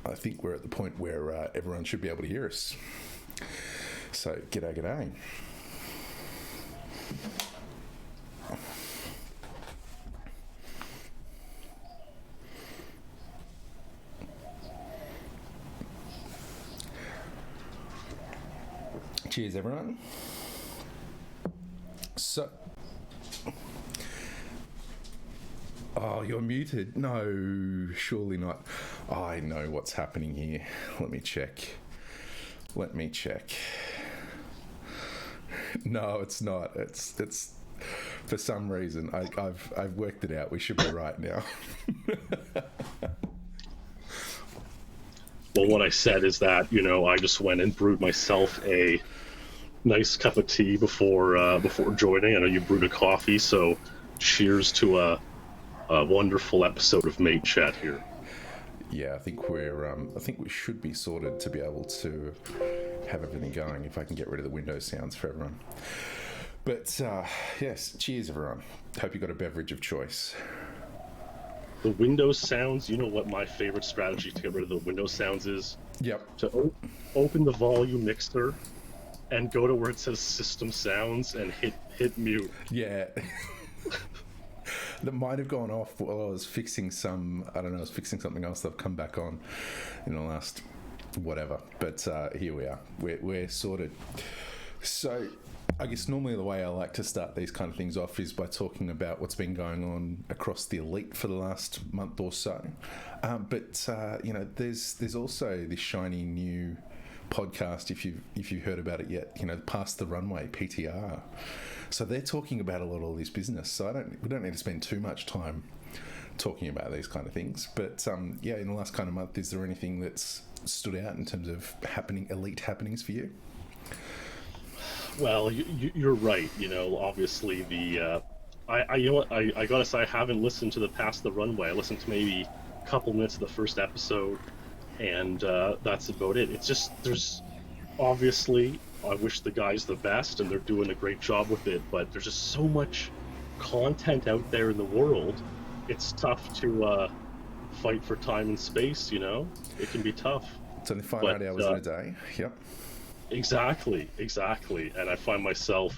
I think we're at the point where everyone should be able to hear us. So, g'day. Cheers, everyone. So, oh, you're muted. No, surely not. I know what's happening here. Let me check. No, it's not. It's for some reason I've worked it out. We should be right now. Well, what I said is that, I just went and brewed myself a nice cup of tea before joining. I know you brewed a coffee, so cheers to a wonderful episode of MateChat here. Yeah, I think we should be sorted to be able to have everything going if I can get rid of the Windows sounds for everyone. But yes, cheers everyone. Hope you got a beverage of choice. The Windows sounds, you know what my favorite strategy to get rid of the Windows sounds is? Yep. To open the volume mixer and go to where it says system sounds and hit mute. Yeah. That might have gone off while I was fixing something else that I've come back on in the last whatever. But here we are. We're sorted. So I guess normally the way I like to start these kind of things off is by talking about what's been going on across the elite for the last month or so. But there's also this shiny new podcast, if you've heard about it yet, Past the Runway, PTR. So they're talking about a lot of this business. So we don't need to spend too much time talking about these kind of things. But in the last kind of month, is there anything that's stood out in terms of elite happenings for you? Well, you're right. Obviously I gotta say I haven't listened to the Past the Runway. I listened to maybe a couple minutes of the first episode, and that's about it. It's just obviously I wish the guys the best, and they're doing a great job with it. But there's just so much content out there in the world. It's tough to fight for time and space. It can be tough. It's only 5 hours in a day. Yep. Exactly, and I find myself,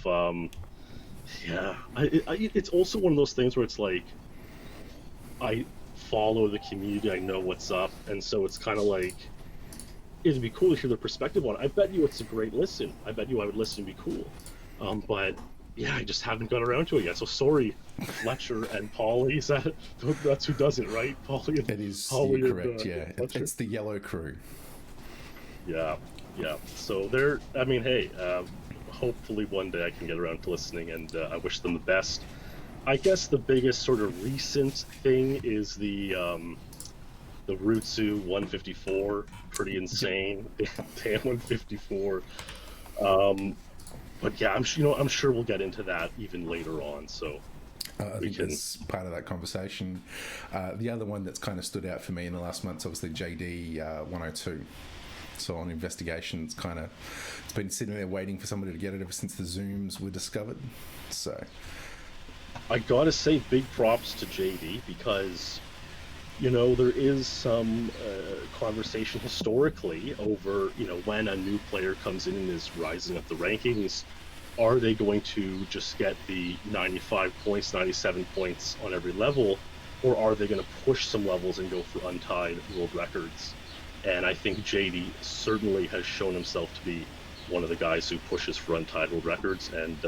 it's also one of those things where it's like, I follow the community, I know what's up, and so it's kind of like, it'd be cool to hear their perspective on it. I bet you it's a great listen. I bet you I would listen and be cool. But yeah, I just haven't got around to it yet. So sorry, Fletcher and Polly. That's who does it, right? Polly. It is. Polly You're correct. Yeah, it's the yellow crew. Yeah. So hopefully one day I can get around to listening, and I wish them the best. I guess the biggest sort of recent thing is the Rutsu 154, pretty insane. Damn 154. But yeah, I'm sure we'll get into that even later on. So I think that's part of that conversation. The other one that's kind of stood out for me in the last month is obviously JD 102. So on investigation, it's been sitting there waiting for somebody to get it ever since the Zooms were discovered. So I gotta say big props to JD, because there is some conversation historically over when a new player comes in and is rising up the rankings, are they going to just get the 95 points, 97 points on every level, or are they going to push some levels and go for untied world records? And I think JD certainly has shown himself to be one of the guys who pushes for untitled records, and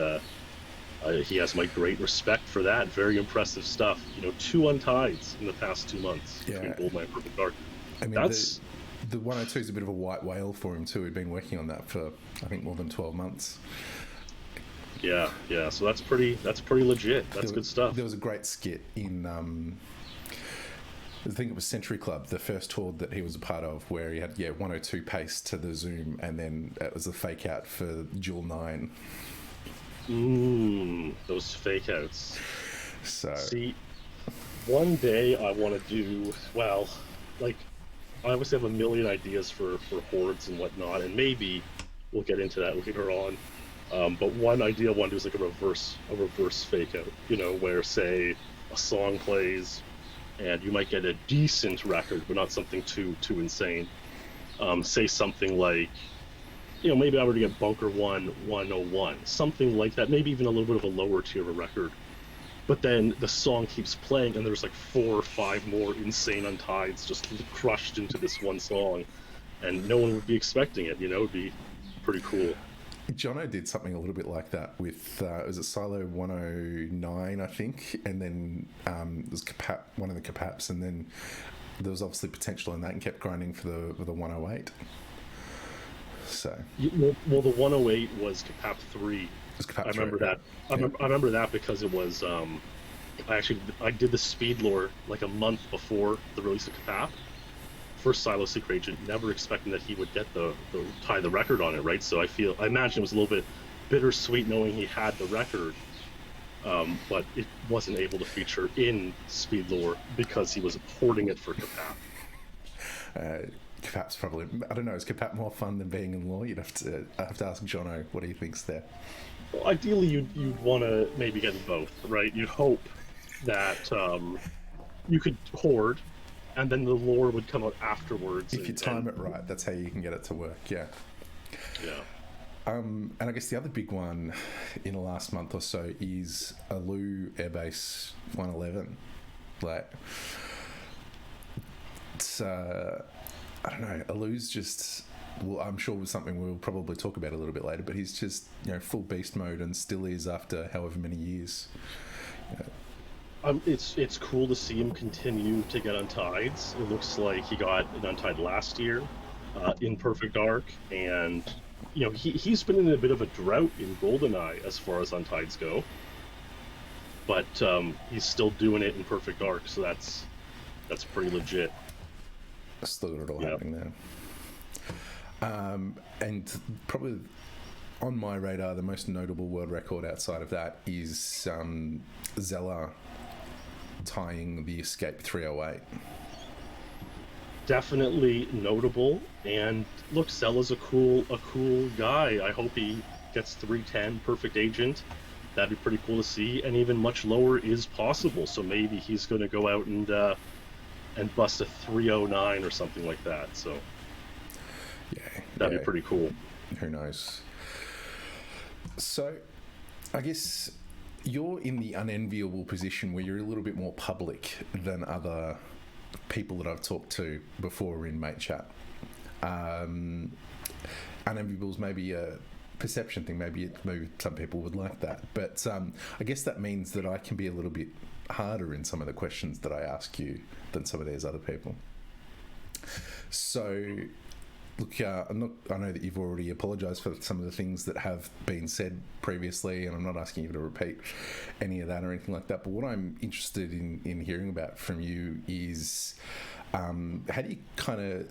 he has my great respect for that. Very impressive stuff. 2 untieds in the past 2 months between GoldenEye and Perfect Dark. I mean, that's the 102 is a bit of a white whale for him too. He'd been working on that for I think more than 12 months. Yeah. So that's pretty legit. That's good stuff. There was a great skit in I think it was Century Club, the first tour that he was a part of, where he had 102 pace to the Zoom, and then it was a fake out for Dual 9. Those fake outs. So see, one day I want to do, I obviously have a million ideas for hordes and whatnot, and maybe we'll get into that later on. But one idea I want to do is like a reverse fake out, where say a song plays and you might get a decent record, but not something too insane. Say something like, maybe I were to get Bunker 101, something like that, maybe even a little bit of a lower tier of a record. But then the song keeps playing, and there's like 4 or 5 more insane Untides just crushed into this one song, and no one would be expecting it. It would be pretty cool. Jono did something a little bit like that with, was it Silo 109, I think, and then it was one of the Capaps, and then there was obviously potential in that, and kept grinding for the 108. So well, the 108 was Capap 3. I remember that. I remember that because it was. I did the speed lore like a month before the release of Capap. First Silo Secret Agent, never expecting that he would get tie the record on it, right? So I imagine it was a little bit bittersweet knowing he had the record, but it wasn't able to feature in speed lore because he was porting it for Capap. Capap's probably, I don't know, is Capap more fun than being in lore? I have to ask Jono what he thinks there. Well, ideally, you'd want to maybe get both, right? You'd hope that you could hoard, and then the lore would come out afterwards. If you time it right, that's how you can get it to work, yeah. Yeah. And I guess the other big one in the last month or so is Alu Airbase 111. Like, it's, I don't know, Alu's just, well, I'm sure was something we'll probably talk about a little bit later, but he's just, full beast mode and still is after however many years. It's cool to see him continue to get Untides. It looks like he got an Untide last year in Perfect Dark, and he's been in a bit of a drought in GoldenEye as far as Untides go, but he's still doing it in Perfect Dark, so that's pretty legit. Still got it all happening there. And probably on my radar, the most notable world record outside of that is Zella tying the Escape 308. Definitely notable, and look, Zella's a cool guy. I hope he gets 310 Perfect Agent. That'd be pretty cool to see, and even much lower is possible. So maybe he's going to go out and bust a 309 or something like that. So that'd be pretty cool. Who knows? So, I guess you're in the unenviable position where you're a little bit more public than other people that I've talked to before in MateChat. Unenviable is maybe a perception thing. Maybe some people would like that, but I guess that means that I can be a little bit harder in some of the questions that I ask you than some of these other people. So, look, I know that you've already apologised for some of the things that have been said previously, and I'm not asking you to repeat any of that or anything like that, but what I'm interested in hearing about from you is how do you kind of,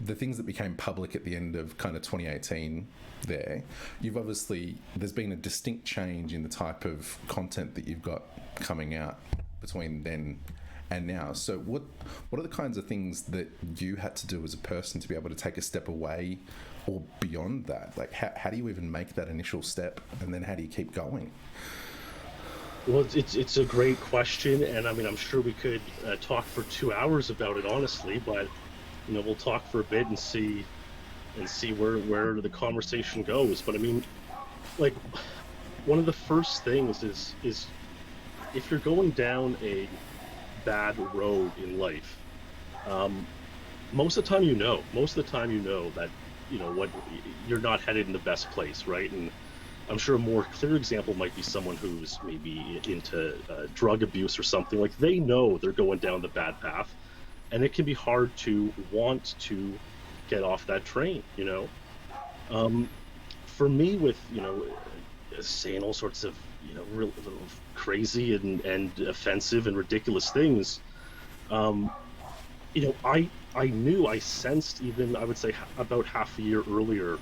the things that became public at the end of kind of 2018 there, there's been a distinct change in the type of content that you've got coming out between then and now. So what are the kinds of things that you had to do as a person to be able to take a step away or beyond that? Like, how do you even make that initial step, and then how do you keep going? Well, it's a great question, and I mean, I'm sure we could talk for 2 hours about it, honestly, but we'll talk for a bit and see where the conversation goes. But I mean, like, one of the first things is if you're going down a bad road in life, most of the time you know that what you're not headed in the best place, right? And I'm sure a more clear example might be someone who's maybe into drug abuse or something. Like, they know they're going down the bad path, and it can be hard to want to get off that train. For me, with saying all sorts of real crazy and offensive and ridiculous things, I sensed, even I would say about half a year earlier,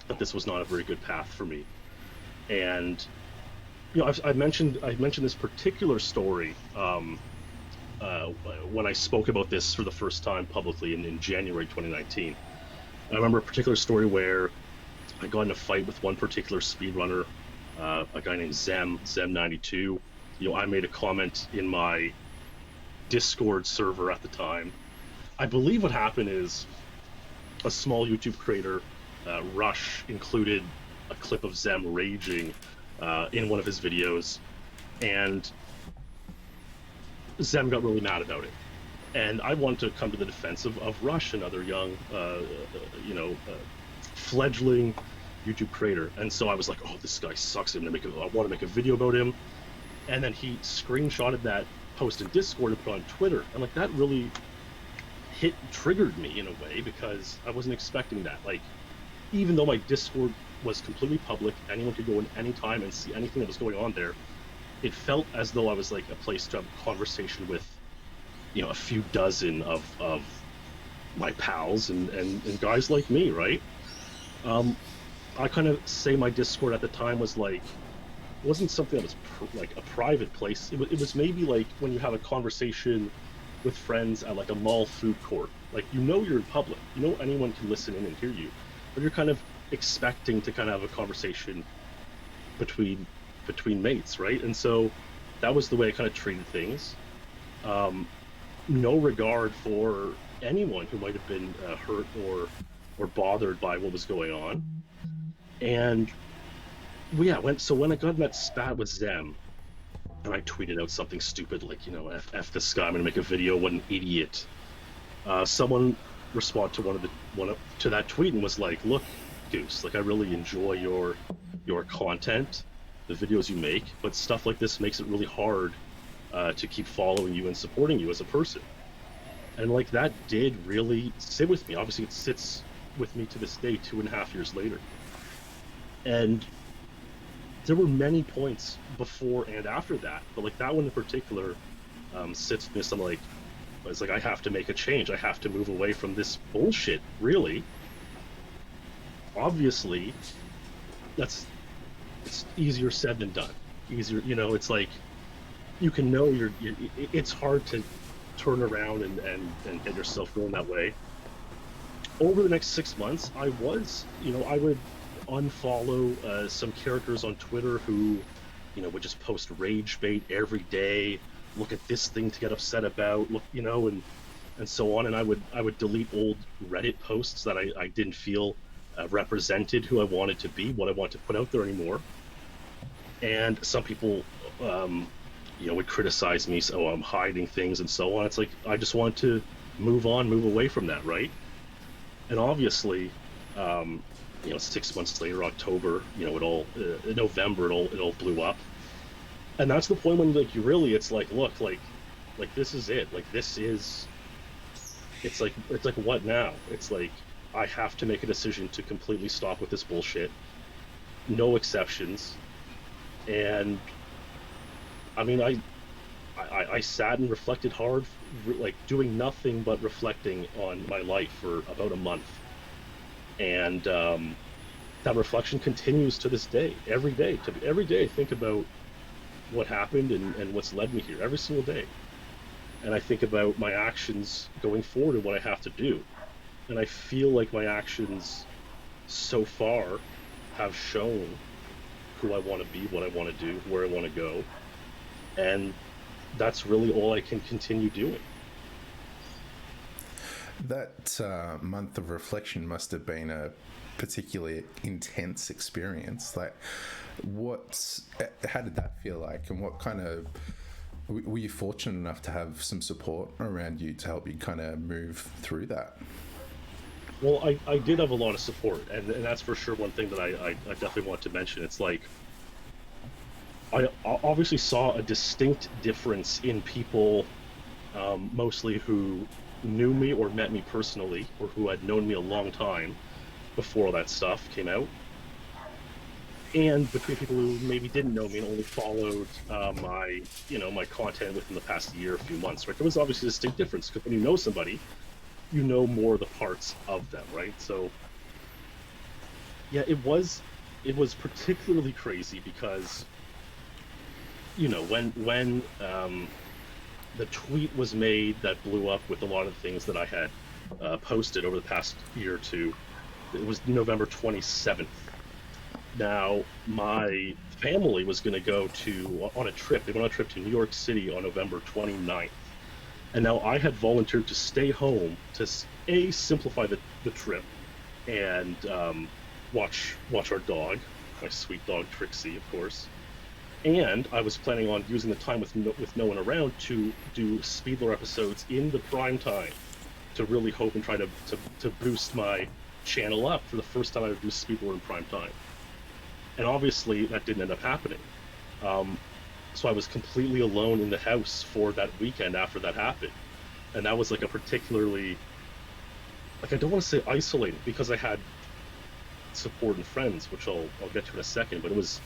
that this was not a very good path for me. And I mentioned this particular story when I spoke about this for the first time publicly in January 2019. I remember a particular story where I got in a fight with one particular speedrunner, a guy named Zem92. I made a comment in my Discord server at the time. I believe what happened is a small YouTube creator, Rush, included a clip of Zem raging in one of his videos, and Zem got really mad about it. And I wanted to come to the defense of Rush, another young, fledgling YouTube creator. And so I was like, oh, this guy sucks. I want to make a video about him. And then he screenshotted that post in Discord and put it on Twitter. And like, that really triggered me in a way, because I wasn't expecting that. Like, even though my Discord was completely public, anyone could go in anytime and see anything that was going on there, it felt as though I was like a place to have a conversation with, you know, a few dozen of my pals and guys like me, right? I kind of say my Discord at the time was like, wasn't something that was like a private place. It was maybe like when you have a conversation with friends at like a mall food court. Like, you know, you're in public, you know, anyone can listen in and hear you, but you're kind of expecting to kind of have a conversation between mates, right? And so that was the way I kind of treated things. No regard for anyone who might have been hurt or bothered by what was going on. And when I got in that spat with Zem, and I tweeted out something stupid like, you know, F this guy, I'm gonna make a video, what an idiot. Someone responded to that tweet and was like, look, Goose, like, I really enjoy your content, the videos you make, but stuff like this makes it really hard to keep following you and supporting you as a person. And like, that did really sit with me. Obviously it sits with me to this day, 2.5 years later. And there were many points before and after that, but like that one in particular sits with me. So I'm like, it's like, I have to make a change. I have to move away from this bullshit, really. Obviously, it's easier said than done. Easier, you know, it's like, you can know it's hard to turn around and get yourself going that way. Over the next 6 months, I would unfollow some characters on Twitter who, you know, would just post rage bait every day. Look at this thing to get upset about. Look, you know, and so on. And I would delete old Reddit posts that I didn't feel represented who I wanted to be, what I want to put out there anymore. And some people, you know, would criticize me, so I'm hiding things and so on. It's like, I just want to move away from that, right? And obviously, you know, 6 months later, October, you know, November, it all blew up. And that's the point when, like, it's like, look, like this is it. Like, it's like, what now? It's like, I have to make a decision to completely stop with this bullshit. No exceptions. And I mean, I sat and reflected hard, like doing nothing but reflecting on my life for about a month. And that reflection continues to this day. Every day I think about what happened and what's led me here every single day. And I think about my actions going forward and what I have to do. And I feel like my actions so far have shown who I want to be, what I want to do, where I want to go. And that's really all I can continue doing. That month of reflection must have been a particularly intense experience. Like, how did that feel like, and what kind of, were you fortunate enough to have some support around you to help you kind of move through that? Well, I did have a lot of support, and that's for sure one thing that I definitely want to mention. It's like, I obviously saw a distinct difference in people, mostly who knew me or met me personally, or who had known me a long time before all that stuff came out, and between people who maybe didn't know me and only followed my content within the past year, a few months. Right, there was obviously a distinct difference, because when you know somebody, you know more of the parts of them, right? So yeah, it was particularly crazy because, you know, when the tweet was made that blew up with a lot of things that I had posted over the past year or two, it was November 27th. Now, my family was going to go on a trip. They went on a trip to New York City on November 29th. And now I had volunteered to stay home to simplify the trip and watch our dog, my sweet dog Trixie, of course. And I was planning on using the time with no one around to do Speedler episodes in the prime time to really hope and try to boost my channel up for the first time I would do Speedler in prime time. And obviously that didn't end up happening. So I was completely alone in the house for that weekend after that happened. And that was like a particularly, like, I don't want to say isolated because I had support and friends, which I'll get to in a second, but it was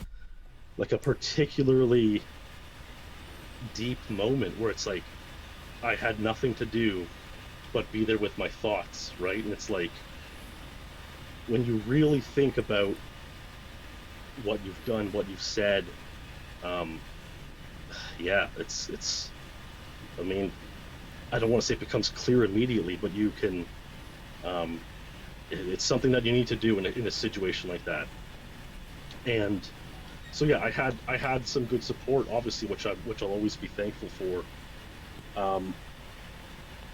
like a particularly deep moment where it's like I had nothing to do but be there with my thoughts, right? And it's like when you really think about what you've done, what you've said, yeah, it's I mean, I don't want to say it becomes clear immediately, but you can it's something that you need to do in a situation like that. And so yeah, I had some good support, obviously, which I'll always be thankful for.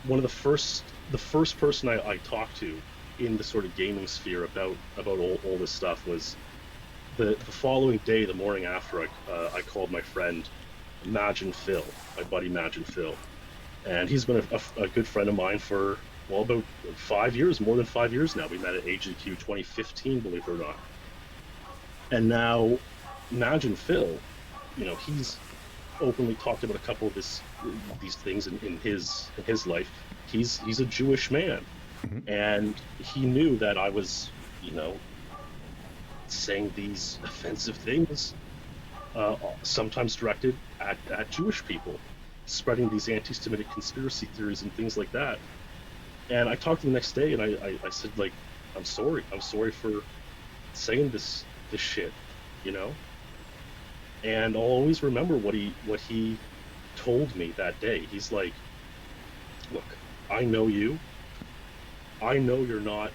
One of the first person I talked to in the sort of gaming sphere about all this stuff was the following day, the morning after. I called my friend Imagine Phil, my buddy Imagine Phil, and he's been a good friend of mine for, well, about 5 years, more than 5 years now. We met at AGQ 2015, believe it or not. And now Imagine Phil, you know, he's openly talked about a couple of these things in his life. He's a Jewish man, and he knew that I was, you know, saying these offensive things, sometimes directed at Jewish people, spreading these anti-Semitic conspiracy theories and things like that. And I talked to him the next day, and I said, like, I'm sorry for saying this shit, you know. And I'll always remember what he told me that day. He's like, look, I know you. I know you're not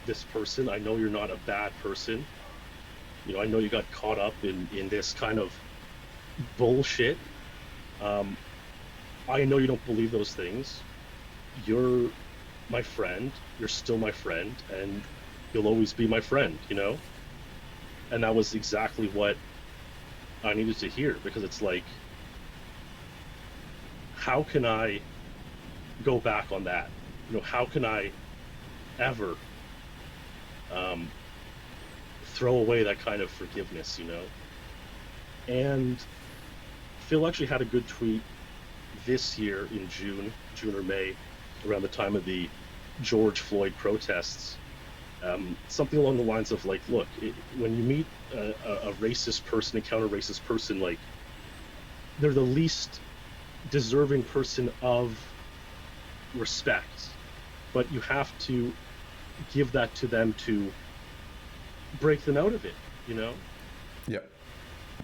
this person. I know you're not a bad person. You know, I know you got caught up in this kind of bullshit. I know you don't believe those things. You're my friend. You're still my friend, and you'll always be my friend, you know? And that was exactly what I needed to hear, because it's like, how can I go back on that? You know, how can I ever throw away that kind of forgiveness, you know? And Phil actually had a good tweet this year in June or May, around the time of the George Floyd protests. Something along the lines of, like, look, when you meet a racist person, a counter-racist person, like, they're the least deserving person of respect, but you have to give that to them to break them out of it, you know? Yeah.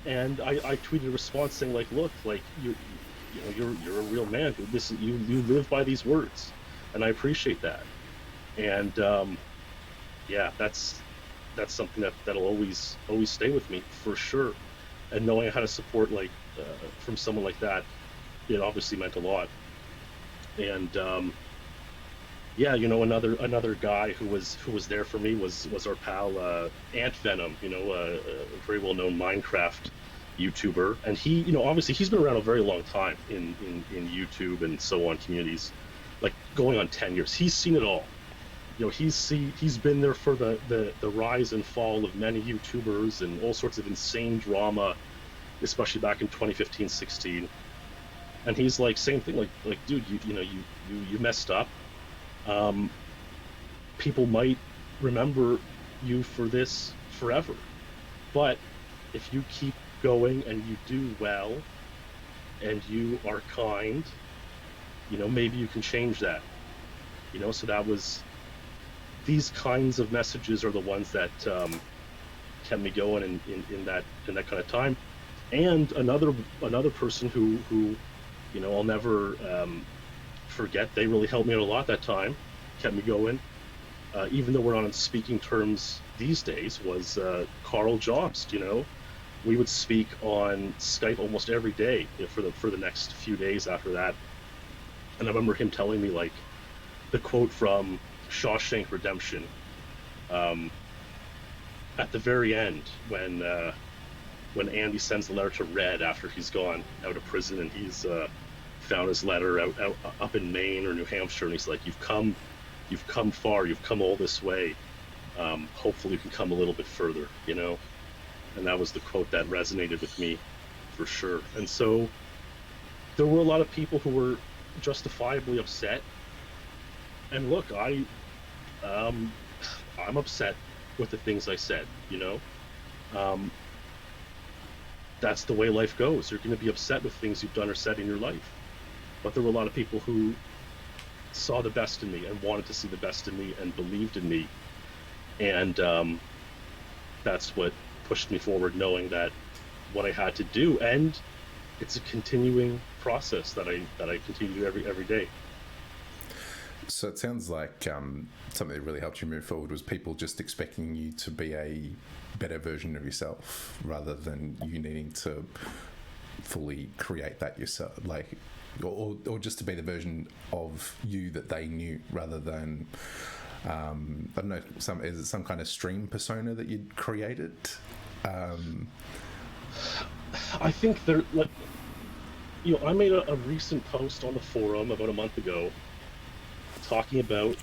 And I tweeted a response saying, like, look, like, you're a real man. You live by these words, and I appreciate that. And yeah, that's something that'll always stay with me for sure. And knowing how to support, like, from someone like that, it obviously meant a lot. And yeah, you know, another guy who was there for me was our pal Ant Venom, you know, a very well known Minecraft YouTuber, and he, you know, obviously he's been around a very long time in YouTube and so on communities, like going on 10 years. He's seen it all. You know, he's been there for the rise and fall of many YouTubers and all sorts of insane drama, especially back in 2015-16. And he's like, same thing, like dude, you messed up. People might remember you for this forever, but if you keep going and you do well and you are kind, you know, maybe you can change that, you know. So that was, these kinds of messages are the ones that kept me going in that kind of time. And another person who you know, I'll never forget, they really helped me out a lot that time, kept me going, even though we're not on speaking terms these days, was Carl Jobst. You know, we would speak on Skype almost every day for the next few days after that. And I remember him telling me, like, the quote from Shawshank Redemption, um, at the very end, when Andy sends the letter to Red after he's gone out of prison, and he's found his letter out up in Maine or New Hampshire, and he's like, you've come far, you've come all this way. Hopefully you can come a little bit further, you know? And that was the quote that resonated with me for sure. And so there were a lot of people who were justifiably upset. And look, I'm upset with the things I said, you know? That's the way life goes. You're going to be upset with things you've done or said in your life. But there were a lot of people who saw the best in me and wanted to see the best in me and believed in me. And that's what pushed me forward, knowing that what I had to do, and it's a continuing process that I continue to do every day. So it sounds like something that really helped you move forward was people just expecting you to be a better version of yourself rather than you needing to fully create that yourself, like, or just to be the version of you that they knew rather than I don't know, is it some kind of stream persona that you'd created? I think they're like, you know, I made a recent post on the forum about a month ago talking about,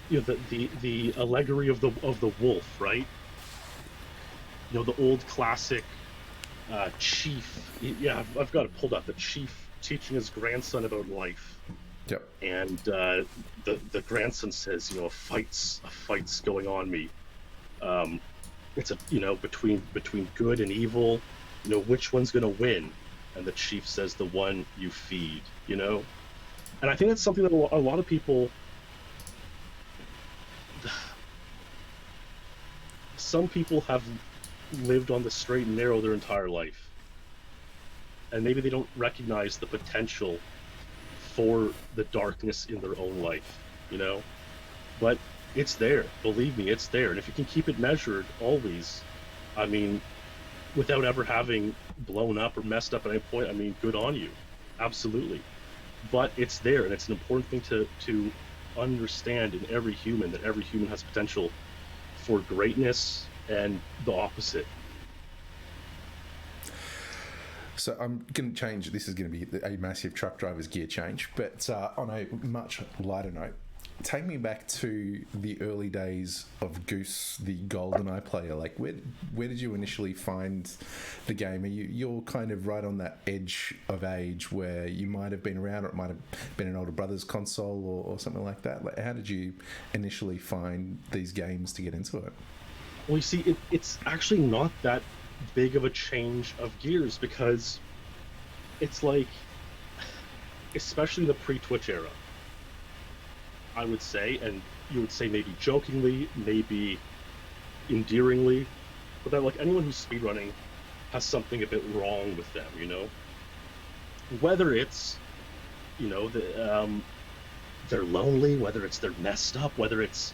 you know, the allegory of the wolf, right? You know, the old classic chief. Yeah, I've got it pulled up. The chief teaching his grandson about life. Yep. And the grandson says, you know, a fight's going on me. It's you know, between good and evil, you know, which one's gonna win? And the chief says, the one you feed, you know. And I think that's something that a lot of people, some people have lived on the straight and narrow their entire life, and maybe they don't recognize the potential for the darkness in their own life, you know. But it's there, believe me, it's there. And if you can keep it measured always, I mean, without ever having blown up or messed up at any point, I mean, good on you, absolutely. But it's there, and it's an important thing to understand in every human, that every human has potential for greatness and the opposite. So I'm going to change. This is going to be a massive truck driver's gear change, but on a much lighter note, take me back to the early days of Goose, the GoldenEye player. Like, where did you initially find the game? You're kind of right on that edge of age where you might have been around, or it might have been an older brother's console or something like that. Like, how did you initially find these games to get into it? Well, you see, it's actually not that big of a change of gears, because it's like, especially the pre-Twitch era, I would say, and you would say maybe jokingly, maybe endearingly, but that, like, anyone who's speedrunning has something a bit wrong with them, you know? Whether it's, you know, they're lonely, whether it's they're messed up, whether it's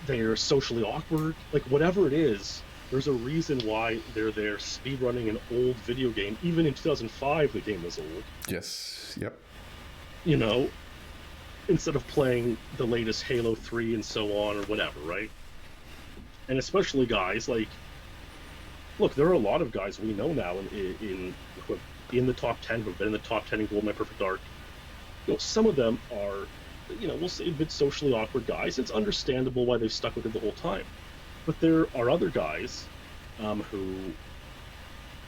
they're socially awkward, like, whatever it is, there's a reason why they're there speedrunning an old video game. Even in 2005, the game was old. Yes, yep. You know, instead of playing the latest Halo 3 and so on or whatever, right? And especially guys like, look, there are a lot of guys we know now in the top 10 who've been in the top 10 in GoldenEye Perfect Dark. You know, some of them are, you know, we'll say a bit socially awkward guys. It's understandable why they've stuck with it the whole time. But there are other guys who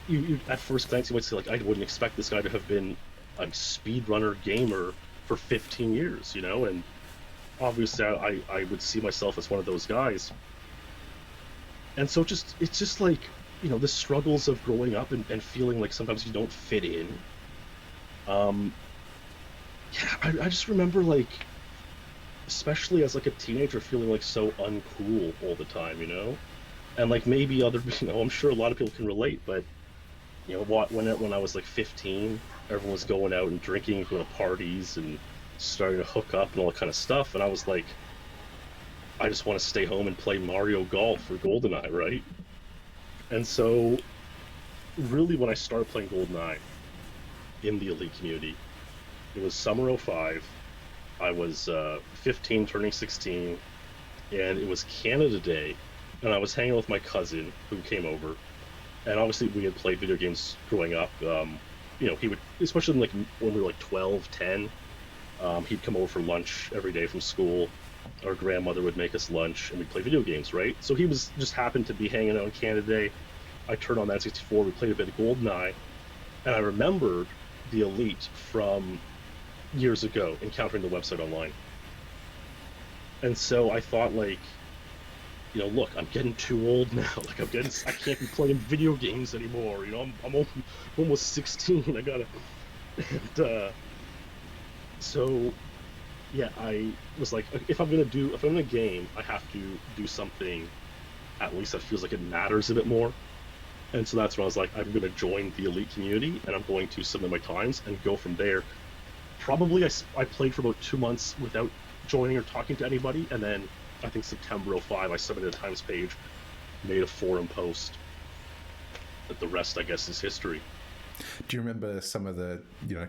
you at first glance you might say, like, I wouldn't expect this guy to have been a speedrunner gamer for 15 years, you know, and obviously I would see myself as one of those guys. And so it's just like, you know, the struggles of growing up and feeling like sometimes you don't fit in. Yeah, I just remember, like, especially as like a teenager, feeling like so uncool all the time, you know? And like, maybe other, you know, I'm sure a lot of people can relate, but, you know, when I was like 15, everyone was going out and drinking, going to parties and starting to hook up and all that kind of stuff, and I was like, I just want to stay home and play Mario Golf or GoldenEye, right? And so really when I started playing GoldenEye in the Elite community, It was summer '05. I was 15, turning 16, and it was Canada Day, and I was hanging out with my cousin who came over, and obviously we had played video games growing up. He would, especially like when we were like 12, 10, he'd come over for lunch every day from school. Our grandmother would make us lunch, and we'd play video games, right? So he was just happened to be hanging out on Canada Day. I turned on that 64. We played a bit of GoldenEye, and I remembered the Elite from years ago, encountering the website online. And so I thought, like, look, I'm getting too old now. Like, I can't be playing video games anymore. I'm almost 16. I gotta, and so yeah, I was like, if I'm gonna game, I have to do something at least that feels like it matters a bit more. And so that's when I was like, I'm going to join the Elite community, and I'm going to submit my times and go from there. Probably I played for about 2 months without joining or talking to anybody, and then I think September '05 I submitted a times page, made a forum post. But the rest, I guess, is history. Do you remember some of the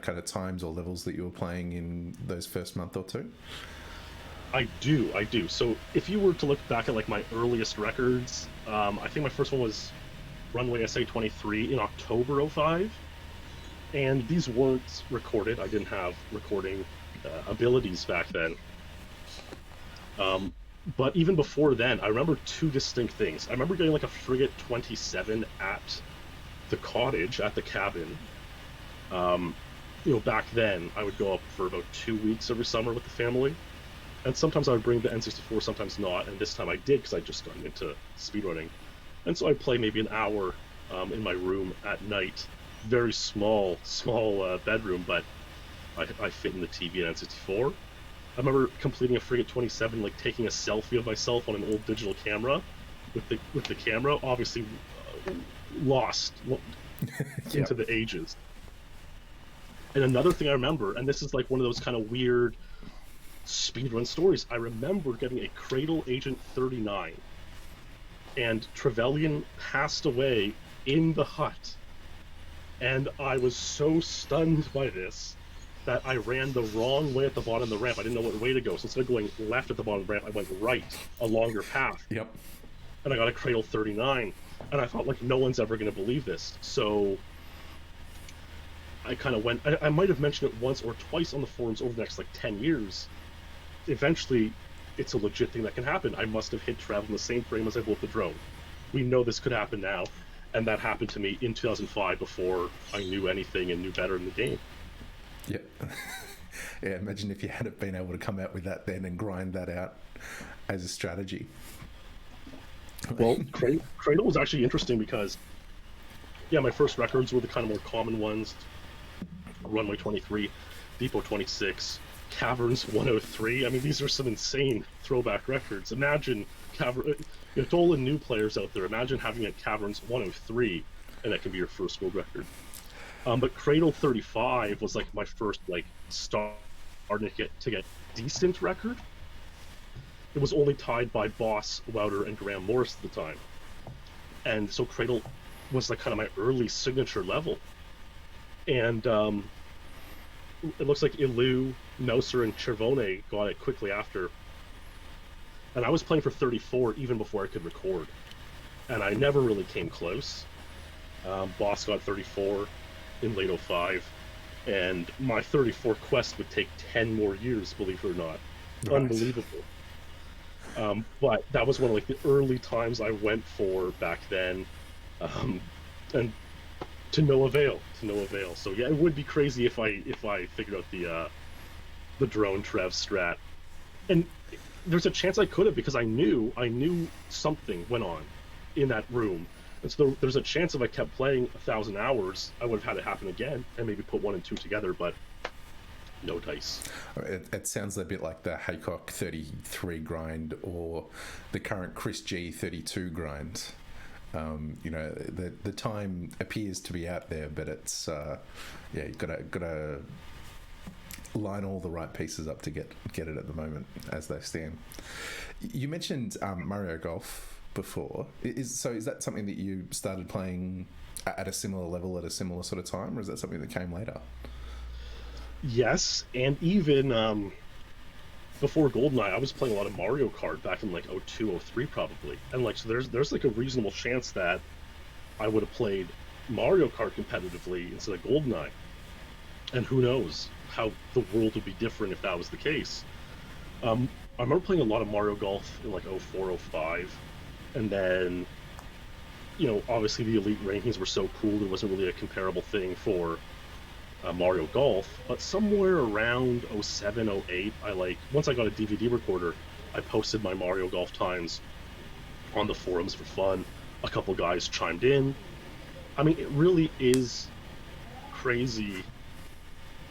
kind of times or levels that you were playing in those first month or two? I do. So if you were to look back at like my earliest records, I think my first one was Runway SA-23 in October '05, and these weren't recorded. I didn't have recording abilities back then. But even before then, I remember two distinct things. I remember getting like a Frigate 27 at the cottage, at the cabin. Back then, I would go up for about 2 weeks every summer with the family, and sometimes I would bring the N64, sometimes not. And this time I did because I just gotten into speedrunning. And so I'd play maybe an hour in my room at night. Very small bedroom, but I fit in the TV and N64. I remember completing a Frigate 27, like taking a selfie of myself on an old digital camera with the camera, obviously lost into the ages. And another thing I remember, and this is like one of those kind of weird speedrun stories, I remember getting a Cradle Agent 39. And Trevelyan passed away in the hut. And I was so stunned by this that I ran the wrong way at the bottom of the ramp. I didn't know what way to go. So instead of going left at the bottom of the ramp, I went right, a longer path. Yep. And I got a Cradle 39. And I thought, like, no one's ever going to believe this. So I kind of went, I might have mentioned it once or twice on the forums over the next, like, 10 years. Eventually, it's a legit thing that can happen. I must have hit Trev in the same frame as I blew up the drone. We know this could happen now, and that happened to me in 2005 before I knew anything and knew better in the game. Yep. Yeah, imagine if you hadn't been able to come out with that then and grind that out as a strategy. Well, Cradle was actually interesting because, yeah, my first records were the kind of more common ones. Runway 23, Depot 26, Caverns 103. I mean, these are some insane throwback records. Imagine to all the new players out there, imagine having a Caverns 103, and that can be your first world record. But Cradle 35 was like my first starting to get decent record. It was only tied by Boss, Wouter, and Graham Morris at the time, and so Cradle was like kind of my early signature level. And it looks like Ilu, Mouser, and Chervone got it quickly after. And I was playing for 34 even before I could record. And I never really came close. Boss got 34 in late '05. And my 34 quest would take 10 more years, believe it or not. Right. Unbelievable. But that was one of the early times I went for back then. And to no avail. So yeah, it would be crazy if I figured out the drone Trev strat. And there's a chance I could have, because I knew something went on in that room. And so there's a chance if I kept playing 1,000 hours, I would have had it happen again and maybe put 1 and 2 together, but no dice. It sounds a bit like the Haycock 33 grind or the current Chris G 32 grind. The time appears to be out there, but it's you've gotta line all the right pieces up to get it at the moment as they stand. You mentioned Mario Golf before. Is that something that you started playing at a similar level at a similar sort of time, or is that something that came later? Yes, and even before GoldenEye, I was playing a lot of Mario Kart back in like '02, '03 probably, and like so there's like a reasonable chance that I would have played Mario Kart competitively instead of GoldenEye, and who knows how the world would be different if that was the case. I remember playing a lot of Mario Golf in like '04, '05, and then obviously the elite rankings were so cool there wasn't really a comparable thing for Mario Golf, but somewhere around '07, '08, once I got a DVD recorder, I posted my Mario Golf times on the forums for fun. A couple guys chimed in. I mean, it really is crazy.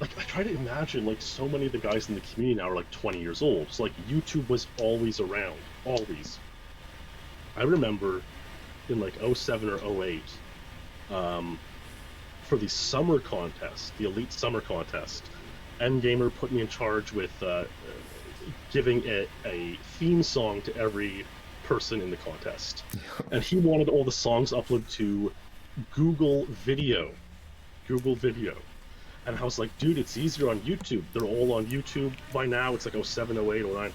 Like, I try to imagine, like, so many of the guys in the community now are like 20 years old. So, like, YouTube was always around, always. I remember in like '07 or '08, um, for the summer contest, the elite summer contest, Endgamer put me in charge with giving a theme song to every person in the contest, and he wanted all the songs uploaded to Google Video, Google Video, and I was like, dude, it's easier on YouTube. They're all on YouTube by now. It's like '07, '08, '09.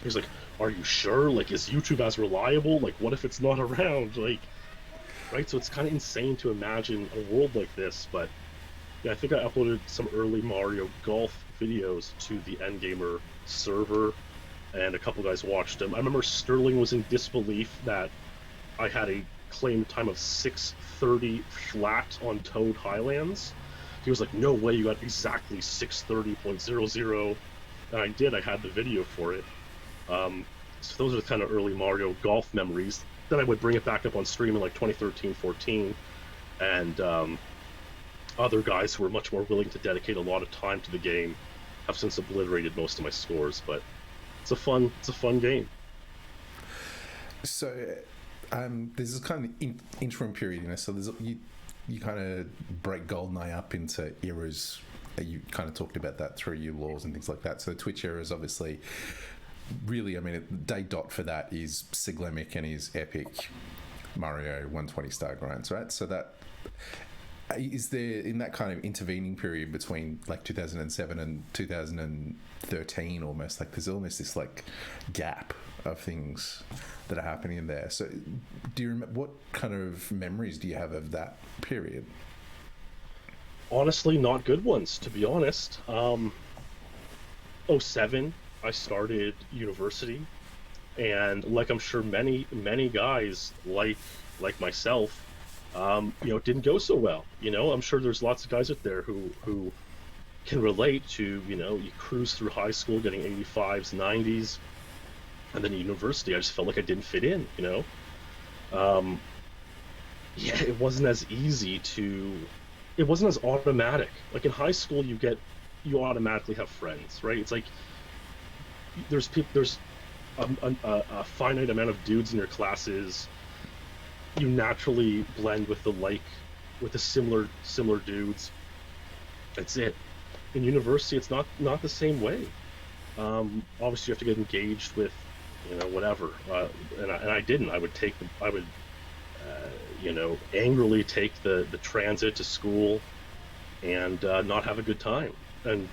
He's like, are you sure? Like, is YouTube as reliable? Like, what if it's not around? Like, right? So it's kind of insane to imagine a world like this, but yeah, I think I uploaded some early Mario Golf videos to the Endgamer server, and a couple guys watched them. I remember Sterling was in disbelief that I had a claimed time of 6:30 flat on Toad Highlands. He was like, no way, you got exactly 6:30.00, and I did. I had the video for it. So those are the kind of early Mario Golf memories. Then I would bring it back up on stream in like 2013, 14, and other guys who were much more willing to dedicate a lot of time to the game have since obliterated most of my scores. But it's a fun game. So there's this kind of interim period, so there's you kind of break GoldenEye up into eras. You kind of talked about that through your laws and things like that. So the Twitch era is obviously really, I mean, day dot for that is Siglemic and his epic Mario 120 star grinds, right? So that is there in that kind of intervening period between like 2007 and 2013, almost like there's almost this like gap of things that are happening in there. So do you remember, what kind of memories do you have of that period? Honestly, not good ones, to be honest. '07, I started university, and like I'm sure many guys like myself, didn't go so well. I'm sure there's lots of guys out there who can relate to, you cruise through high school getting 85s, 90s, and then university, I just felt like I didn't fit in. Yeah, it wasn't as easy to, it wasn't as automatic. Like in high school, you automatically have friends, right? It's like there's a finite amount of dudes in your classes. You naturally blend with with the similar dudes. That's it. In university, it's not the same way. Obviously, you have to get engaged with, whatever. And I didn't. I would angrily take the transit to school and not have a good time. And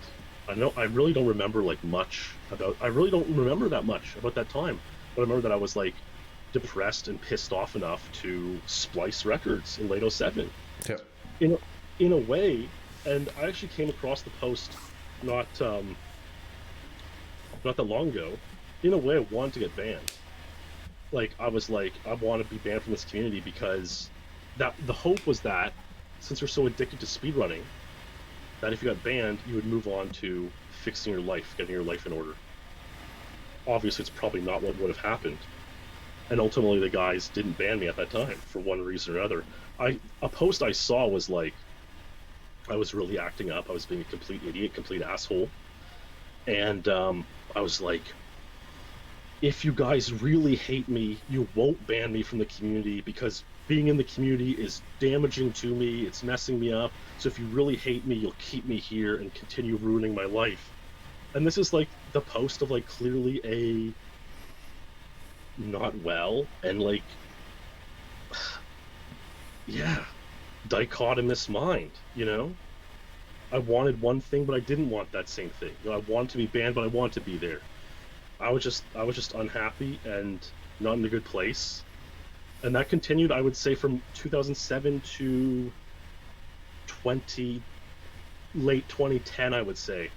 I really don't remember I really don't remember that much about that time. But I remember that I was like depressed and pissed off enough to splice records in late '07. Yep. In a way, and I actually came across the post not that long ago. In a way, I wanted to get banned. Like I was like, I want to be banned from this community because that the hope was that since you're so addicted to speedrunning, that if you got banned, you would move on to fixing your life, getting your life in order. Obviously, it's probably not what would have happened. And ultimately, the guys didn't ban me at that time for one reason or another. A post I saw was like, I was really acting up. I was being a complete idiot, complete asshole. And I was like, if you guys really hate me, you won't ban me from the community because being in the community is damaging to me. It's messing me up. So if you really hate me, you'll keep me here and continue ruining my life. And this is like the post of like clearly a not well and like, yeah, dichotomous mind, I wanted one thing, but I didn't want that same thing. You know, I wanted to be banned, but I wanted to be there. I was just unhappy and not in a good place. And that continued, I would say, from 2007 to 20 late 2010, I would say.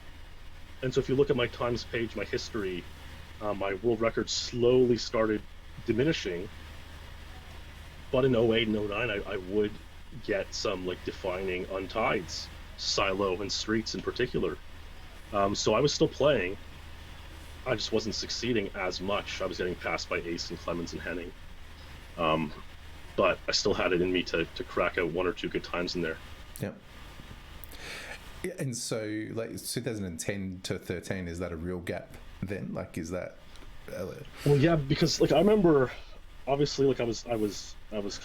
And so if you look at my times page, my history, my world record slowly started diminishing. But in 08 and 09, I would get some like defining untides, silo and streets in particular. So I was still playing. I just wasn't succeeding as much. I was getting passed by Ace and Clemens and Henning. But I still had it in me to crack out one or two good times in there. Yeah. Yeah, and so like 2010 to 13, is that a real gap then? Like, is that? Well, yeah, because like I remember, obviously, like I was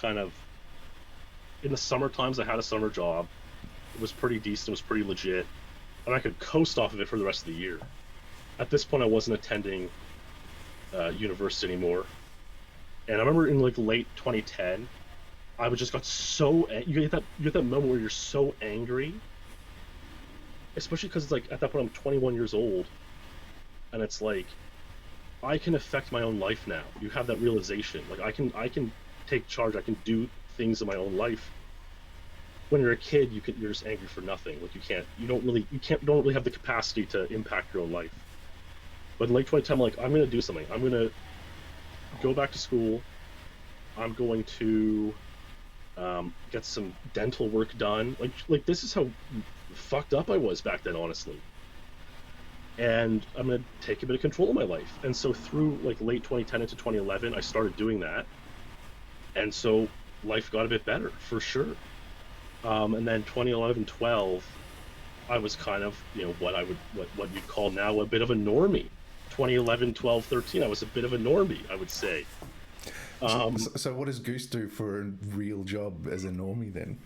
kind of in the summer times. I had a summer job. It was pretty decent. It was pretty legit, and I could coast off of it for the rest of the year. At this point, I wasn't attending university anymore, and I remember in like late 2010, I just got so you get that moment where you're so angry, especially because it's like at that point I'm 21 years old, and it's like I can affect my own life now. You have that realization, like I can take charge. I can do things in my own life. When you're a kid, you're just angry for nothing. Like you don't really have the capacity to impact your own life. But in late 2010, I'm like, I'm going to do something. I'm going to go back to school. I'm going to get some dental work done. Like this is how fucked up I was back then, honestly. And I'm going to take a bit of control of my life. And so through like late 2010 into 2011, I started doing that. And so life got a bit better, for sure. And then 2011, 12, I was kind of, you know, what you'd call now a bit of a normie. 2011, 12, 13, I was a bit of a normie, I would say. So what does Goose do for a real job as a normie then?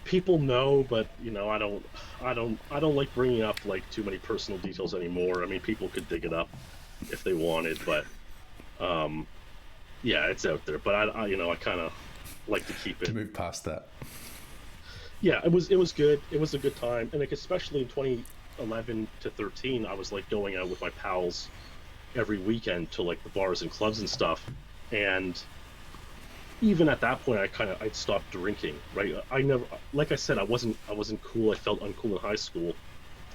People know, but you know, I don't like bringing up like too many personal details anymore. I mean, people could dig it up if they wanted, but yeah, it's out there. But I you know, I kind of like to keep it. To move past that. Yeah, it was good. It was a good time, and like especially in 2011 to 13, I was like going out with my pals every weekend to like the bars and clubs and stuff. And even at that point, I'd stopped drinking. Right, I never, like I said, I wasn't cool. I felt uncool in high school,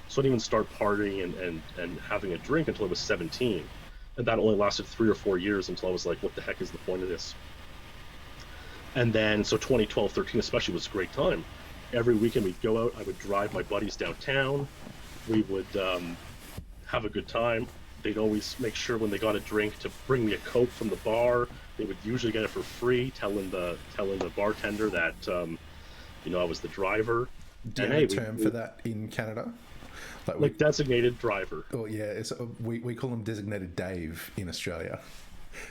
so I didn't even start partying and having a drink until I was 17, and that only lasted 3 or 4 years until I was like, what the heck is the point of this? And then so 2012, 13 especially was a great time. Every weekend we'd go out. I would drive my buddies downtown. We would have a good time. They'd always make sure when they got a drink to bring me a Coke from the bar. They would usually get it for free, telling the bartender that you know, I was the driver. Do you have a term for that in Canada? Like designated driver. Oh yeah, we call them designated Dave in Australia.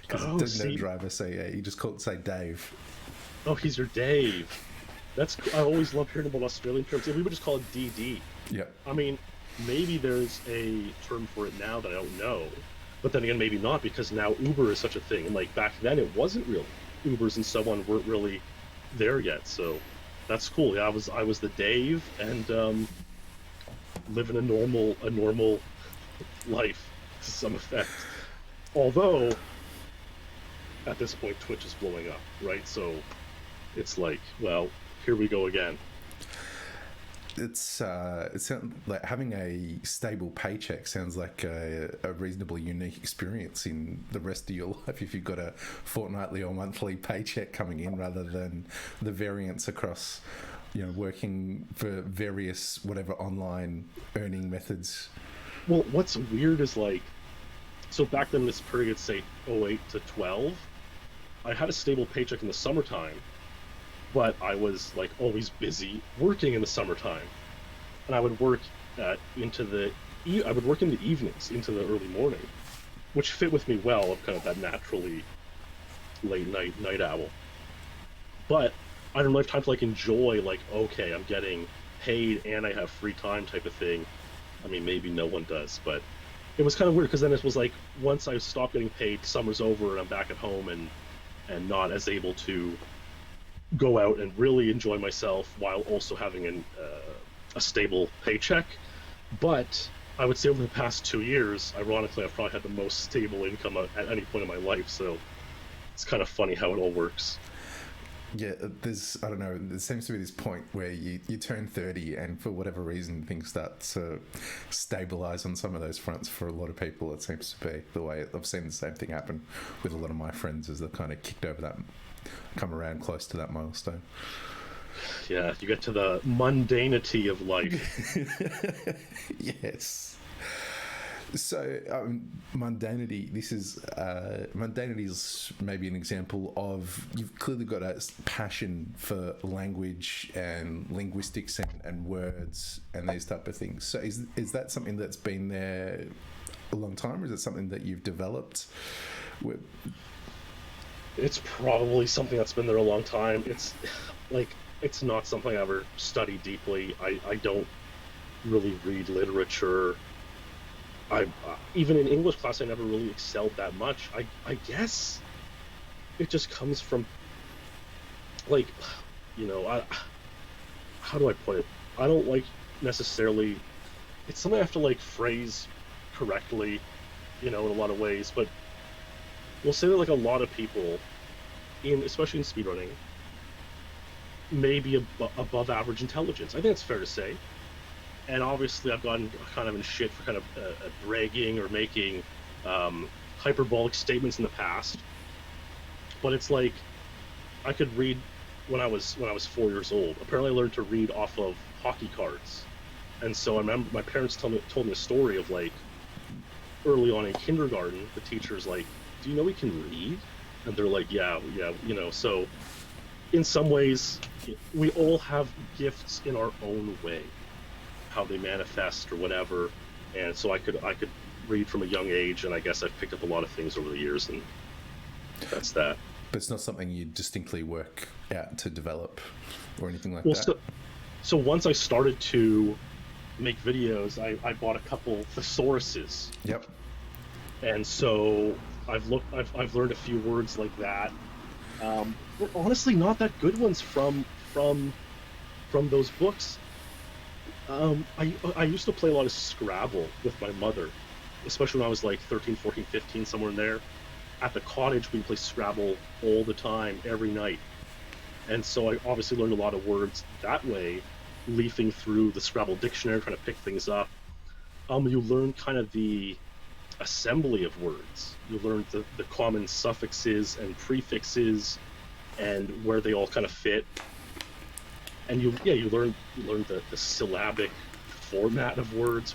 Because designated driver, so yeah, you just say Dave. Oh, he's your Dave. I always love hearing about Australian terms. We would just call it DD. Yeah. I mean, maybe there's a term for it now that I don't know, but then again, maybe not, because now Uber is such a thing. And like back then, it wasn't really. Ubers and so on weren't really there yet. So that's cool. Yeah, I was the Dave and living a normal life to some effect. Although at this point, Twitch is blowing up, right? So it's like, well, here we go again. It's like having a stable paycheck sounds like a reasonably unique experience in the rest of your life if you've got a fortnightly or monthly paycheck coming in rather than the variance across, you know, working for various whatever online earning methods. Well, what's weird is like, so back then this period, say 08 to 12, I had a stable paycheck in the summertime, but I was like always busy working in the summertime, and I would work in the evenings into the early morning, which fit with me well. I'm kind of that naturally late night owl, but I don't have time to like enjoy like, okay, I'm getting paid and I have free time type of thing. I mean, maybe no one does, but it was kind of weird because then it was like once I stopped getting paid, summer's over and I'm back at home and not as able to go out and really enjoy myself while also having a stable paycheck. But I would say over the past 2 years, ironically, I've probably had the most stable income at any point in my life. So it's kind of funny how it all works. Yeah, I don't know, there seems to be this point where you turn 30 and for whatever reason things start to stabilise on some of those fronts for a lot of people. It seems to be the way I've seen the same thing happen with a lot of my friends as they've kind of kicked over that, come around close to that milestone. Yeah, you get to the mundanity of life. Yes. So mundanity. Mundanity is maybe an example of you've clearly got a passion for language and linguistics and words and these type of things. So is that something that's been there a long time, or is it something that you've developed? It's probably something that's been there a long time. It's not something I ever studied deeply. I don't really read literature. Even in English class, I never really excelled that much. I guess it just comes from, like, how do I put it? I don't like necessarily. It's something I have to like phrase correctly, in a lot of ways. But we'll say that like a lot of people, especially in speedrunning, may be above average intelligence. I think it's fair to say. And obviously I've gotten kind of in shit for kind of bragging or making hyperbolic statements in the past. But it's like, I could read when I was 4 years old. Apparently I learned to read off of hockey cards. And so I remember my parents told me a story of like, early on in kindergarten, the teacher's like, do you know we can read? And they're like, yeah, so in some ways, we all have gifts in our own way, how they manifest or whatever. And so I could read from a young age, and I guess I've picked up a lot of things over the years, and that's that. But it's not something you distinctly work out to develop or anything like Well, that? So once I started to make videos, I bought a couple thesauruses. Yep. And so I've learned a few words like that. But honestly, not that good ones from those books. I used to play a lot of Scrabble with my mother, especially when I was like 13, 14, 15, somewhere in there. At the cottage, we play Scrabble all the time, every night. And so I obviously learned a lot of words that way, leafing through the Scrabble dictionary, trying to pick things up. You learn kind of the assembly of words. You learn the common suffixes and prefixes and where they all kind of fit. And you learn the syllabic format of words.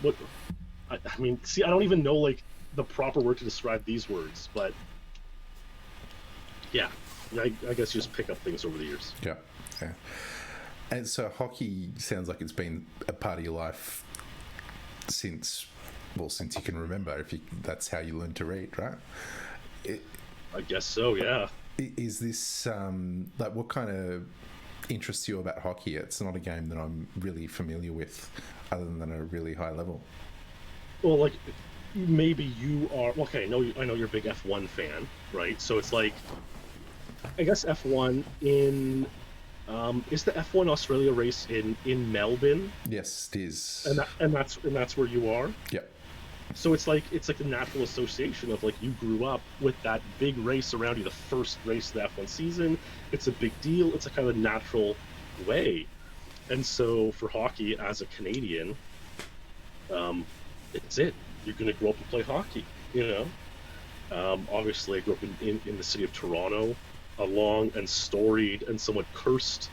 I don't even know like the proper word to describe these words, but yeah, I guess you just pick up things over the years. Yeah. And so hockey sounds like it's been a part of your life since you can remember. That's how you learned to read, right? I guess so. Yeah. Is this like what kind of interests you about hockey? It's not a game that I'm really familiar with, other than a really high level. Well, like maybe you are. Okay, I know you're a big F1 fan, right? So it's like, I guess F1 in is the F1 Australia race in Melbourne? Yes, it is. And that's where you are. Yep. So it's like the natural association of like you grew up with that big race around you, the first race of the F1 season. It's a big deal. It's a kind of a natural way. And so for hockey, as a Canadian, it's it. You're going to grow up and play hockey, Obviously, I grew up in the city of Toronto, a long and storied and somewhat cursed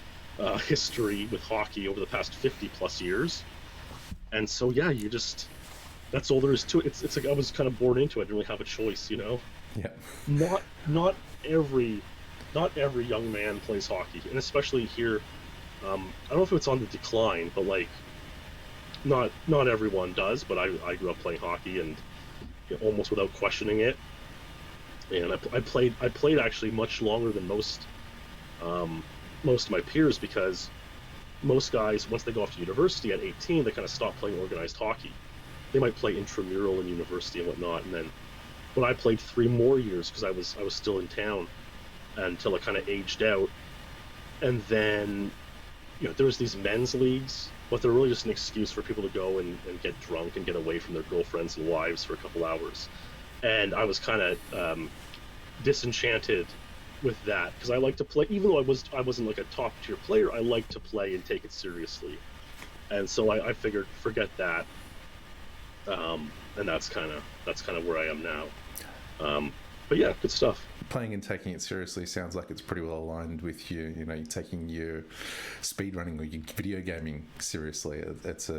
history with hockey over the past 50 plus years. And so, yeah, that's all there is to it. It's like I was kind of born into it. I didn't really have a choice, Yeah. Not every young man plays hockey, and especially here. I don't know if it's on the decline, but like, not everyone does. But I grew up playing hockey, and almost without questioning it. And I played actually much longer than most of my peers, because most guys, once they go off to university at 18, they kind of stop playing organized hockey. They might play intramural in university and whatnot, but I played 3 more years because I was still in town until I kind of aged out, and then there's these men's leagues, but they're really just an excuse for people to go and get drunk and get away from their girlfriends and wives for a couple hours. And I was kind of disenchanted with that, because I like to play, even though I wasn't like a top tier player, I like to play and take it seriously. And so I figured, forget that. And that's kind of where I am now. But yeah, good stuff. Playing and taking it seriously sounds like it's pretty well aligned with you. You're taking your speedrunning or your video gaming seriously. It's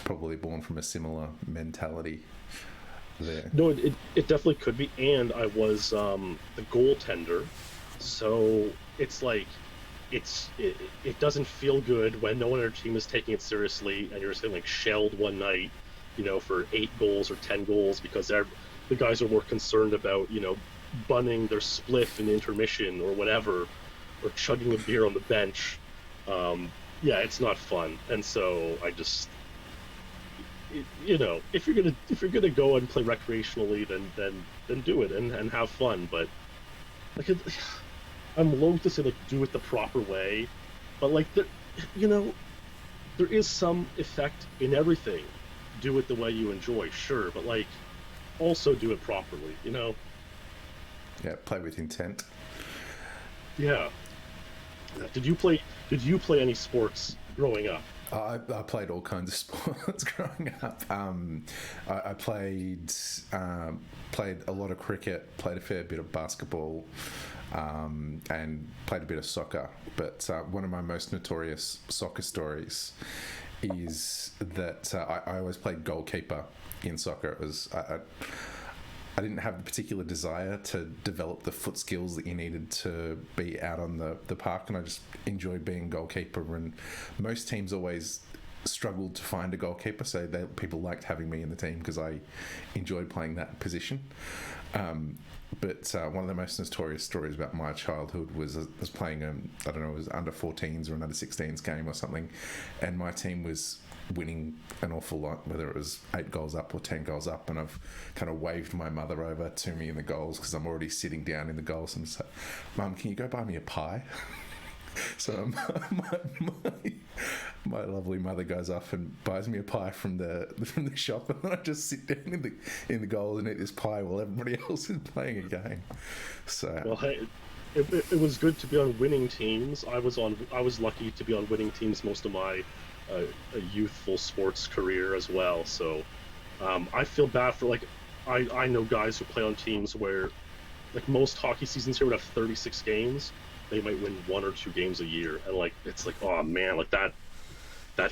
probably born from a similar mentality there. No, it definitely could be. And I was the goaltender, so it's like it doesn't feel good when no one on your team is taking it seriously, and you're just getting like shelled one night, for 8 goals or 10 goals, because the guys are more concerned about bunning their spliff in intermission or whatever, or chugging a beer on the bench. Yeah, it's not fun. And so I just, if you're gonna go and play recreationally, then do it and have fun. But like, I'm loath to say like do it the proper way, but like there is some effect in everything. Do it the way you enjoy, sure, but like also do it properly. Yeah, play with intent. Yeah. Did you play any sports growing up? I played all kinds of sports growing up. I played a lot of cricket, played a fair bit of basketball, and played a bit of soccer. But one of my most notorious soccer stories is that I always played goalkeeper in soccer. It was I didn't have the particular desire to develop the foot skills that you needed to be out on the park, and I just enjoyed being goalkeeper. And most teams always struggled to find a goalkeeper, so people liked having me in the team because I enjoyed playing that position. But one of the most notorious stories about my childhood was I was playing I don't know, it was under 14s or an under 16s game or something, and my team was winning an awful lot, whether it was 8 goals up or 10 goals up, and I've kind of waved my mother over to me in the goals because I'm already sitting down in the goals, and said, "Mum, can you go buy me a pie?" So my lovely mother goes off and buys me a pie from the shop, and then I just sit down in the goal and eat this pie while everybody else is playing a game. So well, hey, it was good to be on winning teams. I was lucky to be on winning teams most of my youthful sports career as well. So I feel bad for I know guys who play on teams where like most hockey seasons here would have 36 games. They might win 1 or 2 games a year, and like it's like, oh man, like that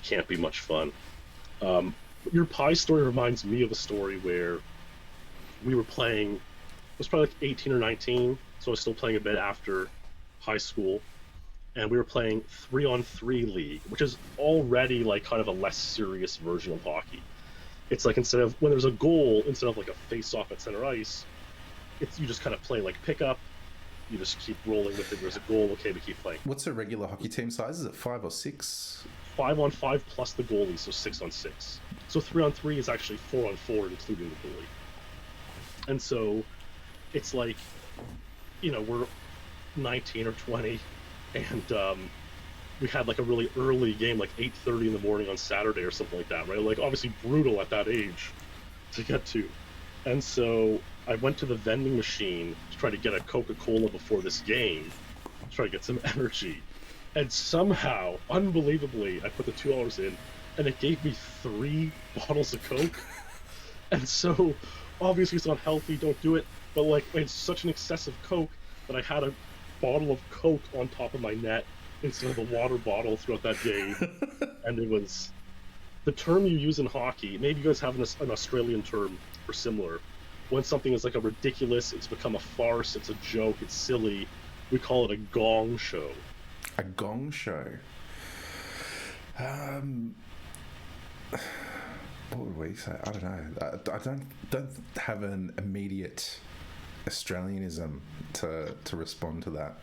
can't be much fun. Your pie story reminds me of a story where we were playing. It was probably like 18 or 19, so I was still playing a bit after high school, and we were playing 3-on-3 league, which is already like kind of a less serious version of hockey. It's like, instead of when there's a goal, instead of like a face-off at center ice, you just kind of play like pickup. You just keep rolling with it. There's a goal. Okay, we keep playing. What's a regular hockey team size? Is it 5 or 6? 5-on-5 plus the goalie, so 6-on-6. So 3-on-3 is actually 4-on-4, including the goalie. And so it's like, we're 19 or 20, and we had like a really early game, like 8:30 in the morning on Saturday or something like that, right? Like obviously brutal at that age to get to. And so I went to the vending machine to try to get a Coca-Cola before this game, to try to get some energy. And somehow, unbelievably, I put the $2 in, and it gave me 3 bottles of Coke. And so, obviously it's not healthy, don't do it, but like, I had such an excessive Coke that I had a bottle of Coke on top of my net instead of a water bottle throughout that game. And it was the term you use in hockey. Maybe you guys have an Australian term for similar. When something is like a ridiculous, it's become a farce, it's a joke, it's silly, we call it a gong show. A gong show? What would we say? I don't know. I don't have an immediate Australianism to respond to that.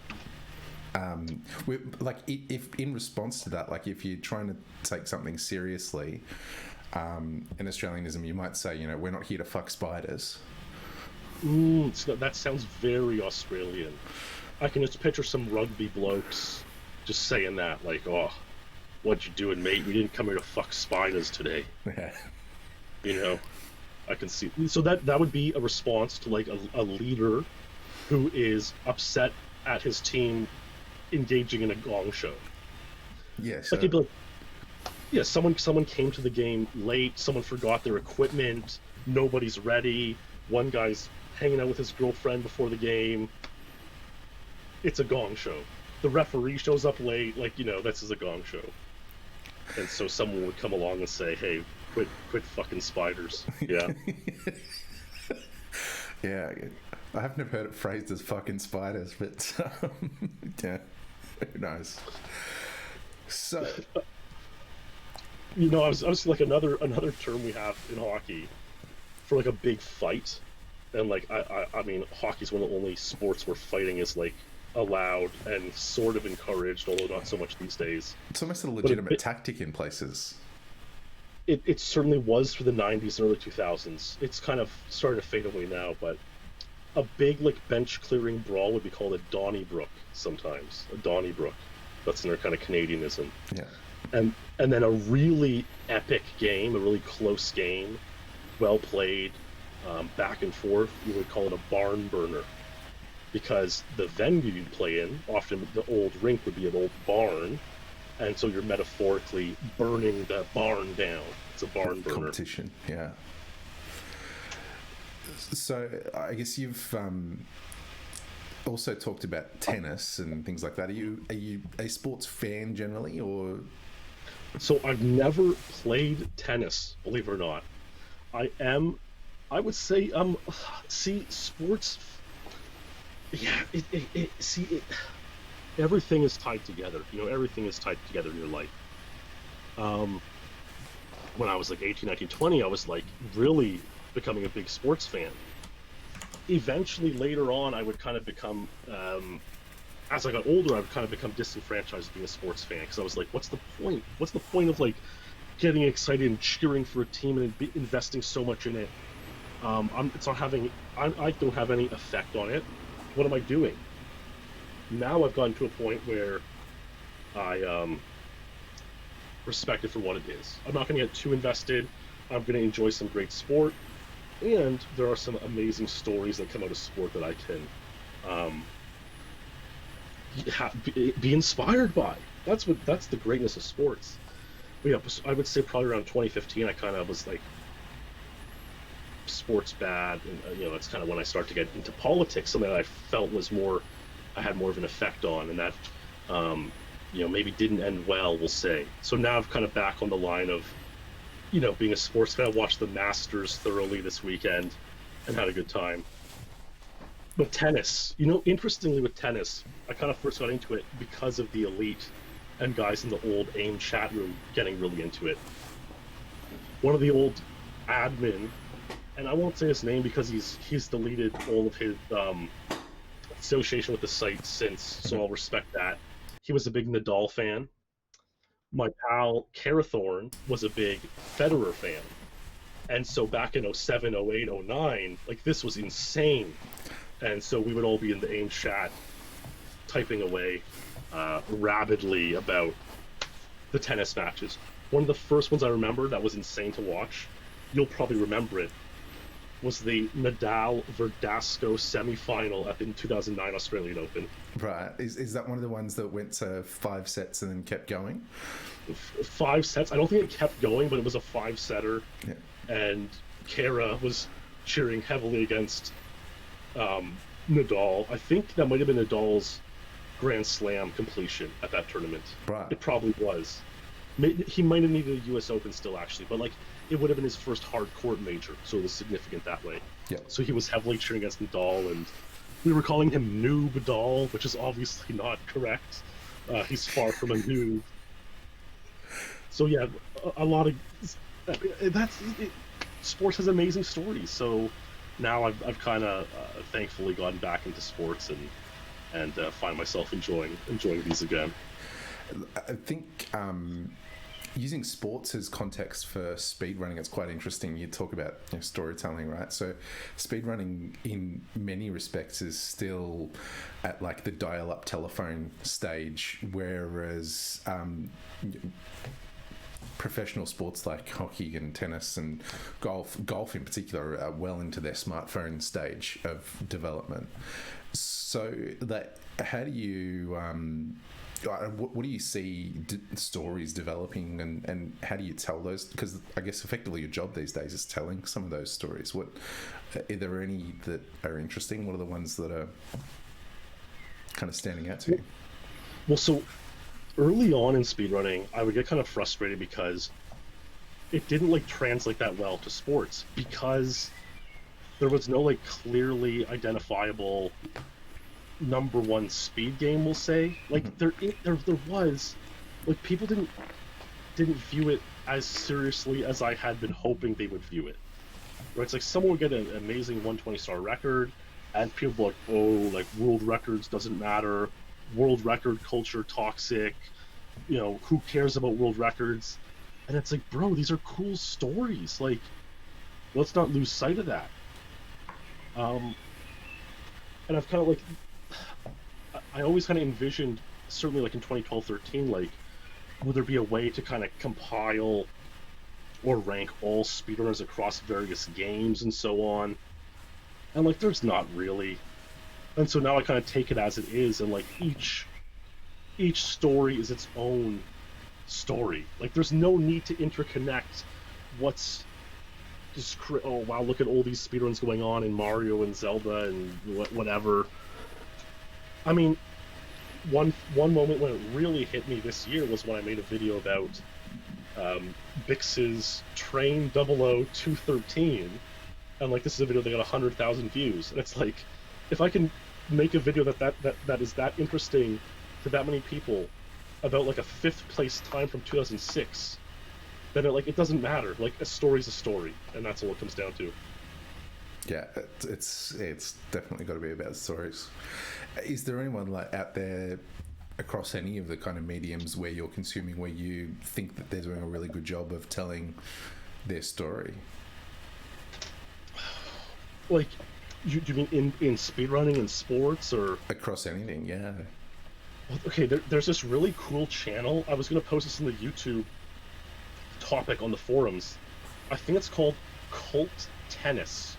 If in response to that, like if you're trying to take something seriously, in Australianism, you might say, we're not here to fuck spiders. That sounds very Australian. I can just picture some rugby blokes just saying that, like, oh, "What you doing, mate? We didn't come here to fuck spiders today." Yeah. You know, I can see. So that would be a response to like a leader who is upset at his team engaging in a gong show. Yeah. Like So he'd be like, yeah, someone came to the game late, someone forgot their equipment, nobody's ready, one guy's hanging out with his girlfriend before the game. It's a gong show. The referee shows up late, like, this is a gong show. And so someone would come along and say, "Hey, quit fucking spiders." Yeah. yeah, I have never heard it phrased as fucking spiders, but yeah, who knows? So I was like another term we have in hockey for like a big fight, and like I mean, hockey's one of the only sports where fighting is like allowed and sort of encouraged, although not so much these days. it's almost a legitimate tactic in places. It certainly was for the 90s and early 2000s. It's kind of starting to fade away now, but a big like bench clearing brawl would be called a Donnybrook sometimes. A Donnybrook. That's in our kind of Canadianism. Yeah. And then a really epic game, a really close game, well played, back and forth, you would call it a barn burner. Because the venue you'd play in, often the old rink would be an old barn, and so you're metaphorically burning the barn down. It's a barn burner. Competition, yeah. So I guess you've also talked about tennis and things like that. Are you a sports fan generally, or? So I've never played tennis, believe it or not. I would say, see, sports, yeah, everything is tied together. Everything is tied together in your life. When I was like 18, 19, 20, I was like really becoming a big sports fan. Eventually, later on, I would kind of become, as I got older, I would kind of become disenfranchised with being a sports fan, because I was like, what's the point? What's the point of like getting excited and cheering for a team and investing so much in it? It's not having, I don't have any effect on it. What am I doing? Now I've gotten to a point where I respect it for what it is. I'm not going to get too invested. I'm going to enjoy some great sport, and there are some amazing stories that come out of sport that I can be inspired by. That's the greatness of sports. But yeah, I would say probably around 2015, I kind of was like, sports bad, and that's kind of when I started to get into politics, something that I felt was I had more of an effect on, and that maybe didn't end well, we'll say. So now I'm kind of back on the line of being a sports fan. I watched the Masters thoroughly this weekend and had a good time. But tennis, interestingly with tennis, I kind of first got into it because of the elite and guys in the old AIM chat room getting really into it. One of the old admin, and I won't say his name because he's deleted all of his association with the site since, so I'll respect that. He was a big Nadal fan. My pal Carathorn was a big Federer fan. And so back in 07, 08, 09, like this was insane. And so we would all be in the AIM chat typing away rabidly about the tennis matches. One of the first ones I remember that was insane to watch, you'll probably remember it, was the Nadal-Verdasco semi-final in 2009 Australian Open. Right. Is that one of the ones that went to 5 sets and then kept going? 5 sets. I don't think it kept going, but it was a 5-setter. Yeah. And Kara was cheering heavily against Nadal. I think that might have been Nadal's Grand Slam completion at that tournament. Right. It probably was. He might have needed a US Open still, actually, but like it would have been his first hard court major, so it was significant that way. Yeah. So he was heavily cheering against Nadal, and we were calling him Noob Nadal, which is obviously not correct. He's far from a noob. So yeah, a lot of sports has amazing stories. So now I've kind of thankfully gotten back into sports and find myself enjoying these again. I think using sports as context for speedrunning, it's quite interesting. You talk about storytelling, right? So speedrunning in many respects is still at like the dial-up telephone stage, whereas professional sports like hockey and tennis and golf in particular, are well into their smartphone stage of development. So how do you what do you see stories developing, and how do you tell those? Because I guess effectively your job these days is telling some of those stories. What are there any that are interesting? What are the ones that are kind of standing out to you? Well, so early on in speedrunning, I would get kind of frustrated because it didn't like translate that well to sports, because there was no like clearly identifiable number one speed game, we'll say. Like there was, like, people didn't view it as seriously as I had been hoping they would view it. Right? It's like someone would get an amazing 120-star record, and people were like, oh, like world records doesn't matter, world record culture toxic, who cares about world records? And it's like, bro, these are cool stories. Like, let's not lose sight of that. And I've kind of like, I always kind of envisioned, certainly like in 2012-13, like, would there be a way to kind of compile or rank all speedrunners across various games and so on? And like, there's not really. And so now I kind of take it as it is, and like each story is its own story. Like, there's no need to interconnect what's just, oh wow, look at all these speedruns going on in Mario and Zelda and whatever. I mean, one moment when it really hit me this year was when I made a video about Bix's Train 00213, and like, this is a video that got 100,000 views, and it's like, if I can make a video that is that interesting to that many people about like a 5th place time from 2006, then it doesn't matter. Like, a story's a story, and that's all it comes down to. Yeah, it's definitely got to be about stories. Is there anyone like out there across any of the kind of mediums where you're consuming where you think that they're doing a really good job of telling their story? Like, you mean in speedrunning and sports, or across anything? Yeah. Okay, there's this really cool channel. I was going to post this in the YouTube topic on the forums. I think it's called Cult Tennis.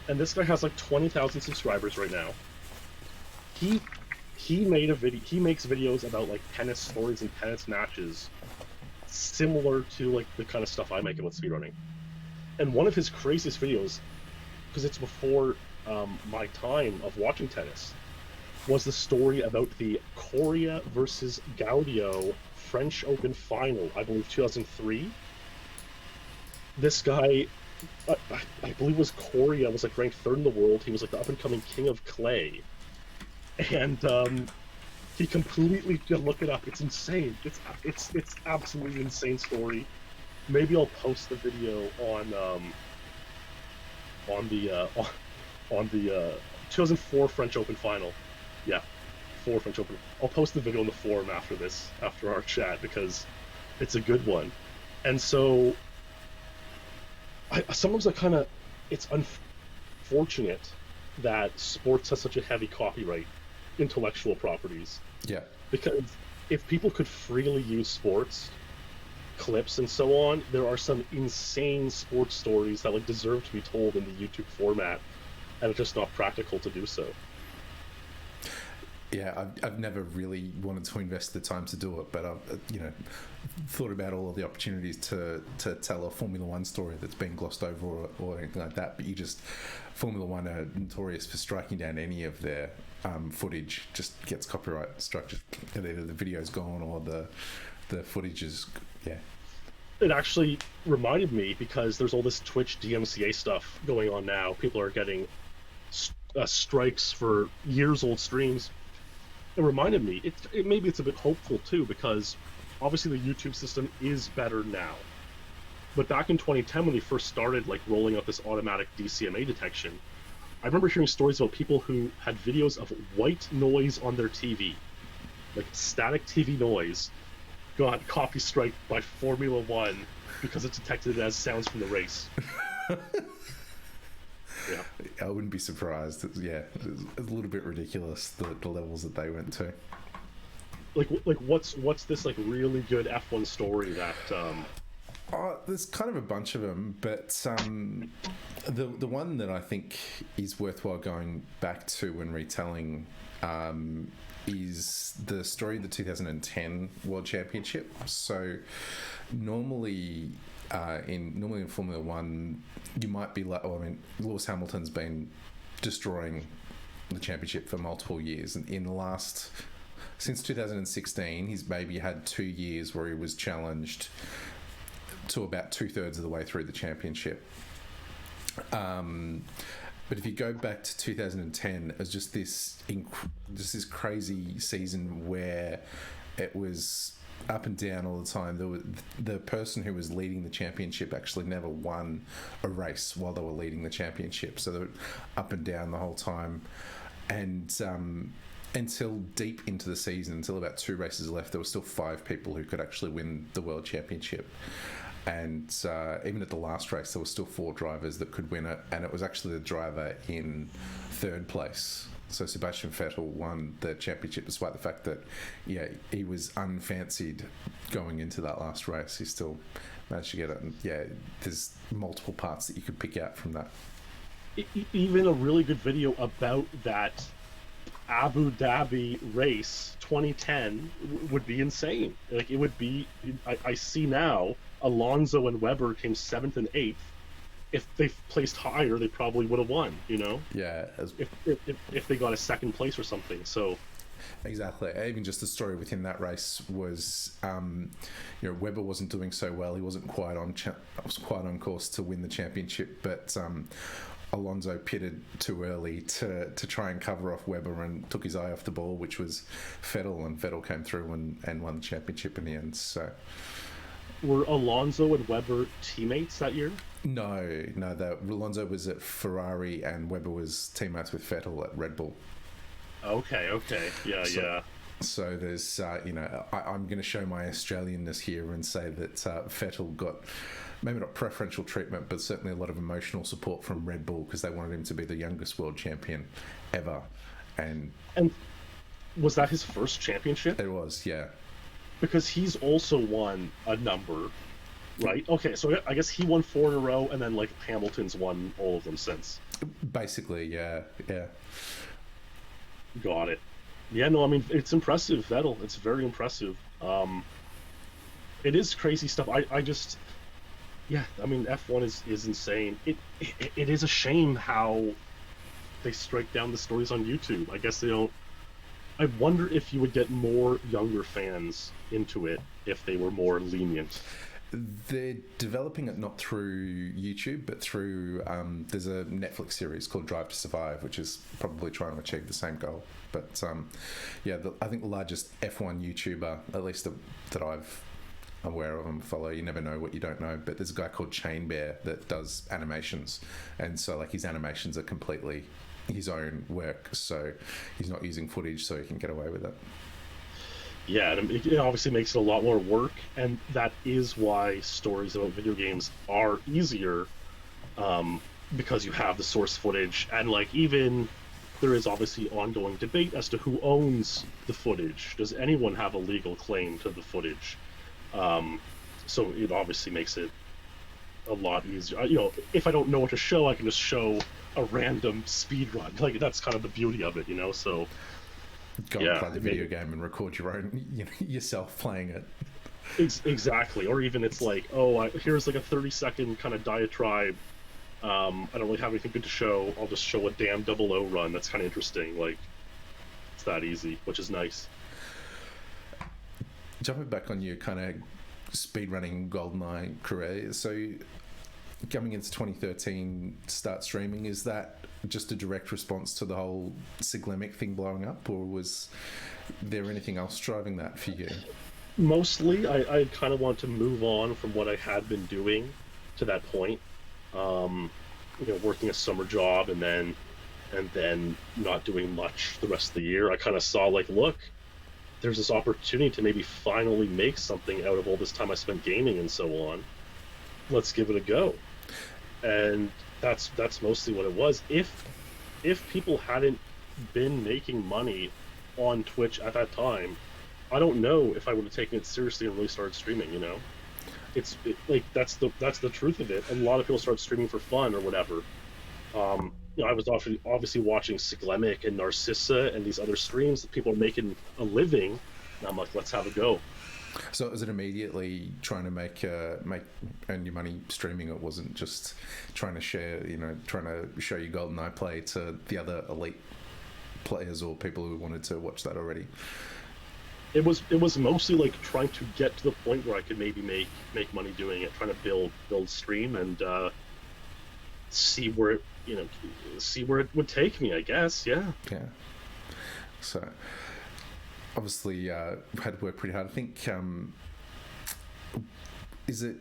And this guy has like 20,000 subscribers right now. He made a video. He makes videos about like tennis stories and tennis matches, similar to like the kind of stuff I make about speedrunning. And one of his craziest videos, because it's before my time of watching tennis, was the story about the Coria versus Gaudio French Open final, I believe 2003. This guy, I believe it was Coria, was like ranked 3rd in the world. He was like the up-and-coming king of clay. And he completely, look it up, it's insane. It's absolutely insane story. Maybe I'll post the video on the 2004 French Open final. Yeah, 4 French Open. I'll post the video on the forum after our chat, because it's a good one. And so sometimes it's unfortunate that sports has such a heavy copyright intellectual properties. Yeah. Because if people could freely use sports clips and so on, there are some insane sports stories that like deserve to be told in the YouTube format, and it's just not practical to do so. Yeah, I've never really wanted to invest the time to do it, but I've thought about all of the opportunities to tell a Formula One story that's been glossed over or anything like that. But Formula One are notorious for striking down any of their footage. Just gets copyright struck. Either the video's gone or the footage is, yeah. It actually reminded me, because there's all this Twitch DMCA stuff going on now. People are getting strikes for years-old streams. It reminded me, maybe it's a bit hopeful too, because obviously the YouTube system is better now. But back in 2010, when they first started like rolling out this automatic DCMA detection, I remember hearing stories about people who had videos of white noise on their TV, like static TV noise, got copy strike by Formula One because it detected it as sounds from the race. Yeah, I wouldn't be surprised. Yeah, it's a little bit ridiculous the levels that they went to. like what's this like really good F1 story that There's kind of a bunch of them, but the one that I think is worthwhile going back to and retelling is the story of the 2010 World Championship. So normally in Formula One, you might be like, Lewis Hamilton's been destroying the championship for multiple years, and since 2016, he's maybe had 2 years where he was challenged to about 2/3 of the way through the championship. But if you go back to 2010, it was just this crazy season where it was up and down all the time. The person who was leading the championship actually never won a race while they were leading the championship, so they were up and down the whole time. And until deep into the season, until about 2 races left, there were still 5 people who could actually win the World Championship. And even at the last race, there were still 4 drivers that could win it, and it was actually the driver in 3rd place. So Sebastian Vettel won the championship despite the fact that, he was unfancied going into that last race. He still managed to get it. And there's multiple parts that you could pick out from that. Even a really good video about that Abu Dhabi race 2010 would be insane. Like, it would be, I see now Alonso and Webber came 7th and 8th. If they placed higher, they probably would have won, Yeah. If they got a 2nd place or something. So exactly. Even just the story within that race was, Webber wasn't doing so well. He wasn't quite on course to win the championship, but Alonso pitted too early to try and cover off Webber and took his eye off the ball, which was Vettel, and Vettel came through and won the championship in the end. So, were Alonso and Webber teammates that year? No. Alonso was at Ferrari and Webber was teammates with Vettel at Red Bull. Okay, yeah. So there's, I'm going to show my Australianness here and say that Vettel got maybe not preferential treatment, but certainly a lot of emotional support from Red Bull because they wanted him to be the youngest world champion ever. And was that his first championship? It was, yeah. Because he's also won a number, right? Okay, so I guess he won 4 in a row, and then, like, Hamilton's won all of them since. Basically, yeah. Got it. Yeah, no, I mean, it's impressive, Vettel. It's very impressive. It is crazy stuff. I just... Yeah, I mean, F1 is insane. It is a shame how they strike down the stories on YouTube. I guess they don't... I wonder if you would get more younger fans into it if they were more lenient. They're developing it not through YouTube, but through... there's a Netflix series called Drive to Survive, which is probably trying to achieve the same goal. But, I think the largest F1 YouTuber, at least that I've aware of and follow, you never know what you don't know, but there's a guy called Chain Bear that does animations, and so, like, his animations are completely his own work, so he's not using footage, so he can get away with it. Yeah, and it obviously makes it a lot more work, and that is why stories about video games are easier, because you have the source footage, and, like, even there is obviously ongoing debate as to who owns the footage. Does anyone have a legal claim to the footage? So it obviously makes it a lot easier. If I don't know what to show, I can just show a random speed run. Like, that's kind of the beauty of it, so... Go and play the video game and record your own, yourself playing it. Exactly. Or even it's like, here's like a 30-second kind of diatribe. I don't really have anything good to show. I'll just show a damn 00 run. That's kind of interesting. Like, it's that easy, which is nice. Jumping back on your kind of speedrunning GoldenEye career, so coming into 2013, start streaming, is that just a direct response to the whole Siglemic thing blowing up, or was there anything else driving that for you? Mostly, I kind of want to move on from what I had been doing to that point. Working a summer job and then not doing much the rest of the year. I kind of saw, like, look, there's this opportunity to maybe finally make something out of all this time I spent gaming and so on. Let's give it a go. And that's mostly what it was. If people hadn't been making money on Twitch at that time, I don't know if I would have taken it seriously and really started streaming. You know, like that's the truth of it. And a lot of people start streaming for fun or whatever. You know, I was obviously watching Siglemic and Narcissa and these other streams that people are making a living, and I'm like, let's have a go. So is it immediately trying to make earn your money streaming? It wasn't just trying to share, you know, trying to show your GoldenEye play to the other elite players or people who wanted to watch that already? It was mostly like trying to get to the point where I could maybe make money doing it, trying to build stream and see where it would take me, I guess. Yeah. So obviously had to work pretty hard. I think is it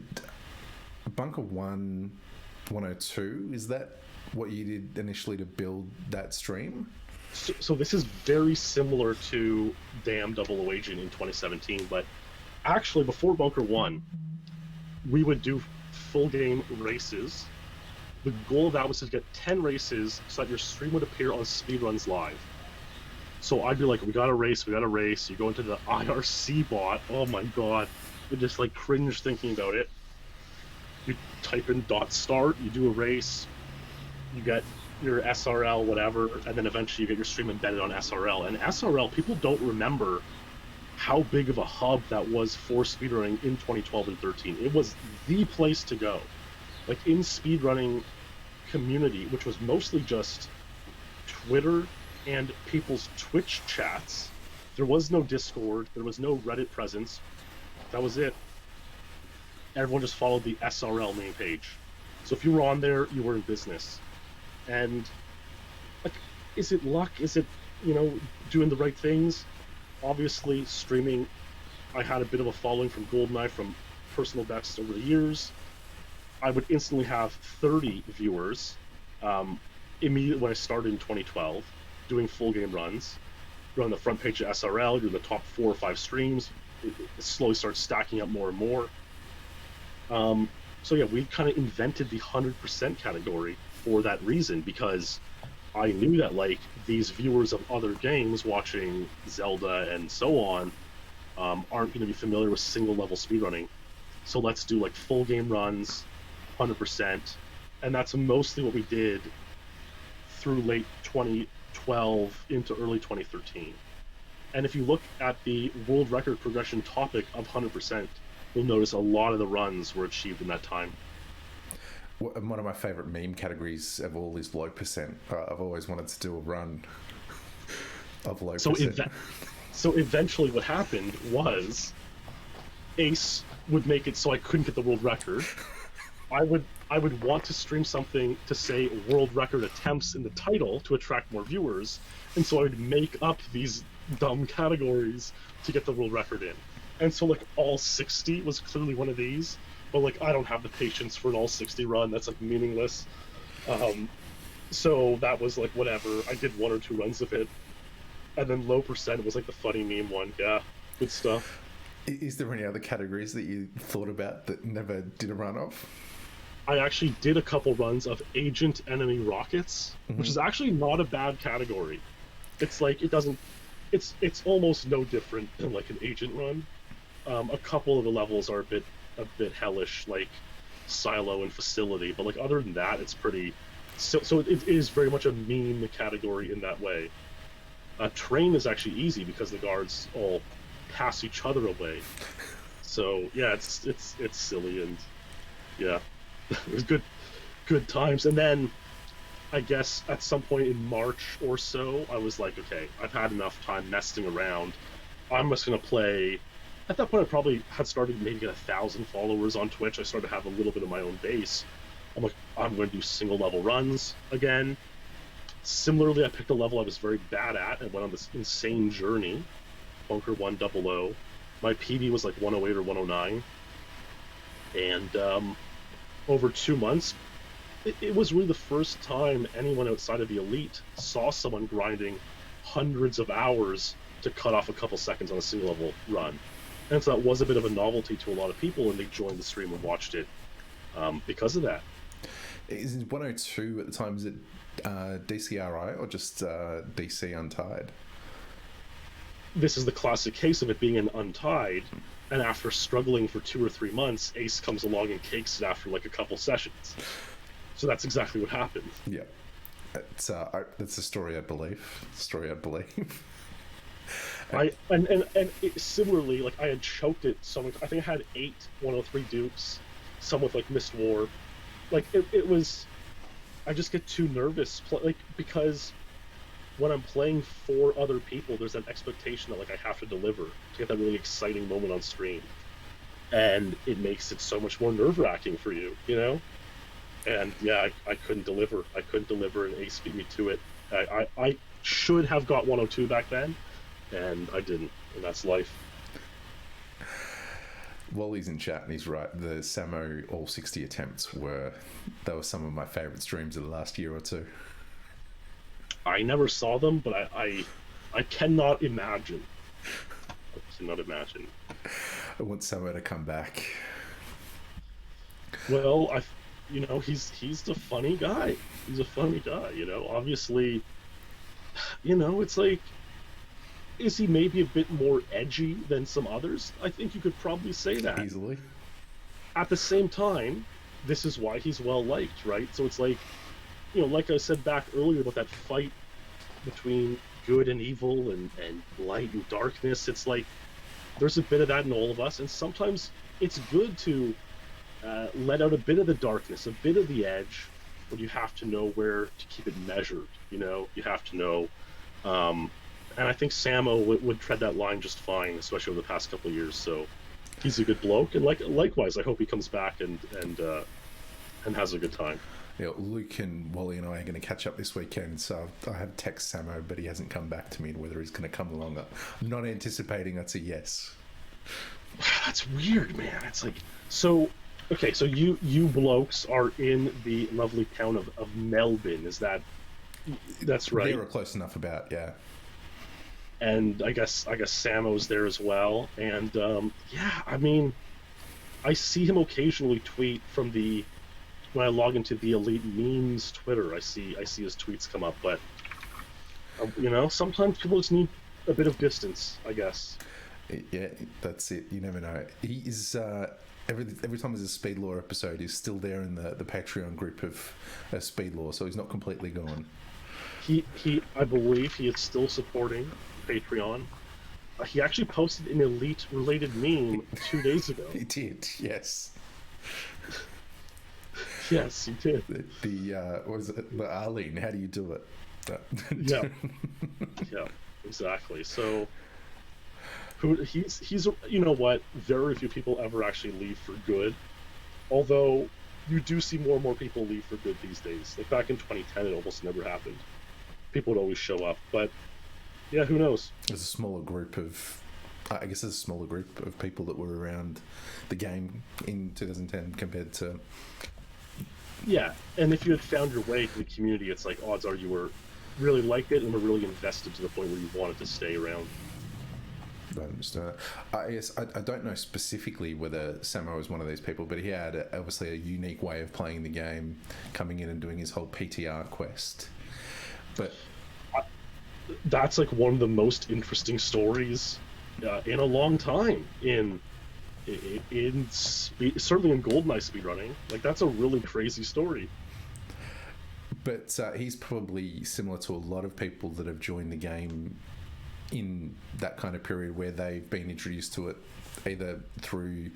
Bunker 102? Is that what you did initially to build that stream? So this is very similar to Damn Double O Agent in 2017, but actually before Bunker 1, we would do full game races. The goal of that was to get 10 races so that your stream would appear on Speedruns Live. So I'd be like, we got a race. You go into the IRC bot. Oh my god. I just like cringe thinking about it. You type in .start, you do a race, you get your SRL, whatever, and then eventually you get your stream embedded on SRL. And SRL, people don't remember how big of a hub that was for speedrunning in 2012 and 13. It was the place to go. Like in speedrunning community, which was mostly just Twitter and people's Twitch chats. There was no Discord, there was no Reddit presence. That was it. Everyone just followed the SRL main page. So if you were on there, you were in business. And like, is it luck? Is it, you know, doing the right things? Obviously, streaming, I had a bit of a following from GoldenEye from personal bests over the years. I would instantly have 30 viewers immediately when I started in 2012, doing full game runs. You're on the front page of SRL, you're in the top 4 or 5 streams. It slowly starts stacking up more and more. So yeah, we kind of invented the 100% category for that reason, because I knew that like these viewers of other games watching Zelda and so on aren't going to be familiar with single level speedrunning. So let's do like full game runs, 100%, and that's mostly what we did through late 2012 into early 2013. And if you look at the world record progression topic of 100%, you'll notice a lot of the runs were achieved in that time. One of my favorite meme categories of all is low percent. I've always wanted to do a run of low percent. So eventually what happened was Ace would make it so I couldn't get the world record. I would want to stream something to say world record attempts in the title to attract more viewers, and so I would make up these dumb categories to get the world record in. And so like all 60 was clearly one of these, but like I don't have the patience for an all 60 run. That's like meaningless. So that was like whatever. I did 1 or 2 runs of it, and then low percent was like the funny meme one. Yeah, good stuff. Is there any other categories that you thought about that never did a run of? I actually did a couple runs of agent enemy rockets, which is actually not a bad category. It's like it's almost no different than like an agent run. A couple of the levels are a bit hellish, like silo and facility, but like other than that, it's pretty. So it is very much a meme category in that way. Train is actually easy because the guards all pass each other away. So yeah, it's silly, and yeah, it was good times. And then I guess at some point in March or so, I was like, okay, I've had enough time messing around. I'm just gonna play. At that point, I probably had started maybe get 1,000 followers on Twitch. I started to have a little bit of my own base. I'm like, I'm going to do single level runs again. Similarly, I picked a level I was very bad at and went on this insane journey. Bunker 100. My PB was like 108 or 109. And over 2 months, it was really the first time anyone outside of the elite saw someone grinding hundreds of hours to cut off a couple seconds on a single level run. And so that was a bit of a novelty to a lot of people, and they joined the stream and watched it because of that. Is 102 at the time, is it DCRI or just DC Untied? This is the classic case of it being an Untied, and after struggling for 2 or 3 months, Ace comes along and cakes it after like a couple sessions. So that's exactly what happened. Yeah. It's a story I believe. Similarly, like I had choked it so much. I think I had 8 103 dupes, some with like Mist War. Like it was, I just get too nervous, like because when I'm playing for other people, there's that expectation that like I have to deliver to get that really exciting moment on stream, and it makes it so much more nerve-wracking for you, you know. And yeah, I couldn't deliver. And Ace beat me to it. I should have got 102 back then, and I didn't. And that's life. Wally's in chat, and he's right. The Samo all 60 attempts were some of my favourite streams of the last year or two. I never saw them, but I cannot imagine. I want Samo to come back. Well, he's the funny guy. He's a funny guy, you know. Obviously, you know, it's like, is he maybe a bit more edgy than some others? I think you could probably say that. Easily. At the same time, this is why he's well liked, right? So it's like, you know, like I said back earlier about that fight between good and evil and light and darkness, it's like there's a bit of that in all of us, and sometimes it's good to let out a bit of the darkness, a bit of the edge, but you have to know where to keep it measured, you know? You have to know. And I think Samo would tread that line just fine, especially over the past couple of years, so he's a good bloke, and likewise, I hope he comes back and has a good time. Yeah, Luke and Wally and I are going to catch up this weekend, so I have text Samo, but he hasn't come back to me, and whether he's going to come along. I'm not anticipating that's a yes. That's weird, man. It's like, so, okay, so you blokes are in the lovely town of Melbourne, that's right? They were close enough about, yeah. And I guess Samo's there as well, and yeah, I mean, I see him occasionally tweet from when I log into the Elite Memes Twitter, I see his tweets come up, but you know, sometimes people just need a bit of distance, I guess. Yeah, that's it. You never know. He is every time there's a Speed Law episode, he's still there in the Patreon group of Speed Law, so he's not completely gone. I believe he is still supporting Patreon. He actually posted an Elite related meme 2 days ago. He did, yes. Yes, he did. What was it? The Arlene, how do you do it? Yeah. Yeah, exactly. So he's you know what? Very few people ever actually leave for good. Although you do see more and more people leave for good these days. Like back in 2010, it almost never happened. People would always show up, but yeah, who knows? There's a smaller group of people that were around the game in 2010 compared to. Yeah, and if you had found your way to the community, it's like odds are you were really liked it and were really invested to the point where you wanted to stay around. I understand. I don't know specifically whether Samo was one of these people, but he had obviously a unique way of playing the game, coming in and doing his whole PTR quest. But that's like one of the most interesting stories in a long time certainly in GoldenEye speedrunning. Like that's a really crazy story. But he's probably similar to a lot of people that have joined the game in that kind of period where they've been introduced to it either through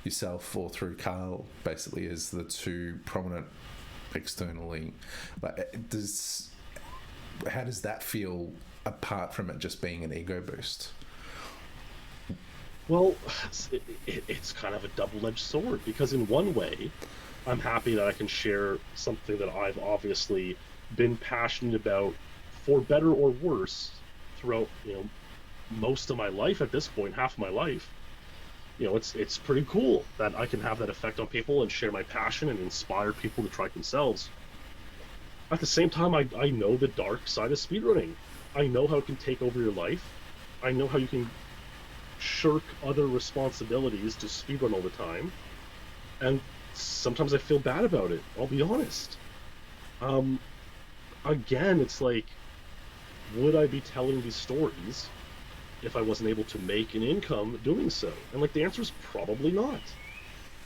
yourself or through Carl, basically as the two prominent externally. Like, how does that feel apart from it just being an ego boost? Well, it's kind of a double-edged sword, because in one way, I'm happy that I can share something that I've obviously been passionate about, for better or worse, throughout, you know, most of my life at this point, half of my life. You know, it's pretty cool that I can have that effect on people and share my passion and inspire people to try themselves. At the same time, I know the dark side of speedrunning. I know how it can take over your life. I know how you can shirk other responsibilities to speedrun all the time, and sometimes I feel bad about it. I'll be honest. Again, it's like, would I be telling these stories if I wasn't able to make an income doing so? And like the answer is probably not.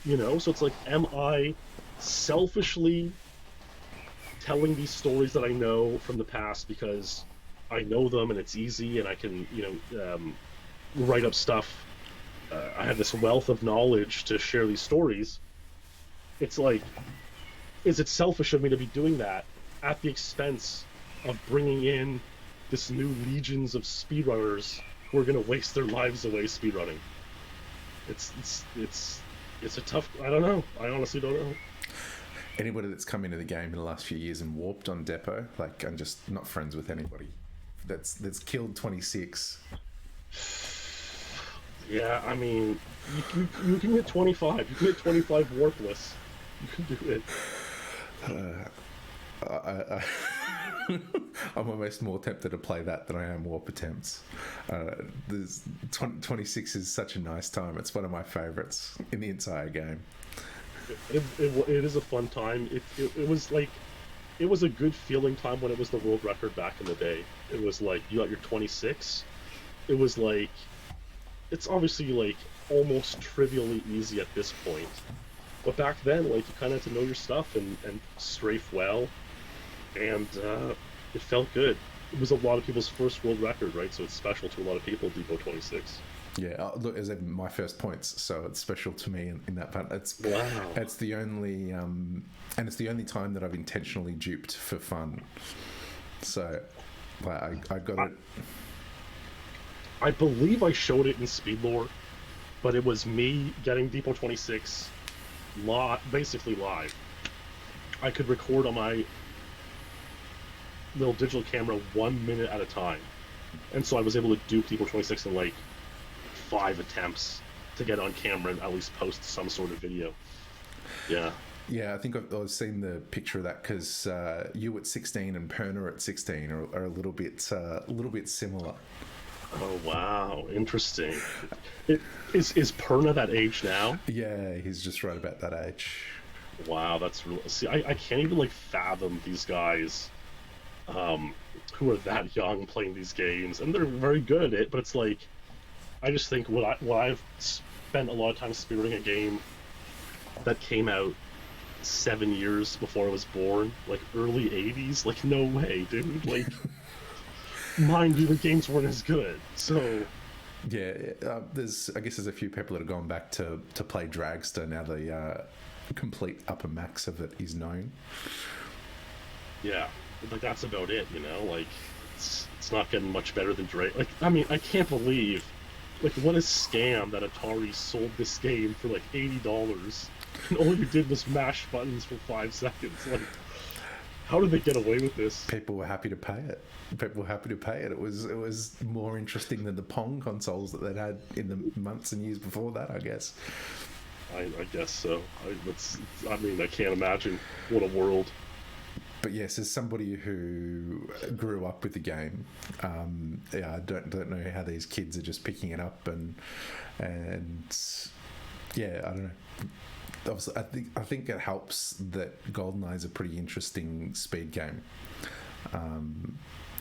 So it's like, am I selfishly telling these stories that I know from the past because I know them and it's easy and I can, write up stuff. I have this wealth of knowledge to share these stories. It's like, is it selfish of me to be doing that at the expense of bringing in this new legions of speedrunners who are going to waste their lives away speedrunning? It's a tough. I don't know. I honestly don't know. Anybody that's come into the game in the last few years and warped on Depot, like, I'm just not friends with anybody that's killed 26. Yeah, I mean, you can hit 25. You can hit 25 warpless. You can do it. I'm almost more tempted to play that than I am warp attempts. 26 is such a nice time. It's one of my favorites in the entire game. It is a fun time. It was like, it was a good feeling time when it was the world record back in the day. It was like, you got your 26. It was like, it's obviously like almost trivially easy at this point. But back then, like, you kind of had to know your stuff and strafe well. And it felt good. It was a lot of people's first world record, right? So it's special to a lot of people, Depot 26. Yeah, look, it's my first points, so it's special to me in that part. Wow. It's the only, and it's the only time that I've intentionally duped for fun. So, like, I got it. I believe I showed it in Speedlore, but it was me getting Depot 26 basically live. I could record on my little digital camera 1 minute at a time, and so I was able to dupe Depot 26 in like 5 attempts to get on camera and at least post some sort of video. Yeah, I think I've seen the picture of that because you at 16 and Perna at 16 are a little bit similar. Oh wow, interesting. Is Perna that age now? Yeah, he's just right about that age. Wow, that's real. See, I can't even like fathom these guys who are that young playing these games, and they're very good at it. But it's like, I just think I've spent a lot of time speedrunning a game that came out 7 years before I was born, like early 80s. Like, no way, dude. Like, mind you, the games weren't as good. So yeah, I guess there's a few people that have gone back to play Dragster now. The complete upper max of it is known. Yeah, like that's about it, like it's not getting much better than Drake. Like, I mean, I can't believe, like, what a scam that Atari sold this game for like $80 and all you did was mash buttons for 5 seconds. Like, how did they get away with this? People were happy to pay it. It was more interesting than the Pong consoles that they'd had in the months and years before that, I guess. I guess so. I mean, I can't imagine what a world. But yes, as somebody who grew up with the game, I don't know how these kids are just picking it up and yeah, I don't know. Obviously, I think it helps that GoldenEye is a pretty interesting speed game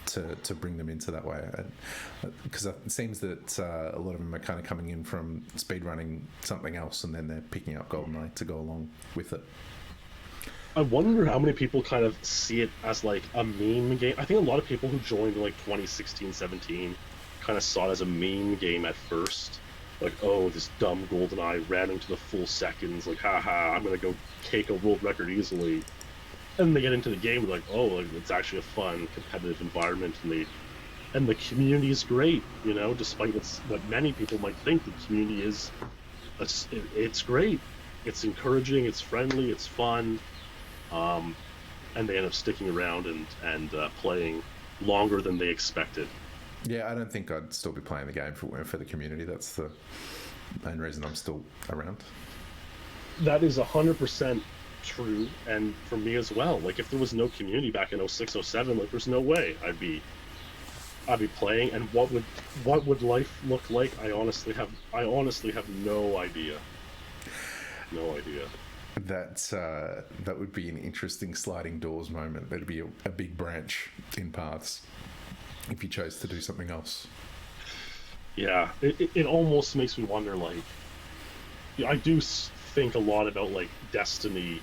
to bring them into that way, because it seems that a lot of them are kind of coming in from speedrunning something else and then they're picking up GoldenEye to go along with it. I wonder how many people kind of see it as like a meme game. I think a lot of people who joined in like 2016, 17 kind of saw it as a meme game at first. Like, oh, this dumb GoldenEye ran into the full seconds, like, haha, I'm gonna go take a world record easily. And they get into the game, and like, oh, like, it's actually a fun, competitive environment, and the community is great, despite what many people might think. The community is, it's great. It's encouraging, it's friendly, it's fun. And they end up sticking around and playing longer than they expected. Yeah, I don't think I'd still be playing the game for the community. That's the main reason I'm still around. That is 100% true, and for me as well. Like, if there was no community back in 06, 07, like, there's no way I'd be I'd be playing, and what would life look like? I honestly have no idea. No idea. That would be an interesting sliding doors moment. There'd be a big branch in paths if you chose to do something else. Yeah, it almost makes me wonder. Like, yeah, I do think a lot about like destiny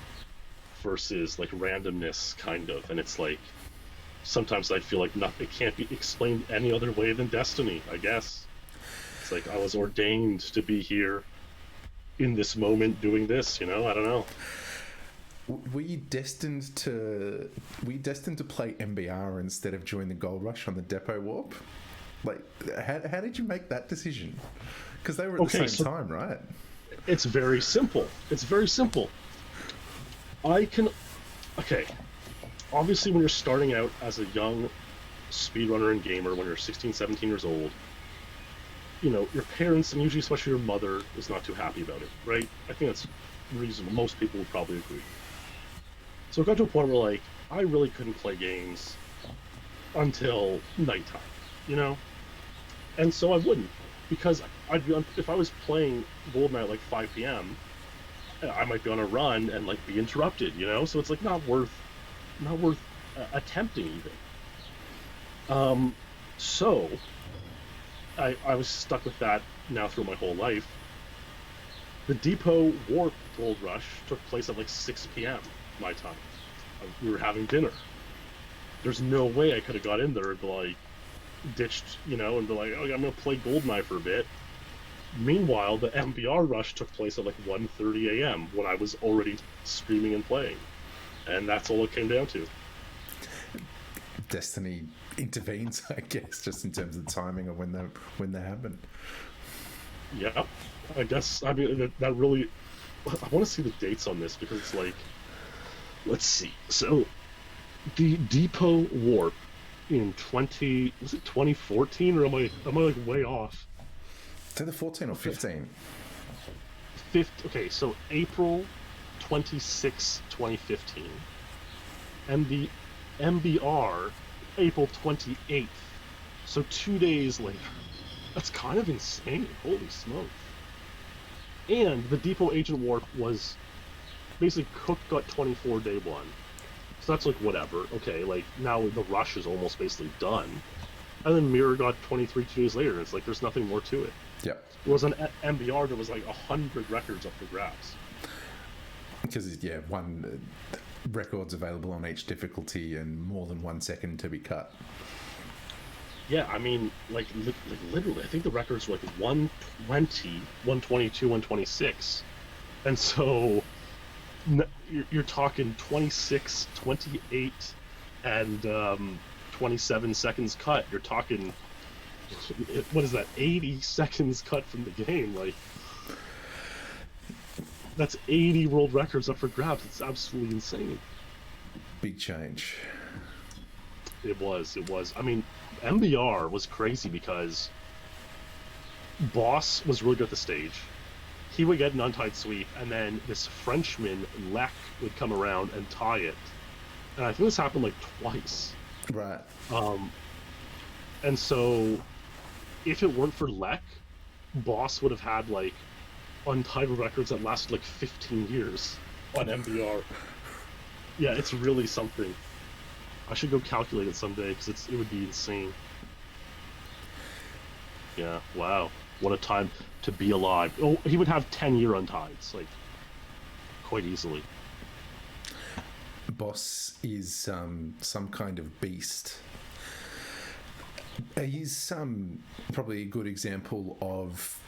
versus like randomness, kind of, and it's like sometimes I feel like nothing, it can't be explained any other way than destiny. I guess it's like I was ordained to be here in this moment doing this. I don't know. Were you destined to play MBR instead of join the Gold Rush on the Depot Warp? Like, how did you make that decision? Because they were at the same time, right? It's very simple. It's very simple. I can. Okay. Obviously, when you're starting out as a young speedrunner and gamer, when you're 16, 17 years old, your parents, and usually especially your mother, is not too happy about it, right? I think that's reasonable. Most people would probably agree. So it got to a point where, like, I really couldn't play games until nighttime, you know? And so I wouldn't, because if I was playing GoldenEye at like 5 p.m., I might be on a run and like be interrupted, So it's like not worth attempting even. So I was stuck with that now through my whole life. The Depot Warp Gold Rush took place at like 6 p.m. my time. We were having dinner. There's no way I could have got in there and like ditched, and be like, oh, I'm gonna play GoldenEye for a bit. Meanwhile, the MBR rush took place at like 1:30 a.m. when I was already streaming and playing, and that's all it came down to. Destiny intervenes, I guess, just in terms of the timing of when they happen. Yeah, I guess. I mean, that really. I want to see the dates on this because it's like, let's see. So, the Depot Warp in 2014, or am I like way off? It's either 14 or 15. Okay, so April 26, 2015. And the MBR, April 28th. So 2 days later. That's kind of insane. Holy smoke. And the Depot Agent Warp was basically Cook got 24 day one. So that's like whatever. Okay, like now the rush is almost basically done. And then Mirror got 23 2 days later. It's like there's nothing more to it. Yeah. It was an MBR that was like 100 records up for grabs. Because, one record's available on each difficulty and more than 1 second to be cut. Yeah, I mean, like literally, I think the records were like 120, 122, 126. And so you're talking 26, 28, and 27 seconds cut. You're talking, what is that, 80 seconds cut from the game? Like, that's 80 world records up for grabs. It's absolutely insane. Big change. It was. I mean, MBR was crazy because Boss was really good at the stage. He would get an untied sweep, and then this Frenchman, Lek, would come around and tie it. And I think this happened like twice. Right. And so if it weren't for Lek, Boss would have had like untitled records that lasted like 15 years on MBR. Yeah, it's really something. I should go calculate it someday because it would be insane. Yeah, wow. What a time to be alive. Oh, he would have 10-year untieds, like, quite easily. Boss is some kind of beast. He's probably a good example of,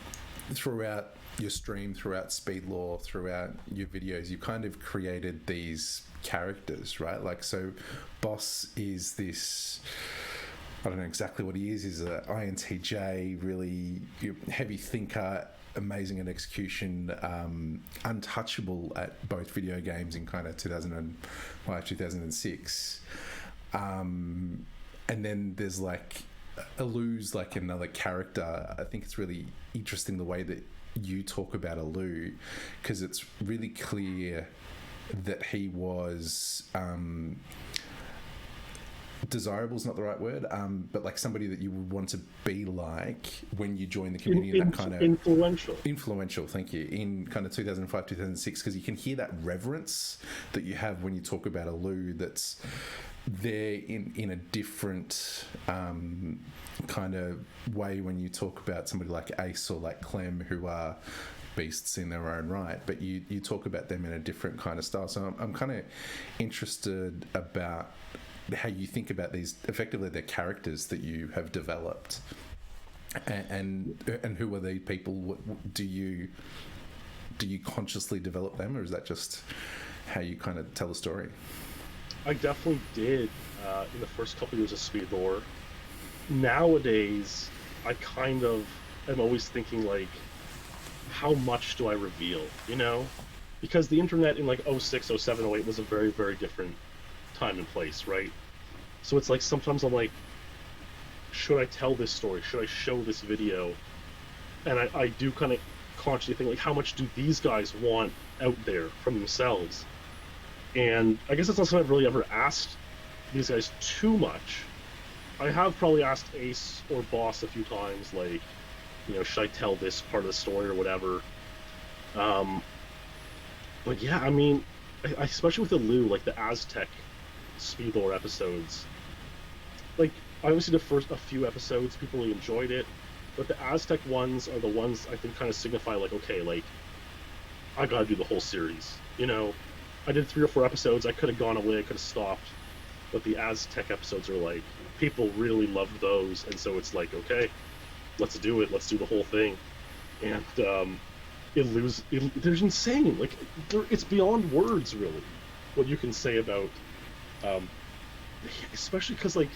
throughout your stream, throughout Speedlaw, throughout your videos, you kind of created these characters, right? Like, so Boss is this, I don't know exactly what he is. He's an INTJ, really heavy thinker, amazing at execution, untouchable at both video games in kind of 2005, 2006. And then there's like Alu's like another character. I think it's really interesting the way that you talk about Alu, because it's really clear that he was desirable is not the right word, but like somebody that you would want to be like when you join the community. That kind of influential, thank you, in kind of 2005, 2006, because you can hear that reverence that you have when you talk about a Lou that's there in a different kind of way when you talk about somebody like Ace or like Clem, who are beasts in their own right, but you talk about them in a different kind of style. So I'm kind of interested about how you think about these, effectively the characters that you have developed, and who are these people? Do you consciously develop them, or is that just how you kind of tell the story? I definitely did in the first couple years of Speed Lore. Nowadays, I kind of am always thinking like, how much do I reveal, you know? Because the internet in like 06, 07, 08 was a very, very different time and place, right? So it's like sometimes I'm like, should I tell this story? Should I show this video? And I do kind of consciously think like, how much do these guys want out there from themselves? And I guess it's not something I've really ever asked these guys too much. I have probably asked Ace or Boss a few times, like, you know, should I tell this part of the story or whatever? But yeah, I mean, especially with the Lou, like the Aztec Speed Lore episodes, like, I obviously the first a few episodes, people really enjoyed it, but the Aztec ones are the ones I think kind of signify, like, okay, like, I gotta do the whole series, you know? I did 3 or 4 episodes, I could have gone away, I could have stopped, but the Aztec episodes are like, people really loved those, and so it's like, okay, let's do it, let's do the whole thing. And they're insane, like, it's beyond words, really, what you can say about, especially because, like,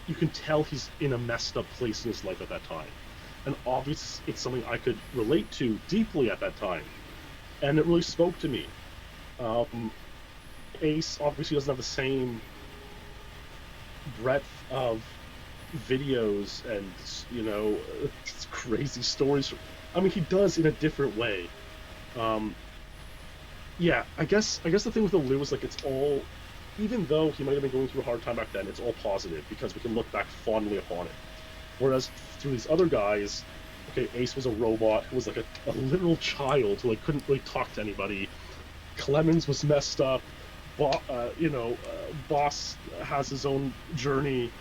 you can tell he's in a messed up place in his life at that time, and obviously it's something I could relate to deeply at that time, and it really spoke to me. Ace obviously doesn't have the same breadth of videos and, you know, crazy stories. I mean, he does in a different way. Yeah, I guess the thing with the Lou is, like, it's all, even though he might have been going through a hard time back then, it's all positive because we can look back fondly upon it. Whereas through these other guys, okay, Ace was a robot who was like a literal child who, like, couldn't really talk to anybody. Clemens was messed up. Boss has his own journey.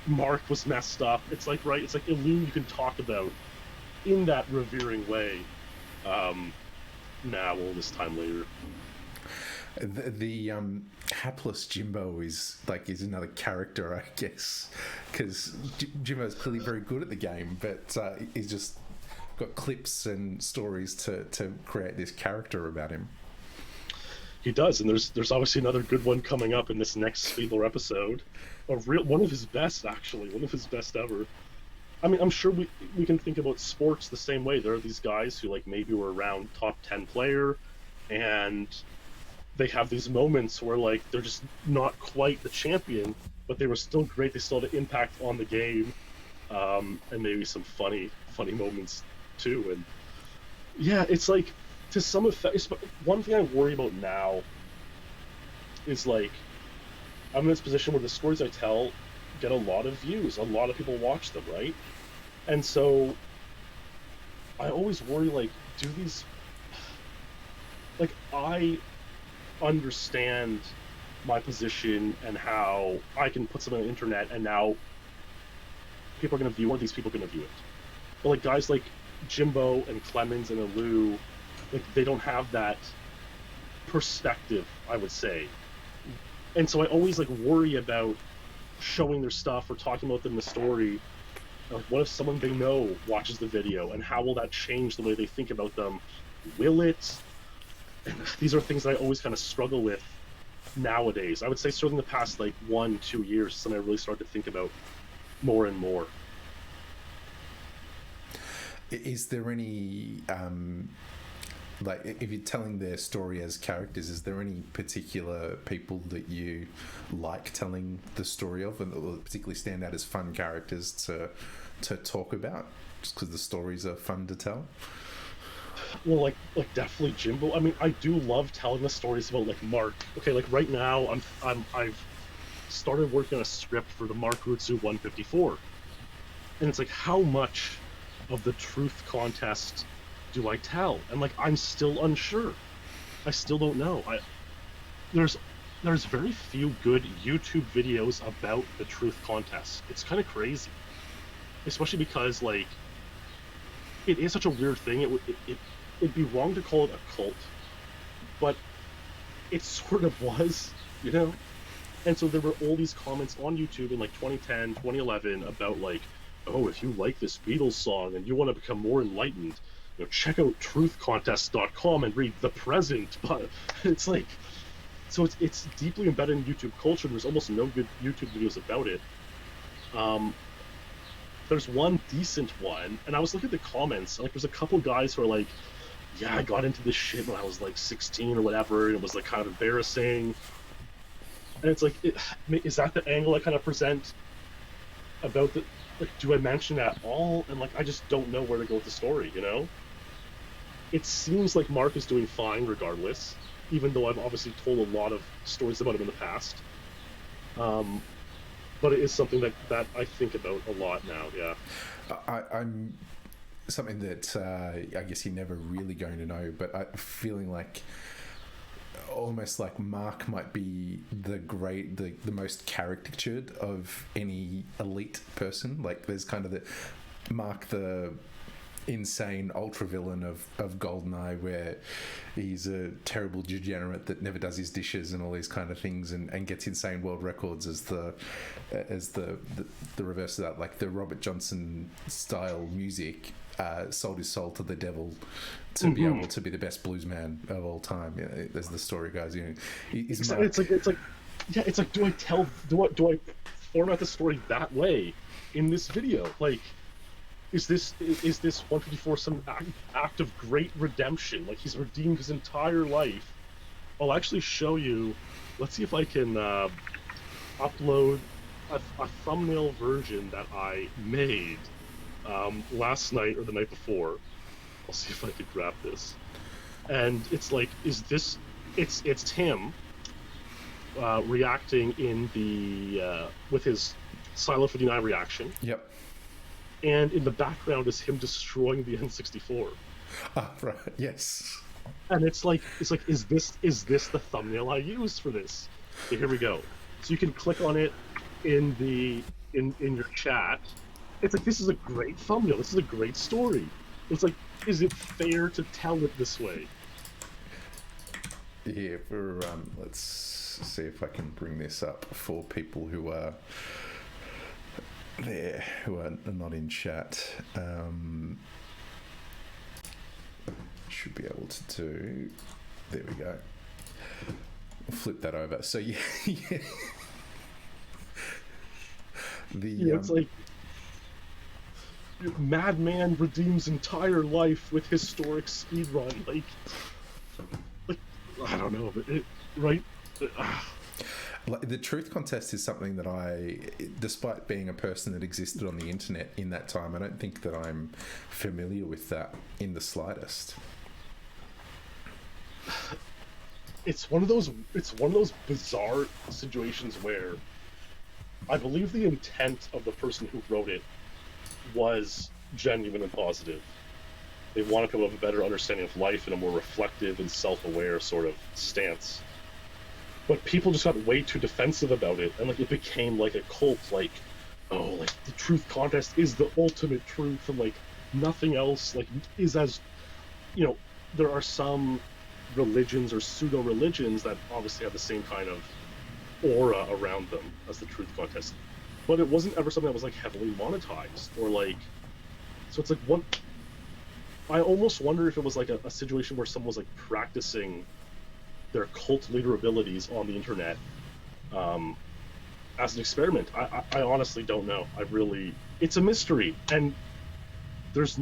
Mark was messed up. It's like, right? It's like a Lou you can talk about in that revering way. Now, all this time later. The hapless Jimbo is another character, I guess, because Jimbo's clearly very good at the game, but he's just got clips and stories to create this character about him. He does, and there's obviously another good one coming up in this next Speed Lore episode. One of his best, actually, one of his best ever. I mean, I'm sure we can think about sports the same way. There are these guys who, like, maybe were around top 10 player, and they have these moments where, like, they're just not quite the champion, but they were still great. They still had an impact on the game, and maybe some funny moments too. And yeah, it's like, to some effect, one thing I worry about now is, like, I'm in this position where the stories I tell get a lot of views, a lot of people watch them, right? And so I always worry, like, do these, like, I understand my position and how I can put something on the internet and now people are going to view it, these people are going to view it. But, like, guys like Jimbo and Clemens and Alou, like, they don't have that perspective, I would say. And so I always, like, worry about showing their stuff or talking about them in the story. Like, what if someone they know watches the video, and how will that change the way they think about them? Will it? And these are things that I always kind of struggle with nowadays. I would say certainly in the past, like, 1-2 years, something I really started to think about more and more. Is there any, like, if you're telling their story as characters, is there any particular people that you like telling the story of, and that will particularly stand out as fun characters to talk about, just because the stories are fun to tell? Well, like definitely Jimbo. I mean, I do love telling the stories about, like, Mark. Okay, like, right now I've started working on a script for the Markutsu 154. And it's like, how much of the truth contest do I tell? And like, I'm still unsure. I still don't know. There's very few good YouTube videos about the truth contest. It's kind of crazy, especially because like it is such a weird thing. It'd be wrong to call it a cult, but it sort of was, you know. And so there were all these comments on YouTube in like 2010, 2011 about like, oh, if you like this Beatles song and you want to become more enlightened, you know, check out truthcontest.com and read The Present. But it's like, so it's deeply embedded in YouTube culture. There's almost no good YouTube videos about it. There's one decent one, and I was looking at the comments, and like there's a couple guys who are like, yeah, I got into this shit when I was like 16 or whatever, and it was like kind of embarrassing. And it's like, is that the angle I kind of present about the, like, do I mention that at all? And like, I just don't know where to go with the story, you know? It seems like Mark is doing fine regardless, even though I've obviously told a lot of stories about him in the past. But it is something that I think about a lot now, yeah. I'm something that I guess you're never really going to know, but I'm feeling like almost like Mark might be the most caricatured of any elite person. Like there's kind of the Mark, the insane ultra villain of GoldenEye, where he's a terrible degenerate that never does his dishes and all these kind of things, and gets insane world records as the reverse of that. Like the Robert Johnson style music sold his soul to the devil to be able to be the best blues man of all time. You know, as the story goes, you know, it's like do I format the story that way in this video? Like, is this 154 some act of great redemption? Like he's redeemed his entire life. I'll actually show you. Let's see if I can upload a thumbnail version that I made last night or the night before. I'll see if I could grab this. And it's like, it's him reacting in the with his Silo 59 reaction. Yep. And in the background is him destroying the N64. Ah, right. Yes. And it's like, is this the thumbnail I use for this? Okay, here we go. So you can click on it in your chat. It's like, this is a great thumbnail. This is a great story. It's like, is it fair to tell it this way? Yeah, let's see if I can bring this up for people who are there, who are not in chat. Should be able to do. There we go. Flip that over. So yeah, it's like, madman redeems entire life with historic speedrun. Like I don't know, but right. Like, the truth contest is something that I, despite being a person that existed on the internet in that time, I don't think that I'm familiar with that in the slightest. It's one of those bizarre situations where I believe the intent of the person who wrote it was genuine and positive. They wanted people to have a better understanding of life and a more reflective and self-aware sort of stance. But people just got way too defensive about it, and like it became like a cult, like, oh, like the truth contest is the ultimate truth, and like nothing else like is as, you know, there are some religions or pseudo-religions that obviously have the same kind of aura around them as the truth contest. But it wasn't ever something that was like heavily monetized or like, so it's like one. I almost wonder if it was like a situation where someone was like practicing their cult leader abilities on the internet as an experiment. I honestly don't know. It's a mystery, and there's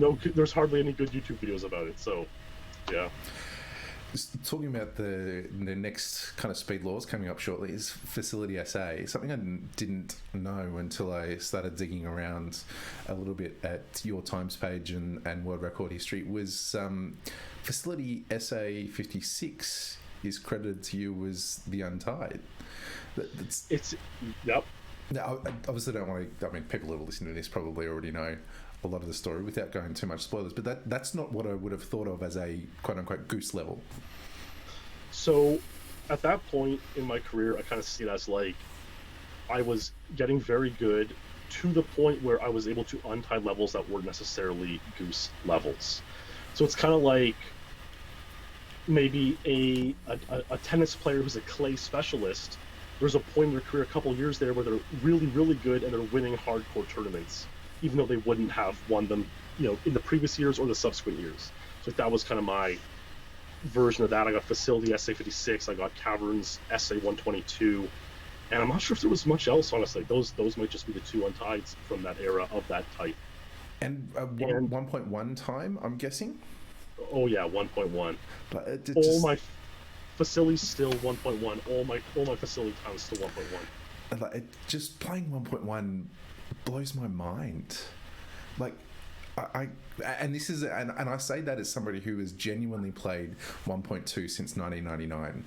hardly any good YouTube videos about it. So, yeah. Talking about the next kind of speed laws coming up shortly is Facility SA. Something I didn't know until I started digging around a little bit at your times page and world record history was Facility SA 56 is credited to you as the Untied. Yep. Now, I obviously don't want to. I mean, people who are listening to this probably already know a lot of the story without going too much spoilers. But that's not what I would have thought of as a quote unquote Goose level. So, at that point in my career, I kind of see it as like I was getting very good to the point where I was able to untie levels that weren't necessarily Goose levels. So it's kind of like maybe a tennis player who's a clay specialist. There's a point in their career, a couple years there, where they're really, really good and they're winning hardcore tournaments, even though they wouldn't have won them, in the previous years or the subsequent years. So that was kind of my version of that. I got Facility SA56, I got Caverns SA122, and I'm not sure if there was much else, honestly. Those might just be the two Untieds from that era of that type. And 1.1 time, I'm guessing? Oh yeah, 1.1. But all my facilities still 1.1. All my facility times still 1.1. Like, just playing 1.1 blows my mind. Like, and this is, and I say that as somebody who has genuinely played 1.2 since 1999.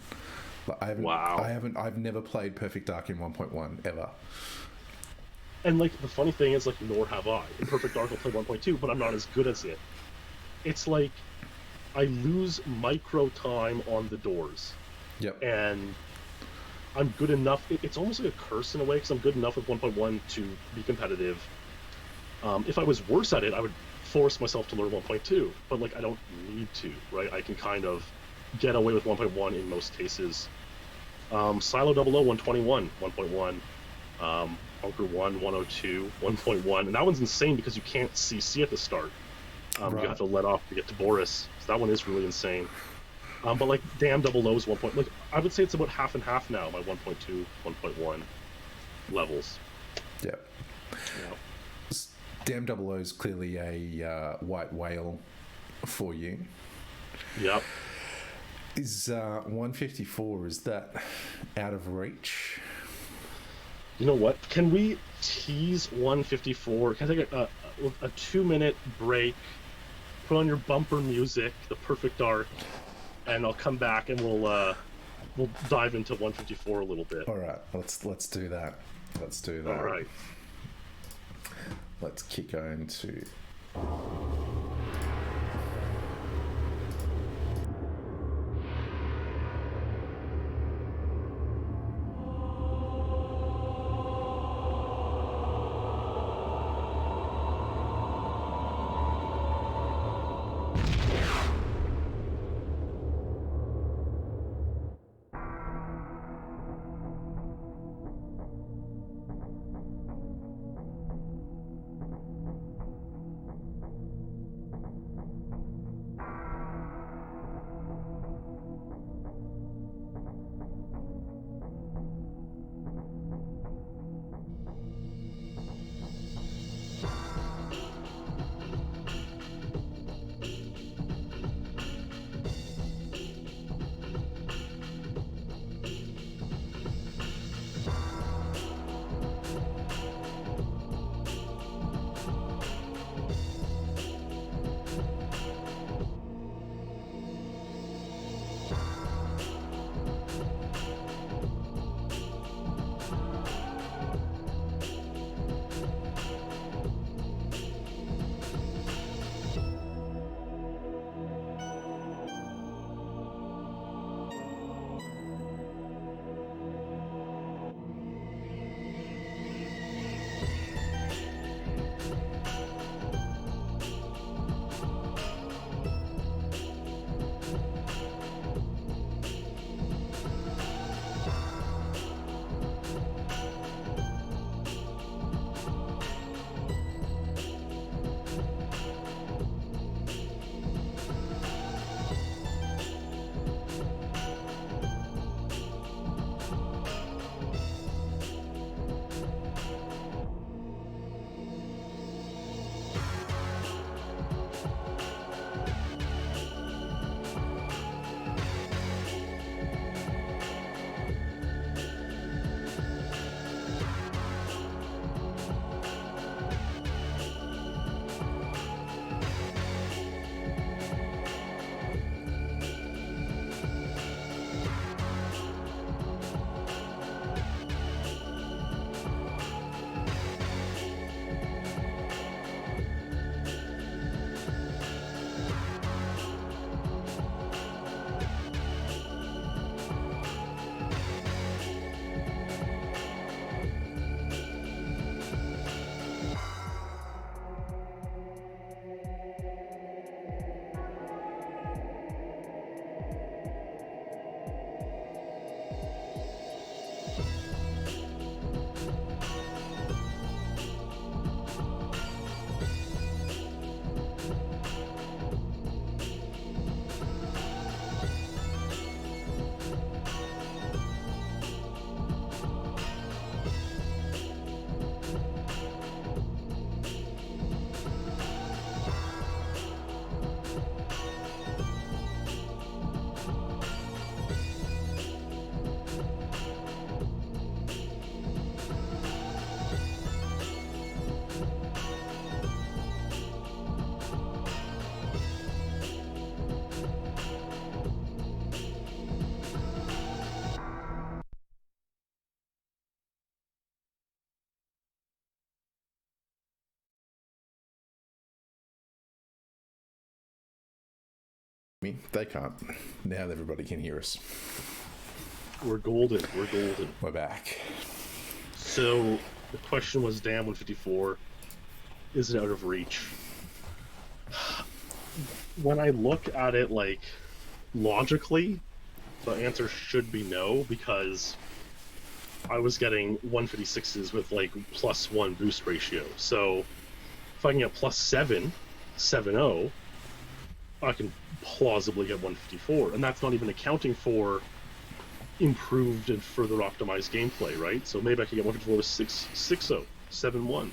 Like, I've never played Perfect Dark in 1.1 ever. And like the funny thing is, like, nor have I. In Perfect Dark, I'll play 1.2, but I'm not as good as it. It's like I lose micro time on the doors. Yep. And I'm good enough. It's almost like a curse in a way, because I'm good enough with 1.1 to be competitive. If I was worse at it, I would force myself to learn 1.2, but like I don't need to, right? I can kind of get away with 1.1 in most cases. Silo 00, 121, 1.1. Bunker 1, 102, 1.1, and that one's insane because you can't CC at the start. Right. You have to let off to get to Boris, so that one is really insane. But like Damn 00's 1. Like I would say it's about half and half now. My 1.2, 1.1 levels. Yeah. Damn 00 is clearly a white whale for you. Yep. Is 154, is that out of reach? You know what? Can we tease 154? Can I take a 2-minute break? Put on your bumper music, the Perfect Dark, and I'll come back and we'll dive into 154 a little bit. All right, let's do that. Let's do that. All right. Let's kick on to. me. They can't. Now everybody can hear us. We're golden. We're golden. We're back. So the question was, damn, 154, is it out of reach? When I look at it, like, logically, the answer should be no, because I was getting 156s with, like, +1 boost ratio. So if I can get +7, 7.0, I can plausibly get 154. And that's not even accounting for improved and further optimized gameplay, right? So maybe I could get 154 with 6.0, 7.1.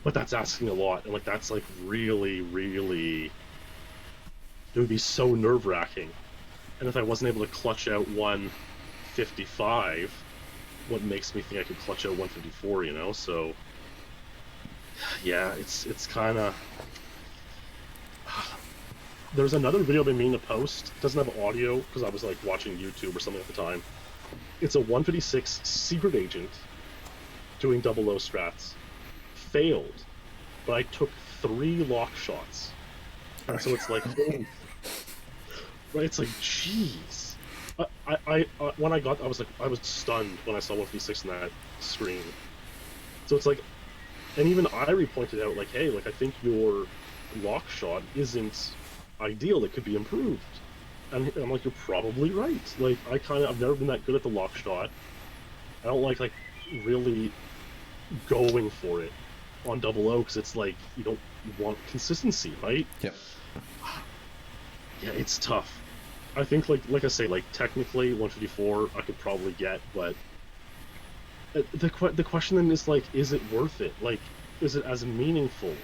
But that's asking a lot, and like that's like really, really, it would be so nerve-wracking. And if I wasn't able to clutch out 155, what makes me think I could clutch out 154, you know? So yeah, it's kind of. There's another video I've been meaning to post. It doesn't have audio because I was like watching YouTube or something at the time. It's a 156 secret agent doing 00 strats. Failed, but I took 3 lock shots, and so it's like, right? It's like, jeez. I when I was stunned when I saw 156 in that screen. So it's like, and even Irie pointed out, like, hey, like I think your lock shot isn't ideal. It could be improved. And I'm like, you're probably right. Like I've never been that good at the lock shot. I don't like really going for it on 00 because it's like you don't want consistency, right? Yep. Yeah, it's tough. I think like I say, like technically 154 I could probably get, but the question then is like, is it worth it? Like, is it as meaningful?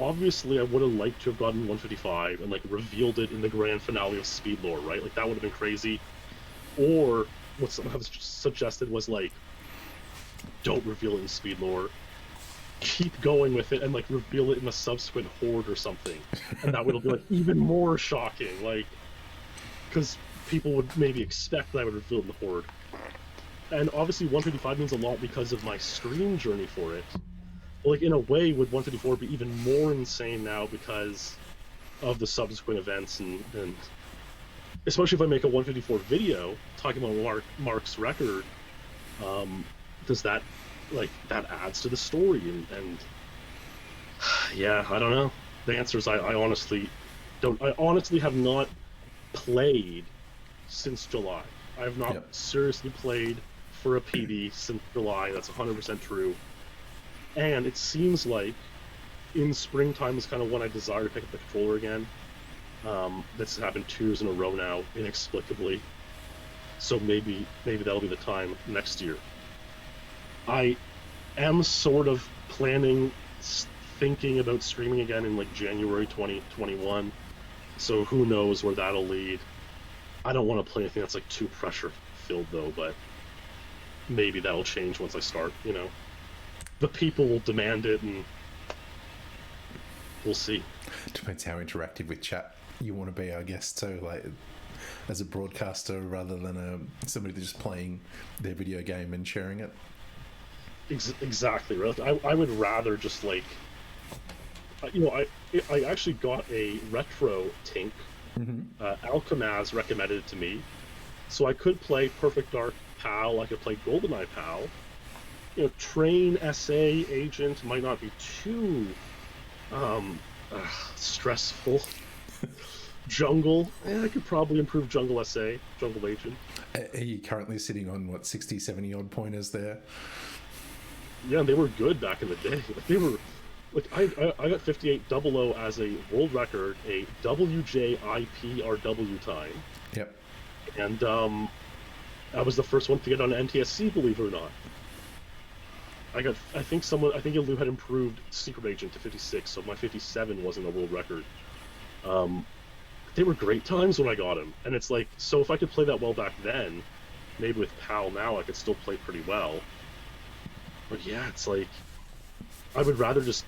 Obviously, I would have liked to have gotten 155 and like revealed it in the grand finale of Speed Lore, right? Like that would have been crazy. Or what someone has suggested was like, don't reveal it in Speed Lore. Keep going with it and like reveal it in a subsequent horde or something, and that would be like even more shocking, like because people would maybe expect that I would reveal it in the horde. And obviously 155 means a lot because of my stream journey for it. But like in a way, would 154 be even more insane now because of the subsequent events and especially if I make a 154 video talking about Mark's record, does that like that adds to the story and yeah, I don't know. The answer is I honestly don't. I honestly have not played since July. I have not seriously played for a PD since July. That's 100% true. And it seems like in springtime is kind of when I desire to pick up the controller again. This has happened 2 years in a row now, inexplicably. So maybe that'll be the time next year. I am sort of thinking about streaming again in like January 2021. So who knows where that'll lead. I don't want to play anything that's like too pressure filled though, but maybe that'll change once I start, you know. The people will demand it and we'll see. Depends how interactive with chat you want to be, I guess, too, like as a broadcaster rather than somebody that's just playing their video game and sharing it. Exactly, right? I would rather just like, you know, I actually got a retro Tink. Alchemaz recommended it to me, so I could play Perfect Dark PAL. I could play GoldenEye PAL. You know, Train SA Agent might not be too stressful. Jungle, I could probably improve Jungle SA, Jungle Agent. Are you currently sitting on what 60, 70 odd pointers there? Yeah, they were good back in the day. Like, they were, like I got 58.00 as a world record, a WJIPRW time. Yep. And I was the first one to get on NTSC, believe it or not. I think Illu had improved Secret Agent to 56, so my 57 wasn't a world record. They were great times when I got him, and it's like, so if I could play that well back then, maybe with PAL now I could still play pretty well. But yeah, it's like, I would rather just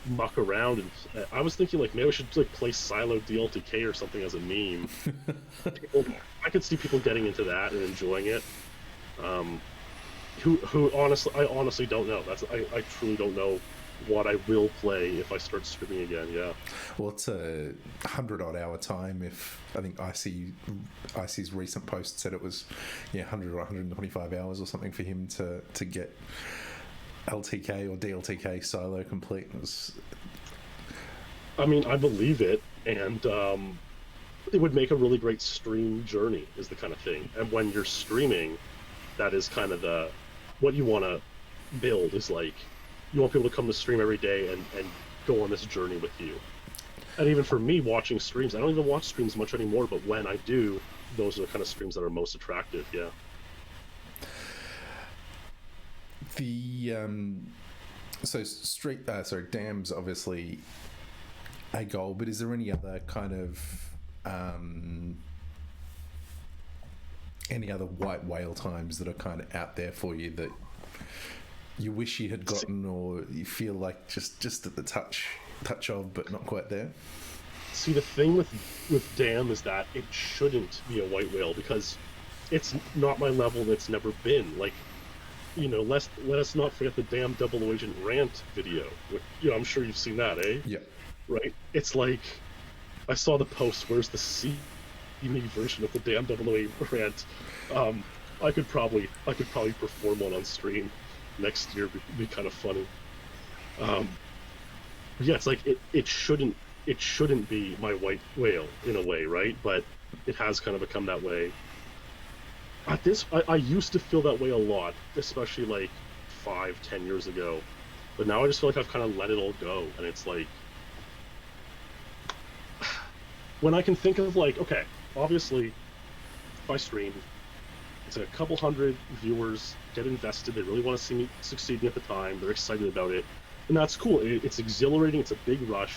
muck around, and I was thinking like maybe I should like play Silo DLTK or something as a meme. I could see people getting into that and enjoying it. Who honestly, I honestly don't know. I truly don't know what I will play if I start streaming again. Yeah. Well, it's a 100-odd-hour time. If I think Icy's recent post said it was 100 or 125 hours or something for him to get LTK or DLTK silo complete. I mean, I believe it, and it would make a really great stream journey, is the kind of thing. And when you're streaming, that is kind of what you want to build, is like, you want people to come to stream every day and go on this journey with you. And even for me, watching streams, I don't even watch streams much anymore, but when I do, those are the kind of streams that are most attractive, yeah. Dam's obviously a goal, but is there any other kind of any other white whale times that are kind of out there for you that you wish you had gotten, or you feel like just at the touch of, but not quite there? See, the thing with Dam is that it shouldn't be a white whale, because it's not my level, and it's never been. Like, let us not forget the Dam Double Agent rant video. I'm sure you've seen that, eh? Yeah. Right? It's like, I saw the post, where's the me version of the Dam Double Agent rant? I could probably perform one on stream next year. It'd be kind of funny. Yeah, it's like it shouldn't be my white whale in a way, right? But it has kind of become that way. I used to feel that way a lot, especially like 5-10 years ago, but now I just feel like I've kind of let it all go. And it's like, when I can think of, like, okay, obviously if I stream, it's a couple hundred viewers get invested, they really want to see me succeeding at the time, they're excited about it, and that's cool. It's exhilarating, it's a big rush.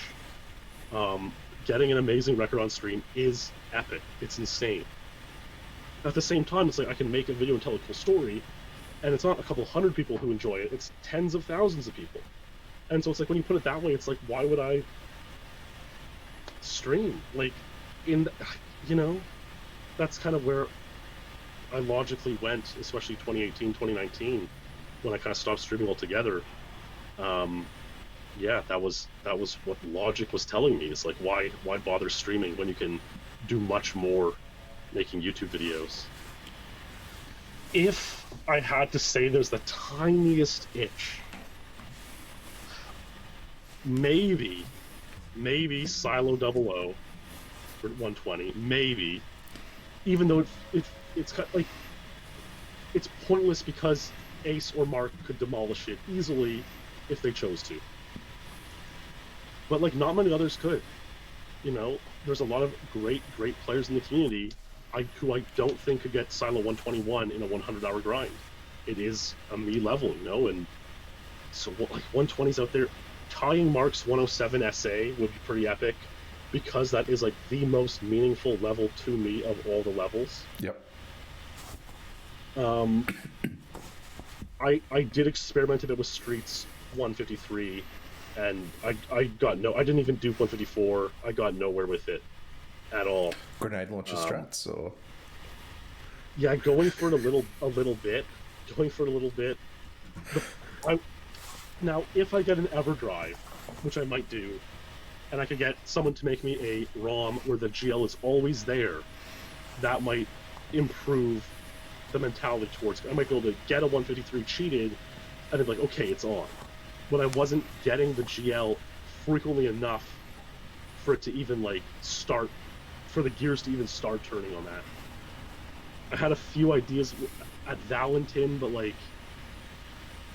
Getting an amazing record on stream is epic, it's insane. At the same time, it's like I can make a video and tell a cool story, and it's not a couple hundred people who enjoy it, it's tens of thousands of people. And so it's like, when you put it that way, it's like, why would I stream? Like, that's kind of where I logically went, especially 2018, 2019, when I kind of stopped streaming altogether. Yeah, that was what logic was telling me. It's like, why bother streaming when you can do much more making YouTube videos? If I had to say there's the tiniest itch, maybe Silo 00 for 120, maybe, even though it's kind of like, it's pointless because Ace or Mark could demolish it easily if they chose to. But like, not many others could. There's a lot of great players in the community who I don't think could get Silo 121 in a 100-hour grind. It is a me level, and so like 120's out there. Tying Mark's 107 SA would be pretty epic, because that is like the most meaningful level to me of all the levels. Yep. I did experiment a bit with Streets 153, and I didn't even do 154. I got nowhere with it at all. Grenade launcher strats, or? Yeah, going for it a little bit. Now, if I get an EverDrive, which I might do, and I could get someone to make me a ROM where the GL is always there, that might improve the mentality towards it. I might be able to get a 153 cheated, and then like, okay, it's on. But I wasn't getting the GL frequently enough for it to even like start, for the gears to even start turning on that. I had a few ideas at Valentin, but like,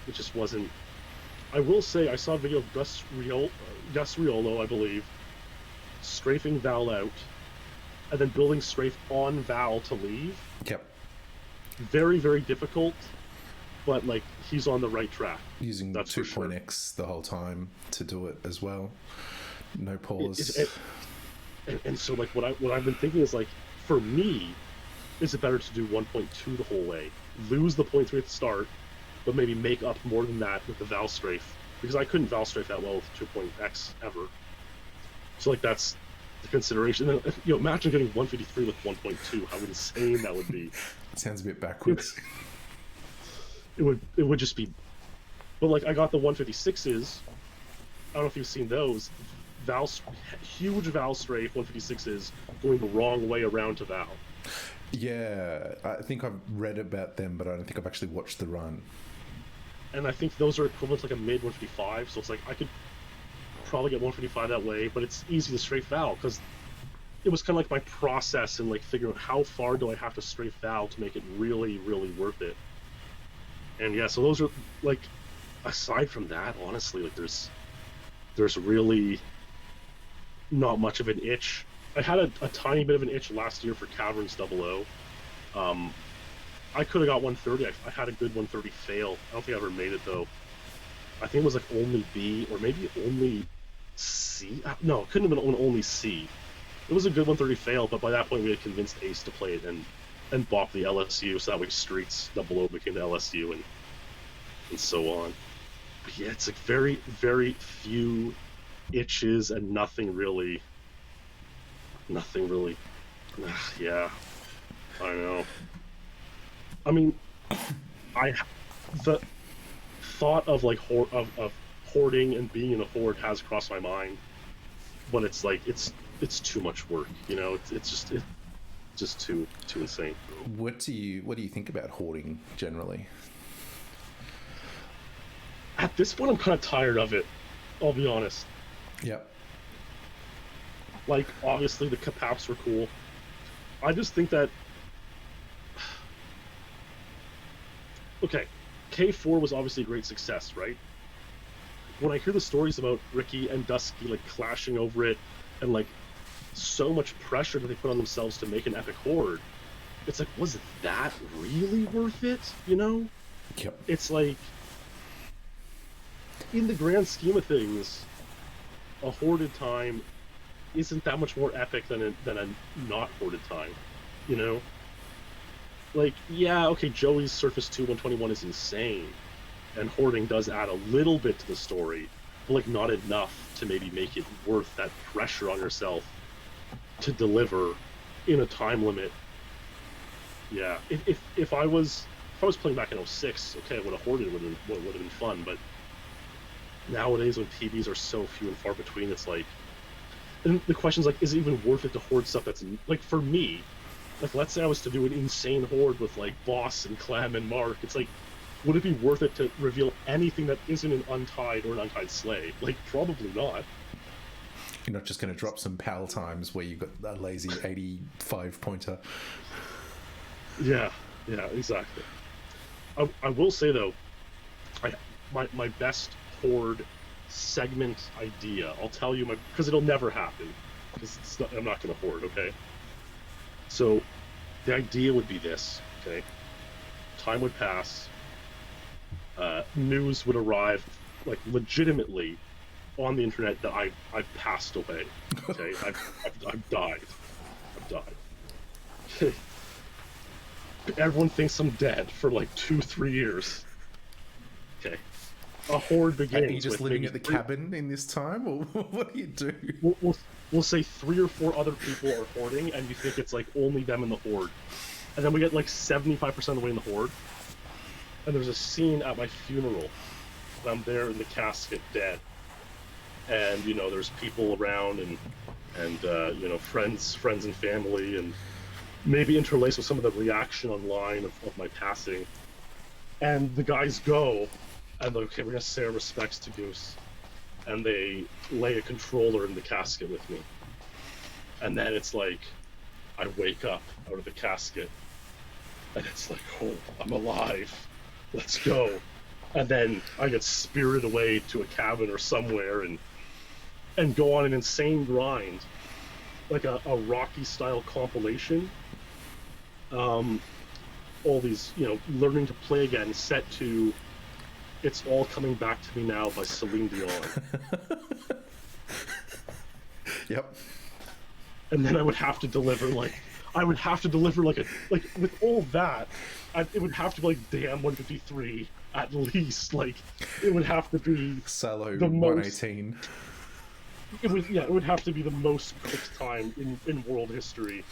it just wasn't. I will say, I saw a video of Gus Riolo, I believe, strafing Val out, and then building strafe on Val to leave. Yep. Very, very difficult, but like, he's on the right track. Using 2.x the whole time to do it as well. No pause. And so like, what I've been thinking is like, for me, is it better to do 1.2 the whole way, lose the 0.3 at the start, but maybe make up more than that with the Val strafe, because I couldn't Val strafe that well with 2.x ever. So like, that's the consideration. And then, imagine getting 153 with 1.2. How insane that would be. It sounds a bit backwards. It would just be. But like, I got the 156s don't know if you've seen those. Val, huge Val strafe 156s going the wrong way around to Val. Yeah, I think I've read about them, but I don't think I've actually watched the run. And I think those are equivalent to like a mid 155. So it's like I could probably get 155 that way, but it's easy to strafe Val because it was kind of like my process in like figuring out how far do I have to strafe Val to make it really, really worth it. And yeah, so those are like, aside from that, honestly, like there's really not much of an itch. I had a tiny bit of an itch last year for Caverns 00. I could have got 130. I had a good 130 fail. I don't think I ever made it though. I think it was like only B or maybe only C. No, it couldn't have been only C. It was a good 130 fail, but by that point we had convinced Ace to play it and bop the LSU, so that way Streets 00 became the LSU and so on. But yeah, it's like very, very few itches and nothing really. Yeah, I know. I mean, the thought of like of hoarding and being in a horde has crossed my mind, but it's like it's too much work, you know. It's just too insane. What do you think about hoarding generally? At this point, I'm kind of tired of it. I'll be honest. Yep. Like, obviously, the capaps were cool. I just think that... Okay, K4 was obviously a great success, right? When I hear the stories about Ricky and Dusky, like, clashing over it, and, like, so much pressure that they put on themselves to make an epic horde, it's like, was that really worth it, you know? Yep. It's like, in the grand scheme of things, a hoarded time isn't that much more epic than a not hoarded time, you know? Like, yeah, okay, Joey's Surface 2 121 is insane, and hoarding does add a little bit to the story, but like not enough to maybe make it worth that pressure on yourself to deliver in a time limit. Yeah, if I was playing back in 06, okay, I would have hoarded, would have been fun, but nowadays when PBs are so few and far between, it's like, and the question's like, is it even worth it to hoard stuff that's, like, for me, like, let's say I was to do an insane horde with, like, Boss and Clem and Mark, it's like, would it be worth it to reveal anything that isn't an Untied or an Untied Slay? Like, probably not. You're not just going to drop some PAL times where you've got a lazy 85 pointer. Yeah, exactly. I will say, though, my best horde segment idea, I'll tell you because it'll never happen, because I'm not going to hoard, okay? So the idea would be this, okay? Time would pass, news would arrive, like, legitimately on the internet that I've passed away, okay? I've died. Everyone thinks I'm dead for like 2-3 years. Okay. A horde begins. Are you just living at the cabin in this time, or what do you do? We'll say 3 or 4 other people are hoarding, and you think it's like only them in the horde, and then we get like 75% of the way in the horde, and there's a scene at my funeral. I'm there in the casket, dead, and you know there's people around and you know friends and family, and maybe interlaced with some of the reaction online of my passing, and the guys go. And okay, we're gonna say our respects to Goose, and they lay a controller in the casket with me, and then it's like I wake up out of the casket, and it's like, oh, I'm alive, let's go, and then I get spirited away to a cabin or somewhere and go on an insane grind, like a Rocky style compilation. All these, you know, learning to play again, set to It's All Coming Back to Me Now by Celine Dion. Yep. And then I would have to deliver like with all that, it would have to be like Damn 153 at least. Like it would have to be Salo the 118. It would have to be the most cooked time in world history.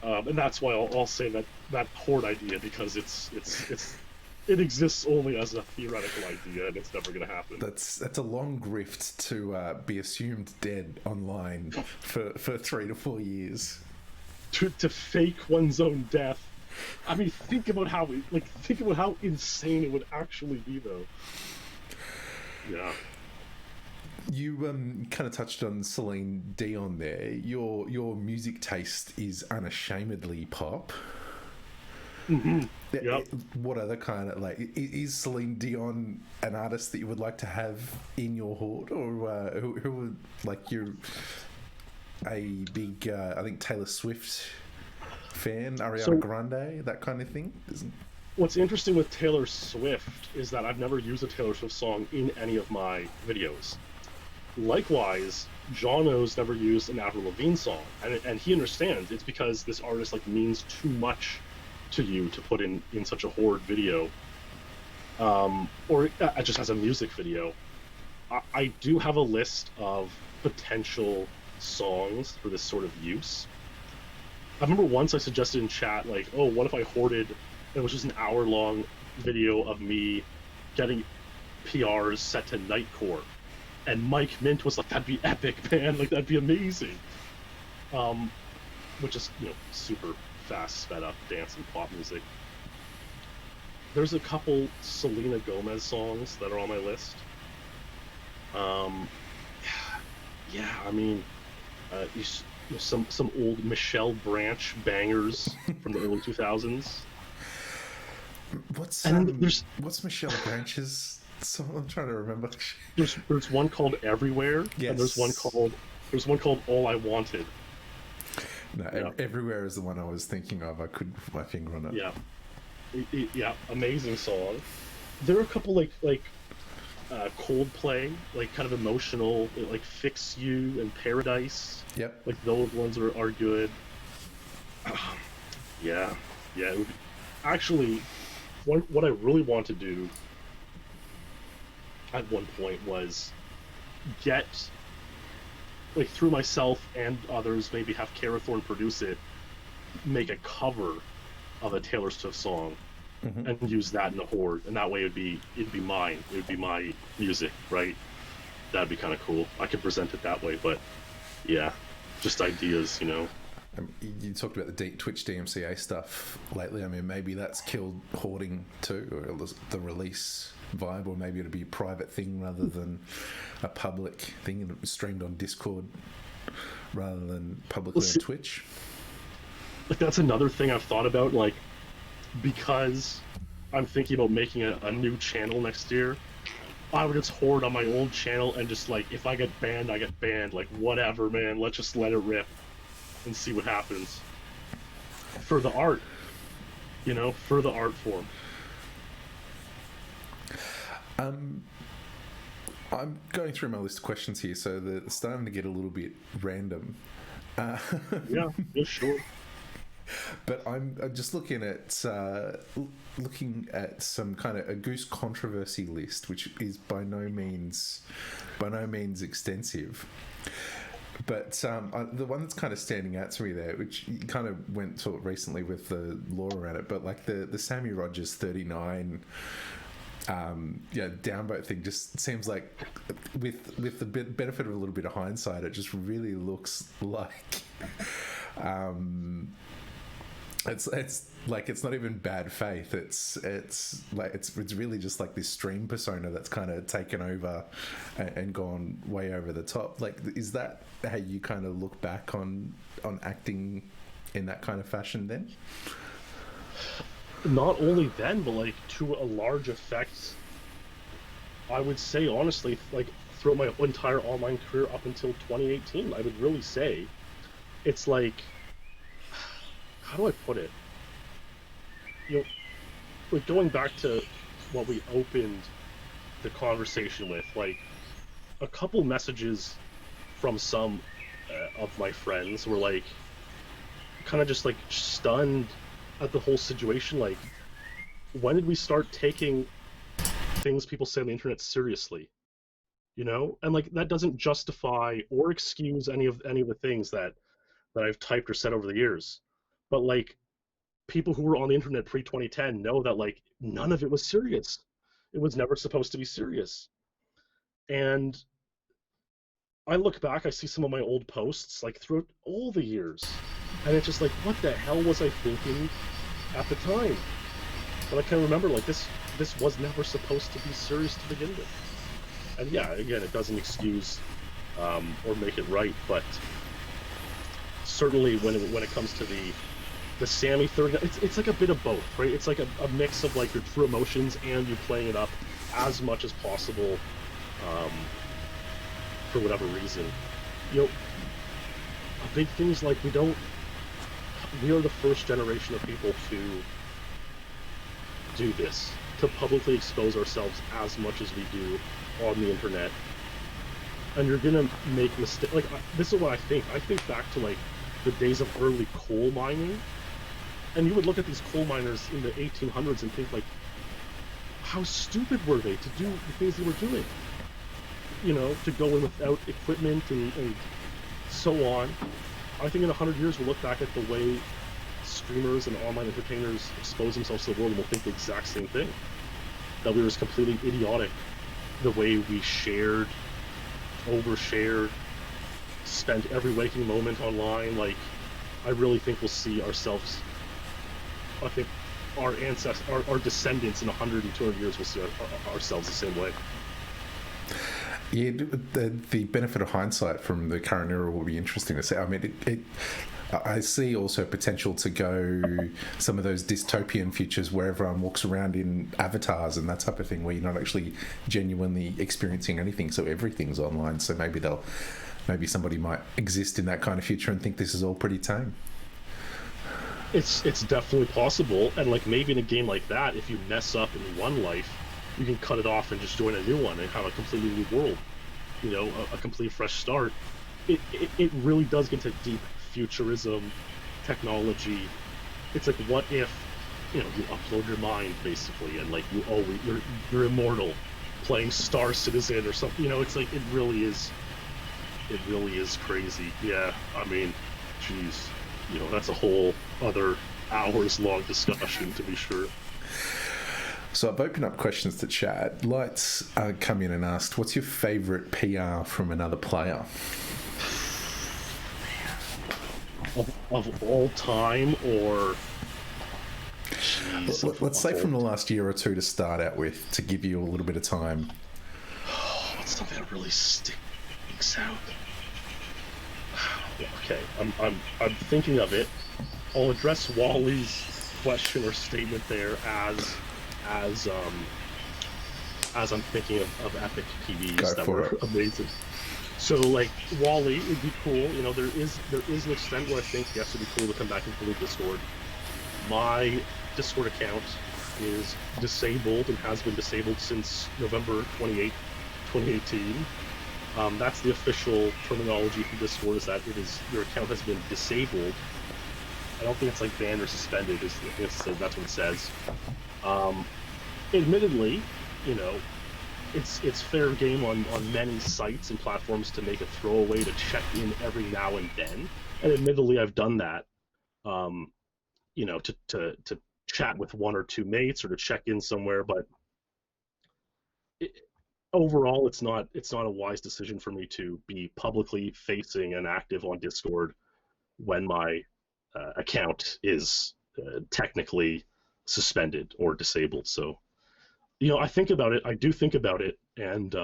And that's why I'll say that horde idea, because it's it exists only as a theoretical idea, and it's never going to happen. That's a long grift to be assumed dead online for 3 to 4 years. To fake one's own death. I mean, think about how insane it would actually be, though. Yeah. You kind of touched on Celine Dion there. Your music taste is unashamedly pop. Mm-hmm. Yep. What other kind of, like, is Celine Dion an artist that you would like to have in your horde, or who would, like, you're a big I think Taylor Swift fan, Ariana Grande, that kind of thing? What's interesting with Taylor Swift is that I've never used a Taylor Swift song in any of my videos. Likewise, Jono's never used an Avril Lavigne song, and he understands it's because this artist like means too much to you to put in such a horde video, or just as a music video. I do have a list of potential songs for this sort of use. I remember once I suggested in chat, like, oh, what if I hoarded, it was just an hour-long video of me getting PRs set to Nightcore. And Mike Mint was like, that'd be epic, man, like, that'd be amazing. Which is, super fast, sped up dance and pop music. There's a couple Selena Gomez songs that are on my list. Yeah, I mean, some old Michelle Branch bangers from the early 2000s. What's Michelle Branch's song? I'm trying to remember. There's one called Everywhere, yes. And there's one called All I Wanted. No, yeah. Everywhere is the one I was thinking of. I couldn't put my finger on it. Yeah, yeah, amazing song. There are a couple like Coldplay, like kind of emotional, like Fix You and Paradise. Yep. Like those ones are good. Yeah. It would be, actually, what I really want to do at one point was get, like, through myself and others, maybe have Carathorn produce it, make a cover of a Taylor Swift song, mm-hmm. and use that in the horde, and that way it'd be mine. It would be my music, right? That'd be kind of cool. I could present it that way, but yeah, just ideas, You talked about the Twitch DMCA stuff lately. I mean, maybe that's killed hoarding too, or the release vibe, or maybe it'll be a private thing rather than a public thing, and it was streamed on Discord rather than publicly on Twitch. Like, that's another thing I've thought about, like, because I'm thinking about making a new channel next year. I would just hoard on my old channel and just, like, if I get banned, I get banned. Like, whatever, man. Let's just let it rip and see what happens. For the art. For the art form. I'm going through my list of questions here, so they're starting to get a little bit random. Yeah, sure. But I'm just looking at some kind of a Goose controversy list, which is by no means extensive. But the one that's kind of standing out to me there, which you kind of went to recently with the law around it, but like the Sammy Rogers 39 downvote thing just seems like, with the benefit of a little bit of hindsight, it just really looks like it's like, it's not even bad faith. It's really just like this stream persona that's kind of taken over and gone way over the top. Like, is that how you kind of look back on acting in that kind of fashion then? Not only then, but like to a large effect, I would say honestly, like throughout my entire online career up until 2018, I would really say it's like, how do I put it? Like going back to what we opened the conversation with, like a couple messages from some of my friends were like, kind of just like stunned at the whole situation. Like, when did we start taking things people say on the internet seriously? And like that doesn't justify or excuse any of the things that I've typed or said over the years, but like people who were on the internet pre-2010 know that like none of it was serious. It was never supposed to be serious. And I look back, I see some of my old posts like throughout all the years, and it's just like, what the hell was I thinking at the time? But I can remember like this was never supposed to be serious to begin with. And yeah, again, it doesn't excuse or make it right, but certainly when it comes to the Sammy third, it's like a bit of both, right? It's like a mix of like your true emotions and you playing it up as much as possible for whatever reason. You know, a big thing is like we are the first generation of people to do this, to publicly expose ourselves as much as we do on the internet. And you're gonna make mistakes. Like, this is what I think. I think back to like the days of early coal mining, and you would look at these coal miners in the 1800s and think like, how stupid were they to do the things they were doing? You know, to go in without equipment and so on. I think in 100 years we'll look back at the way streamers and online entertainers expose themselves to the world and we'll think the exact same thing. That we were just completely idiotic. The way we shared, overshared, spent every waking moment online. Like, I really think we'll see ourselves, I think our ancestors, our descendants in 100 and 200 years will see ourselves the same way. Yeah, the benefit of hindsight from the current era will be interesting to see. I mean, I see also potential to go some of those dystopian futures where everyone walks around in avatars and that type of thing, where you're not actually genuinely experiencing anything, so everything's online. So maybe somebody might exist in that kind of future and think this is all pretty tame. It's definitely possible, and like maybe in a game like that, if you mess up in one life, you can cut it off and just join a new one and have a completely new world, you know, a complete fresh start. It really does get into deep futurism, technology. It's like, what if, you know, you upload your mind basically, and like you're immortal, playing Star Citizen or something. You know, it's like it really is crazy. Yeah, I mean, geez, you know, that's a whole other hours-long discussion to be sure. So I've opened up questions to chat. Lights come in and asked, what's your favourite PR from another player? Of all time, or... Jeez, let's say from the last year or two to start out with, to give you a little bit of time. What's something that really sticks out? Okay, I'm thinking of it. I'll address Wally's question or statement there as I'm thinking of epic PVs that were amazing. So like Wally would be cool. You know, there is an extent where I think yes, it'd be cool to come back and delete Discord. My Discord account is disabled and has been disabled since November 28, 2018. That's the official terminology for Discord, is that your account has been disabled. I don't think it's like banned or suspended. That's what it says. Admittedly, you know, it's fair game on many sites and platforms to make a throwaway to check in every now and then. And admittedly, I've done that, you know, to chat with one or two mates or to check in somewhere. But overall, it's not a wise decision for me to be publicly facing and active on Discord when my account is technically suspended or disabled. So, you know, I think about it. I do think about it, and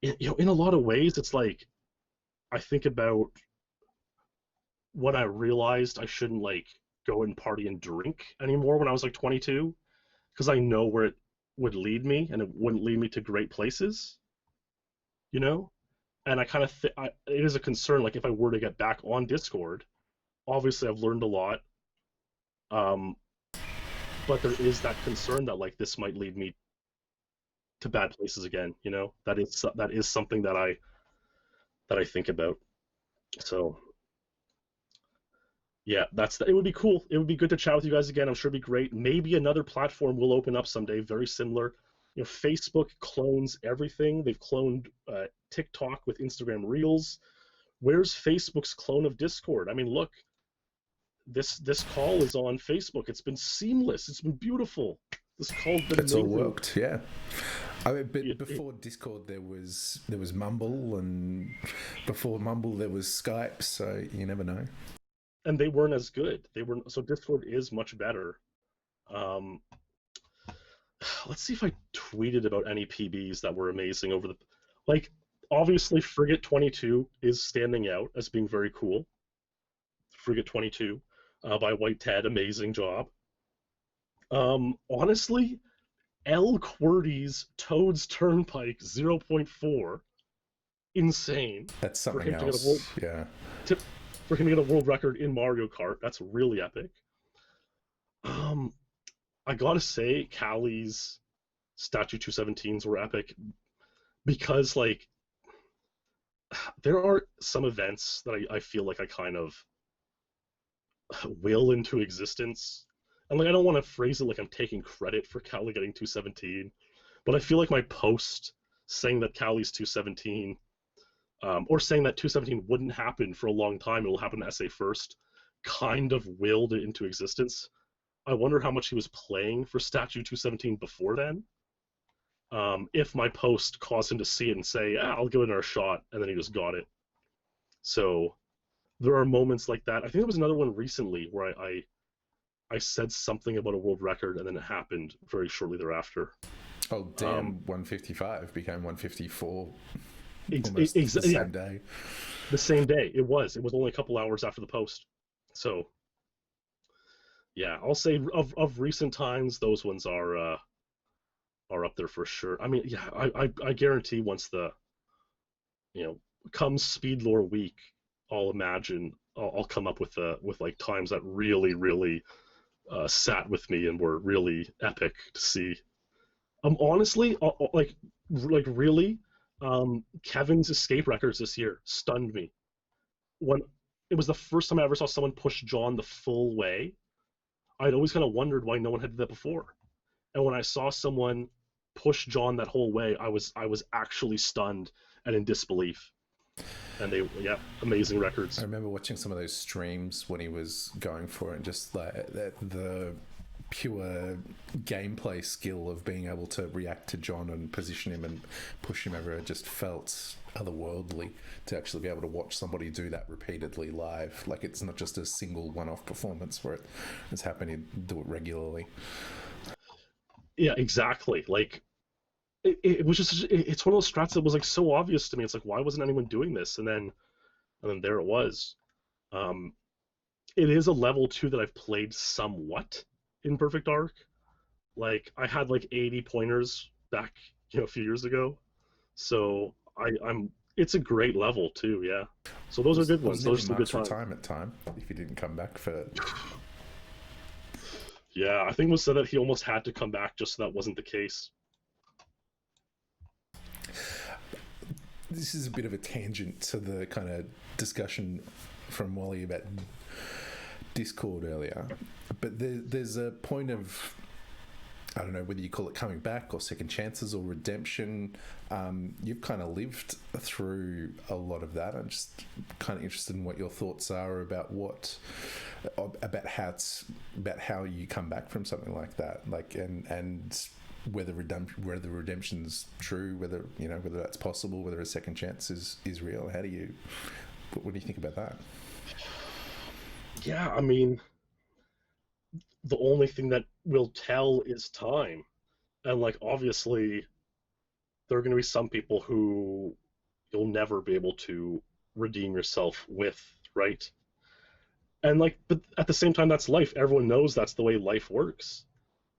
you know, in a lot of ways, it's like I think about when I realized I shouldn't like go and party and drink anymore when I was like 22, because I know where it would lead me, and it wouldn't lead me to great places, you know. And I kind of it is a concern. Like if I were to get back on Discord, obviously I've learned a lot. But there is that concern that like this might lead me to bad places again, you know. That is something that I think about. So yeah, it would be cool. It would be good to chat with you guys again. I'm sure it'd be great. Maybe another platform will open up someday, very similar. You know, Facebook clones everything. They've cloned TikTok with Instagram Reels. Where's Facebook's clone of Discord? I mean, look, this call is on Facebook. It's been seamless. It's been beautiful. This call's been It's amazing. all worked, yeah. I mean, but before Discord, there was Mumble, and before Mumble, there was Skype. So you never know. And they weren't as good. So Discord is much better. Let's see if I tweeted about any PBs that were amazing over the, like, obviously Frigate 22 is standing out as being very cool. Frigate 22 by White Ted, amazing job. Honestly, L. QWERTY's Toad's Turnpike 0.4, insane. That's something else. For him to get a world record in Mario Kart, that's really epic. I gotta say, Callie's Statue 217s were epic because, like, there are some events that I feel like I kind of will into existence. And, like, I don't want to phrase it like I'm taking credit for Callie getting 217, but I feel like my post saying that Callie's 217, or saying that 217 wouldn't happen for a long time, it'll happen to SA first, kind of willed it into existence. I wonder how much he was playing for Statue 217 before then. If my post caused him to see it and say, I'll give it another shot, and then he just got it. So there are moments like that. I think there was another one recently where I said something about a world record, and then it happened very shortly thereafter. Oh, damn, 155 became 154 exactly the same day. The same day. It was only a couple hours after the post. So yeah, I'll say of recent times, those ones are up there for sure. I mean, yeah, I guarantee once the, comes Speed Lore Week, I'll come up with like times that really, really sat with me and were really epic to see. Honestly, like really, Kevin's escape records this year stunned me. When it was the first time I ever saw someone push John the full way, I'd always kind of wondered why no one had done that before. And when I saw someone push John that whole way, I was actually stunned and in disbelief. And amazing records. I remember watching some of those streams when he was going for it, and just like the pure gameplay skill of being able to react to John and position him and push him everywhere just felt otherworldly to actually be able to watch somebody do that repeatedly live. Like, it's not just a single one-off performance where it's happening, do it regularly. Yeah, exactly. Like, it was just, it's one of those strats that was like so obvious to me. It's like, why wasn't anyone doing this? And then there it was. It is a level 2 that I've played somewhat in Perfect Arc. Like, I had like 80 pointers back, a few years ago. So it's a great level too, yeah. So those are good ones. Those are good times. Time if he didn't come back for. Yeah, I think it was said that he almost had to come back just so that wasn't the case. This is a bit of a tangent to the kind of discussion from Wally about Discord earlier, but there's a point of, I don't know whether you call it coming back or second chances or redemption. You've kind of lived through a lot of that. I'm just kind of interested in what your thoughts are about how you come back from something like that, like and whether redemption's true, whether that's possible, whether a second chance is real. What do you think about that? Yeah, I mean, the only thing that will tell is time. And, like, obviously, there are going to be some people who you'll never be able to redeem yourself with, right? And, like, but at the same time, that's life. Everyone knows that's the way life works.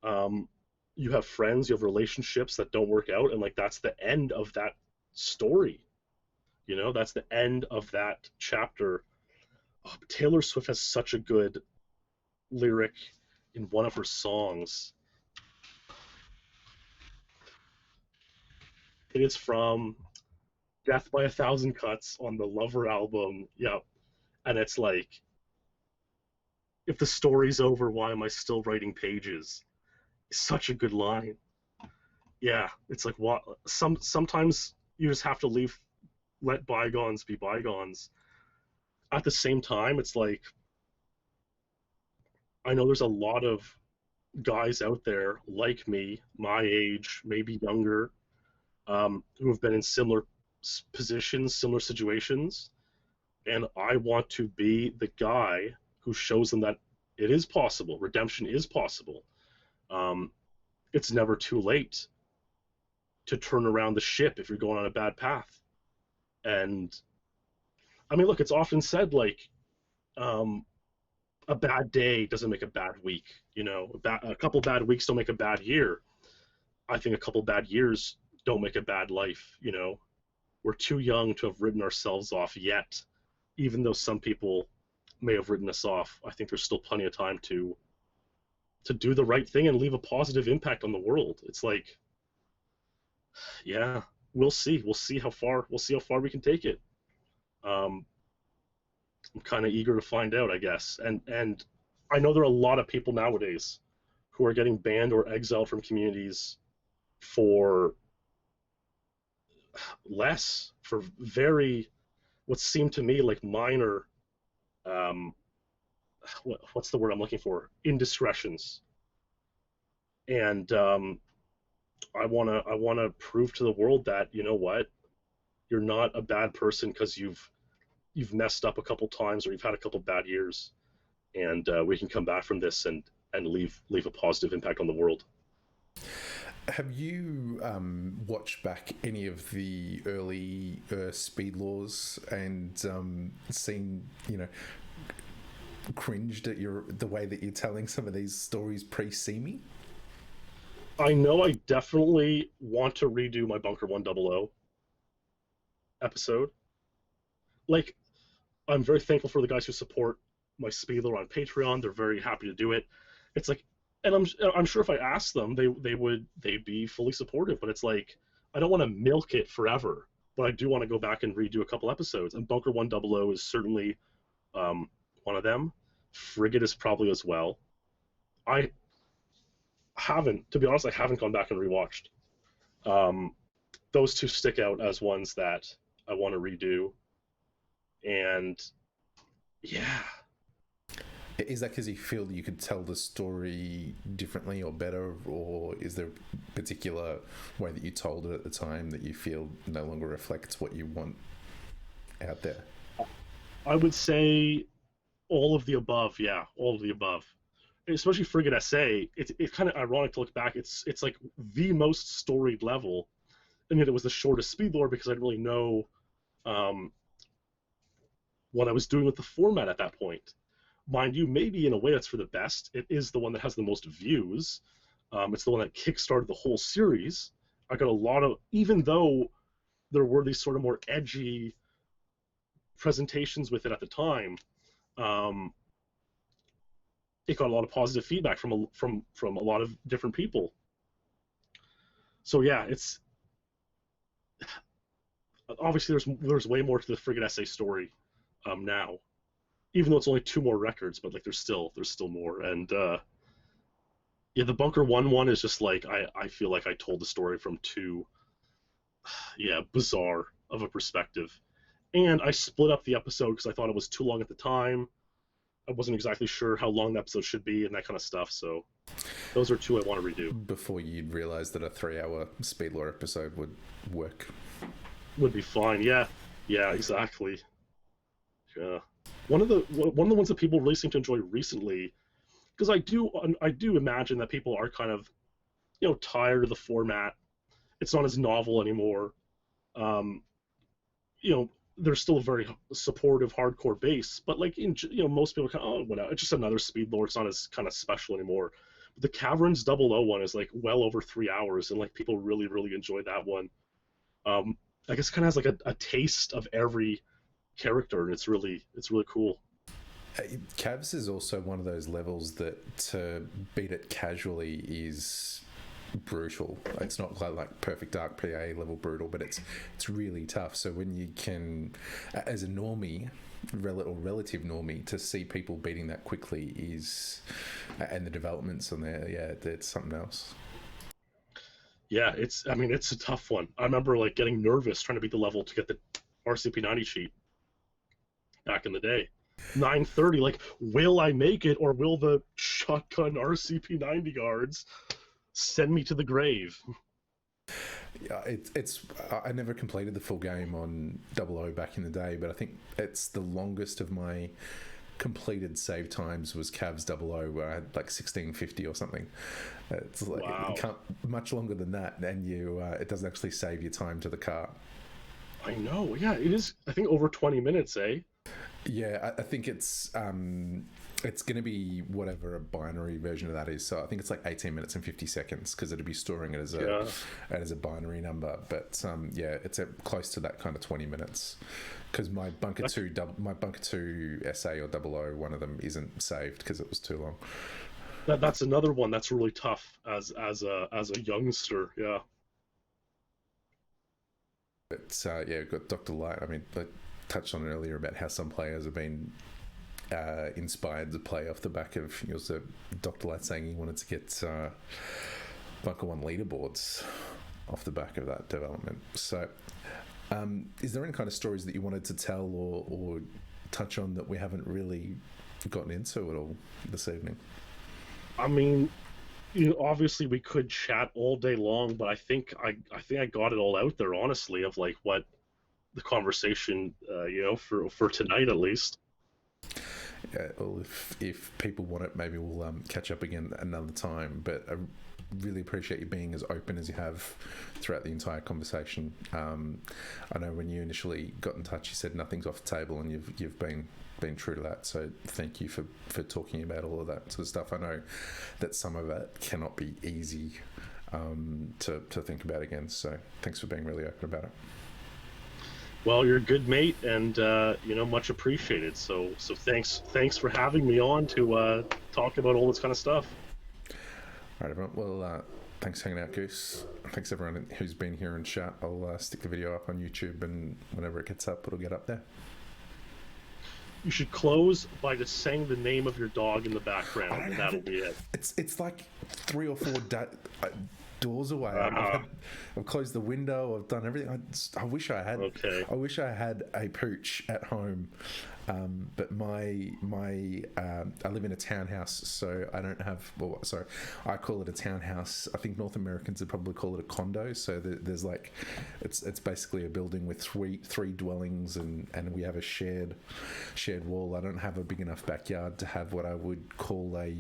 You have friends, you have relationships that don't work out, and, like, that's the end of that story. That's the end of that chapter. Oh, Taylor Swift has such a good lyric in one of her songs. It is from Death by a Thousand Cuts on the Lover album. Yeah. And it's like, if the story's over, why am I still writing pages? It's such a good line. Yeah, it's like, what? Sometimes you just have to let bygones be bygones. At the same time, it's like, I know there's a lot of guys out there like me, my age, maybe younger, who have been in similar positions, similar situations, and I want to be the guy who shows them that it is possible. Redemption is possible. Um, it's never too late to turn around the ship if you're going on a bad path. And I mean, look, it's often said like um, a bad day doesn't make a bad week. You know, a couple bad weeks don't make a bad year. I think a couple bad years don't make a bad life. You know, we're too young to have written ourselves off yet, even though some people may have written us off. I think there's still plenty of time to do the right thing and leave a positive impact on the world. It's like, yeah, we'll see. We'll see how far we can take it. I'm kind of eager to find out, I guess. And I know there are a lot of people nowadays who are getting banned or exiled from communities for very, what seemed to me like minor, what's the word I'm looking for? Indiscretions. And I wanna prove to the world that, you know what, you're not a bad person because you've messed up a couple times or you've had a couple bad years, and we can come back from this and leave a positive impact on the world. Have you watched back any of the early speed laws and seen, cringed at the way that you're telling some of these stories pre-Seamy? I know I definitely want to redo my Bunker 100 episode. Like, I'm very thankful for the guys who support my Speedler on Patreon. They're very happy to do it. It's like, and I'm sure if I asked them, they'd be fully supportive. But it's like, I don't want to milk it forever, but I do want to go back and redo a couple episodes. And Bunker 100 is certainly one of them. Frigate is probably as well. To be honest, I haven't gone back and rewatched. Those two stick out as ones that I want to redo. And yeah. Is that because you feel that you could tell the story differently or better, or is there a particular way that you told it at the time that you feel no longer reflects what you want out there? I would say all of the above, yeah, all of the above. Especially Frigate SA, it's kind of ironic to look back. It's like the most storied level, and yet it was the shortest speed lore because I didn't really know what I was doing with the format at that point. Mind you, maybe in a way that's for the best. It is the one that has the most views. It's the one that kickstarted the whole series. I got a lot of, even though there were these sort of more edgy presentations with it at the time, it got a lot of positive feedback from a lot of different people. So yeah, it's obviously there's way more to the Frigate SA story now, even though it's only 2 more records, but like there's still more. And yeah, the Bunker 1 is just like I feel like I told the story from too bizarre of a perspective, and I split up the episode because I thought it was too long at the time. I wasn't exactly sure how long the episode should be and that kind of stuff. So those are 2 I want to redo. Before you'd realize that a 3-hour speed lore episode would work. Would be fine. Yeah, exactly. Yeah. One of the ones that people really seem to enjoy recently, because I do imagine that people are kind of, tired of the format. It's not as novel anymore. There's still a very supportive hardcore base, but like most people are kind of, oh, whatever, it's just another speed lore. It's not as kind of special anymore. But the Caverns 001 is like well over 3 hours, and like people really enjoy that one. I guess it kind of has like a taste of every character, and it's really cool. Cavs is also one of those levels that to beat it casually is brutal. It's not quite like Perfect Dark PA level brutal, but it's really tough. So when you can, as a normie, or relative normie, to see people beating that quickly is, and the developments on there, it's something else. Yeah, it's a tough one. I remember like getting nervous trying to beat the level to get the RCP 90 sheet back in the day. 9:30. Like, will I make it, or will the shotgun RCP-90 guards send me to the grave? Yeah, it's. I never completed the full game on 00 back in the day, but I think it's the longest of my completed save times was Cavs 00, where I had like 1650 or something. It's like Wow. you can't much longer than that, and you it doesn't actually save your time to the car. I know. Yeah, it is. I think over 20 minutes, eh? Yeah, I think it's going to be whatever a binary version of that is. So I think it's like 18 minutes and 50 seconds because it'll be storing it as a binary number. But yeah, it's close to that kind of 20 minutes because my bunker two SA or 00, one of them isn't saved because it was too long. That's another one that's really tough as a youngster. Yeah. But yeah, we've got Dr. Light. I mean, I touched on it earlier about how some players have been inspired to play off the back of Dr. Light saying he wanted to get Bunker 1 leaderboards off the back of that development. So is there any kind of stories that you wanted to tell or touch on that we haven't really gotten into at all this evening? I mean, obviously we could chat all day long, but I think I got it all out there, honestly, of like what the conversation, for tonight at least. Yeah, well, if people want it, maybe we'll catch up again another time. But I really appreciate you being as open as you have throughout the entire conversation. I know when you initially got in touch, you said nothing's off the table, and you've been true to that. So thank you for talking about all of that sort of stuff. I know that some of it cannot be easy to think about again. So thanks for being really open about it. Well, you're a good mate, and much appreciated. So thanks for having me on to talk about all this kind of stuff. All right, everyone. Well, thanks for hanging out, Goose. Thanks everyone who's been here in chat. I'll stick the video up on YouTube, and whenever it gets up, it'll get up there. You should close by just saying the name of your dog in the background, and that'll be it. It's like 3 or 4 doors away. I've closed the window. I've done everything. I wish I had. Okay. I wish I had a pooch at home, but my I live in a townhouse, so I don't have. Well, sorry, I call it a townhouse. I think North Americans would probably call it a condo. So there's like, it's basically a building with three dwellings, and we have a shared wall. I don't have a big enough backyard to have what I would call a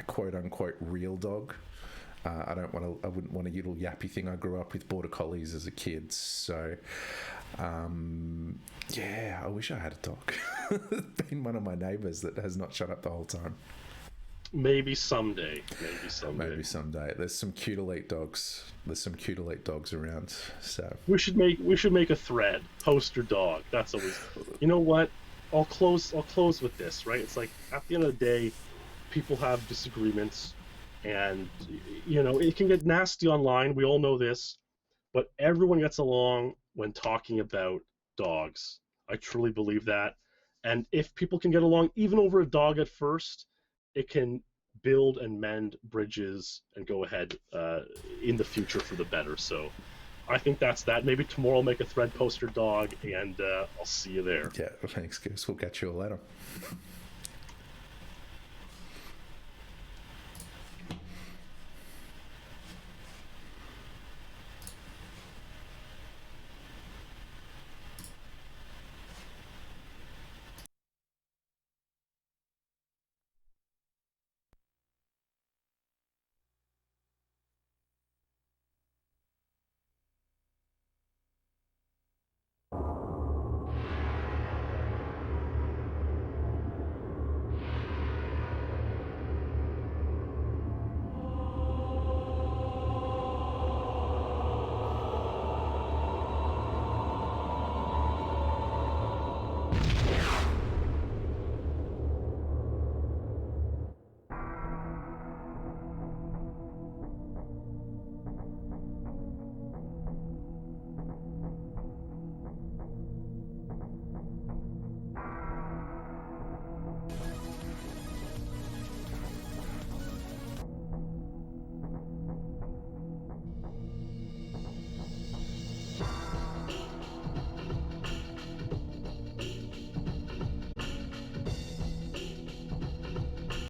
quote unquote real dog. I wouldn't want a little yappy thing. I grew up with border collies as a kid, so yeah, I wish I had a dog. Been one of my neighbours that has not shut up the whole time. Maybe someday. Maybe someday. There's some cute elite dogs. Around. So we should make a thread. Poster dog. That's always. You know what? I'll close with this. Right? It's like at the end of the day, people have disagreements. And, it can get nasty online. We all know this. But everyone gets along when talking about dogs. I truly believe that. And if people can get along, even over a dog at first, it can build and mend bridges and go ahead in the future for the better. So I think that's that. Maybe tomorrow I'll make a thread poster dog, and I'll see you there. Yeah, thanks, Goose. We'll catch you all later.